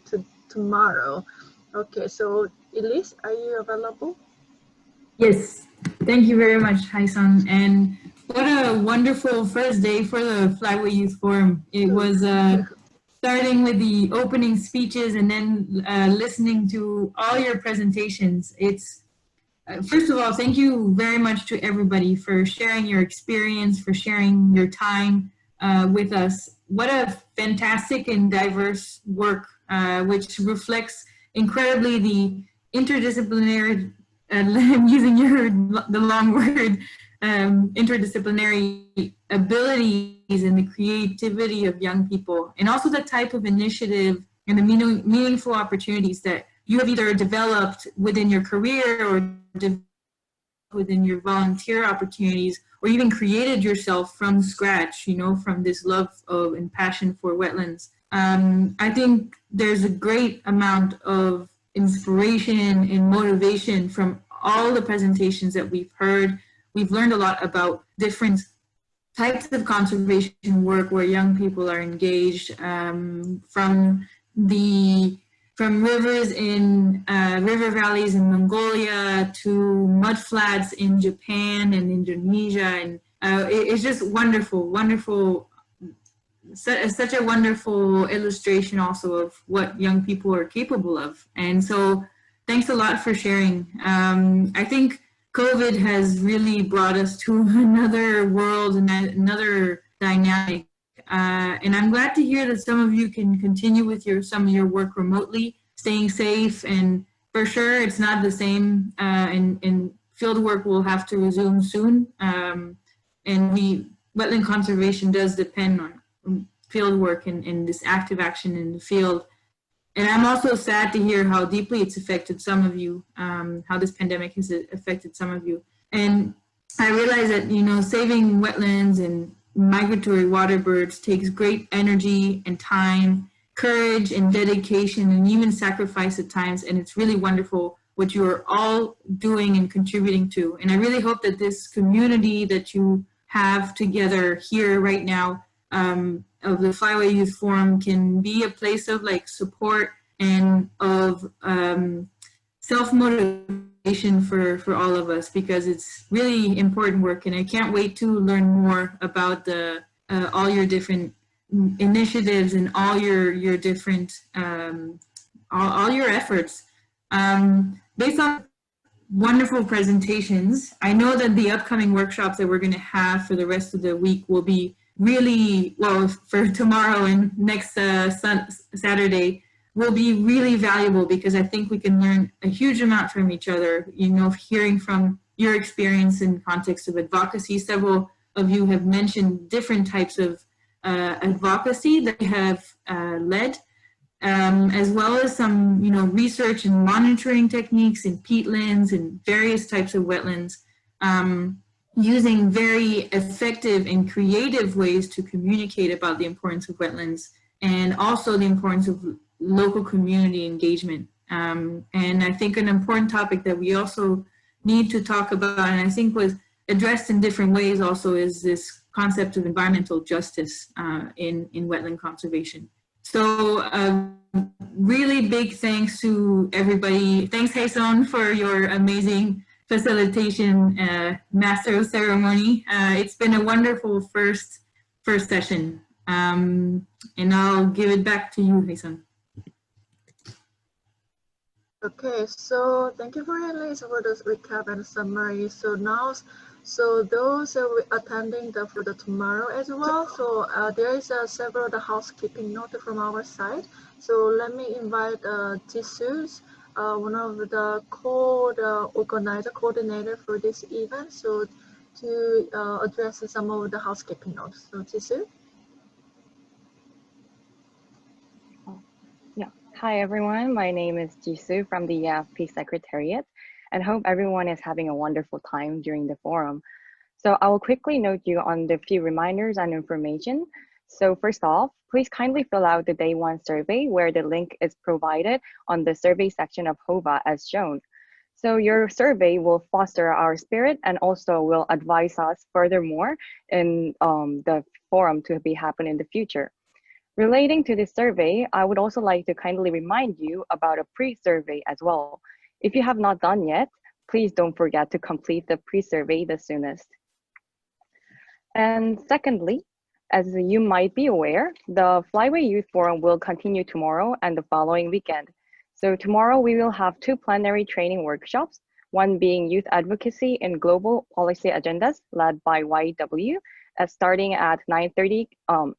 tomorrow. Okay, so Elise, are you available? Yes, thank you very much, Hae-sung. And what a wonderful first day for the Flyway Youth Forum. It was starting with the opening speeches and then listening to all your presentations. It's first of all, thank you very much to everybody for sharing your experience, for sharing your time with us. What a fantastic and diverse work, which reflects incredibly the interdisciplinary, I'm using the long word, interdisciplinary abilities and the creativity of young people, and also the type of initiative and the meaningful opportunities that you have either developed within your career or within your volunteer opportunities, or even created yourself from scratch, you know, from this love of and passion for wetlands. I think there's a great amount of inspiration and motivation from all the presentations that we've heard. We've learned a lot about different types of conservation work where young people are engaged, from rivers in river valleys in Mongolia to mud flats in Japan and Indonesia, and it's just wonderful, such a wonderful illustration also of what young people are capable of. And so thanks a lot for sharing. I think COVID has really brought us to another world and another dynamic. And I'm glad to hear that some of you can continue with some of your work remotely, staying safe. And for sure, it's not the same. And field work will have to resume soon. And wetland conservation does depend on field work and this active action in the field. And I'm also sad to hear how deeply it's affected some of you, how this pandemic has affected some of you. And I realize that, you know, saving wetlands and migratory water birds takes great energy and time, courage and dedication, and even sacrifice at times. And it's really wonderful what you are all doing and contributing to. And I really hope that this community that you have together here right now, of the Flyway Youth Forum, can be a place of like support and of self-motivation for all of us, because it's really important work. And I can't wait to learn more about all your different initiatives and all your different all your efforts. Based on wonderful presentations, I know that the upcoming workshops that we're going to have for the rest of the week will be really, well, for tomorrow and next Saturday, will be really valuable, because I think we can learn a huge amount from each other. You know, hearing from your experience in context of advocacy. Several of you have mentioned different types of advocacy that you have led, as well as some, you know, research and monitoring techniques in peatlands and various types of wetlands, using very effective and creative ways to communicate about the importance of wetlands, and also the importance of local community engagement. And I think an important topic that we also need to talk about, and I think was addressed in different ways also, is this concept of environmental justice in wetland conservation. So really big thanks to everybody. Thanks, Haeson, for your amazing facilitation master of ceremony. It's been a wonderful first session. And I'll give it back to you, Haeson. Okay, so thank you very much for this recap and summary. So now, so those attending for the tomorrow as well. So there is several housekeeping notes from our side. So let me invite Jisoo, one of the coordinator for this event, so to address some of the housekeeping notes. So Jisoo. Hi everyone, my name is Jisoo from the EAAFP Secretariat, and hope everyone is having a wonderful time during the forum. So I will quickly note you on the few reminders and information. So first off, please kindly fill out the Day 1 survey where the link is provided on the survey section of HOVA as shown. So your survey will foster our spirit and also will advise us furthermore in the forum to be happen in the future. Relating to this survey, I would also like to kindly remind you about a pre-survey as well. If you have not done yet, please don't forget to complete the pre-survey the soonest. And secondly, as you might be aware, the Flyway Youth Forum will continue tomorrow and the following weekend. So tomorrow we will have 2 plenary training workshops, one being youth advocacy in global policy agendas led by YW, starting at 9:30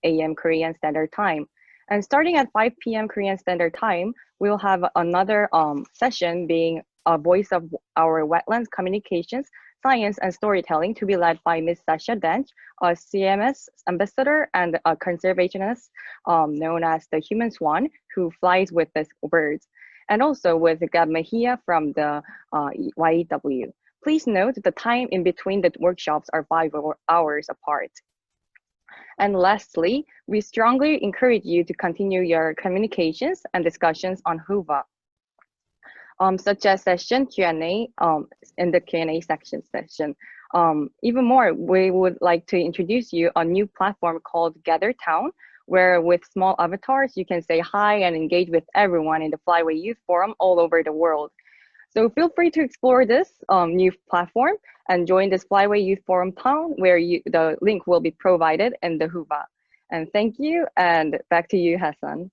a.m. Korean Standard Time. And starting at 5 p.m. Korean Standard Time, we'll have another session being a voice of our wetlands communications, science and storytelling to be led by Ms. Sasha Dench, a CMS ambassador and a conservationist known as the human swan who flies with the birds, and also with Gab Mejia from the YW. Please note the time in between the workshops are 5 hours apart. And lastly, we strongly encourage you to continue your communications and discussions on HOVA, such as session Q&A in the Q&A section. Even more, we would like to introduce you a new platform called Gather Town, where with small avatars, you can say hi and engage with everyone in the Flyway Youth Forum all over the world. So feel free to explore this new platform and join this Flyway Youth Forum town where the link will be provided in the HOVA. And thank you, and back to you, Hassan.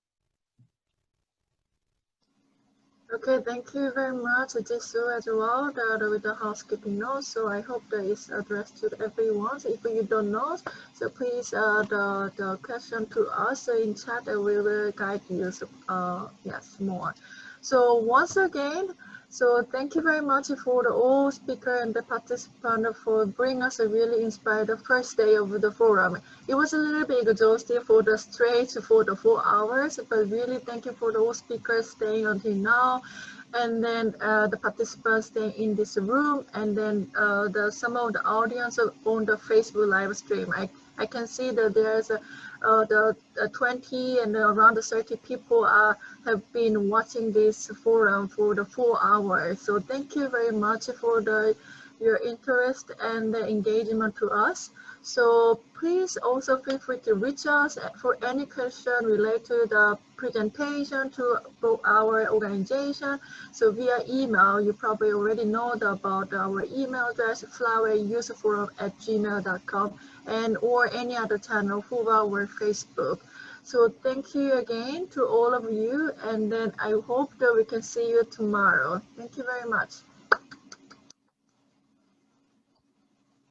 Okay, thank you very much, Jisoo, as well, with the housekeeping notes. So I hope that is addressed to everyone. So if you don't know, so please the question to us in chat, and we will guide you. Yes, more. So once again, so thank you very much for all speaker and the participant for bringing us a really inspired first day of the forum. It was a little bit exhausting for the straight for the 4 hours, but really thank you for the all speakers staying until now, and then the participants staying in this room, and then some of the audience on the Facebook live stream. I can see that there's the 20 and around 30 people have been watching this forum for the 4 hours. So thank you very much for your interest and the engagement to us. So please also feel free to reach us for any question related to the presentation to our organization. So via email, you probably already know about our email address, flywayyouthforum@gmail.com, and or any other channel, HOVA or Facebook. So thank you again to all of you, and then I hope that we can see you tomorrow. Thank you very much.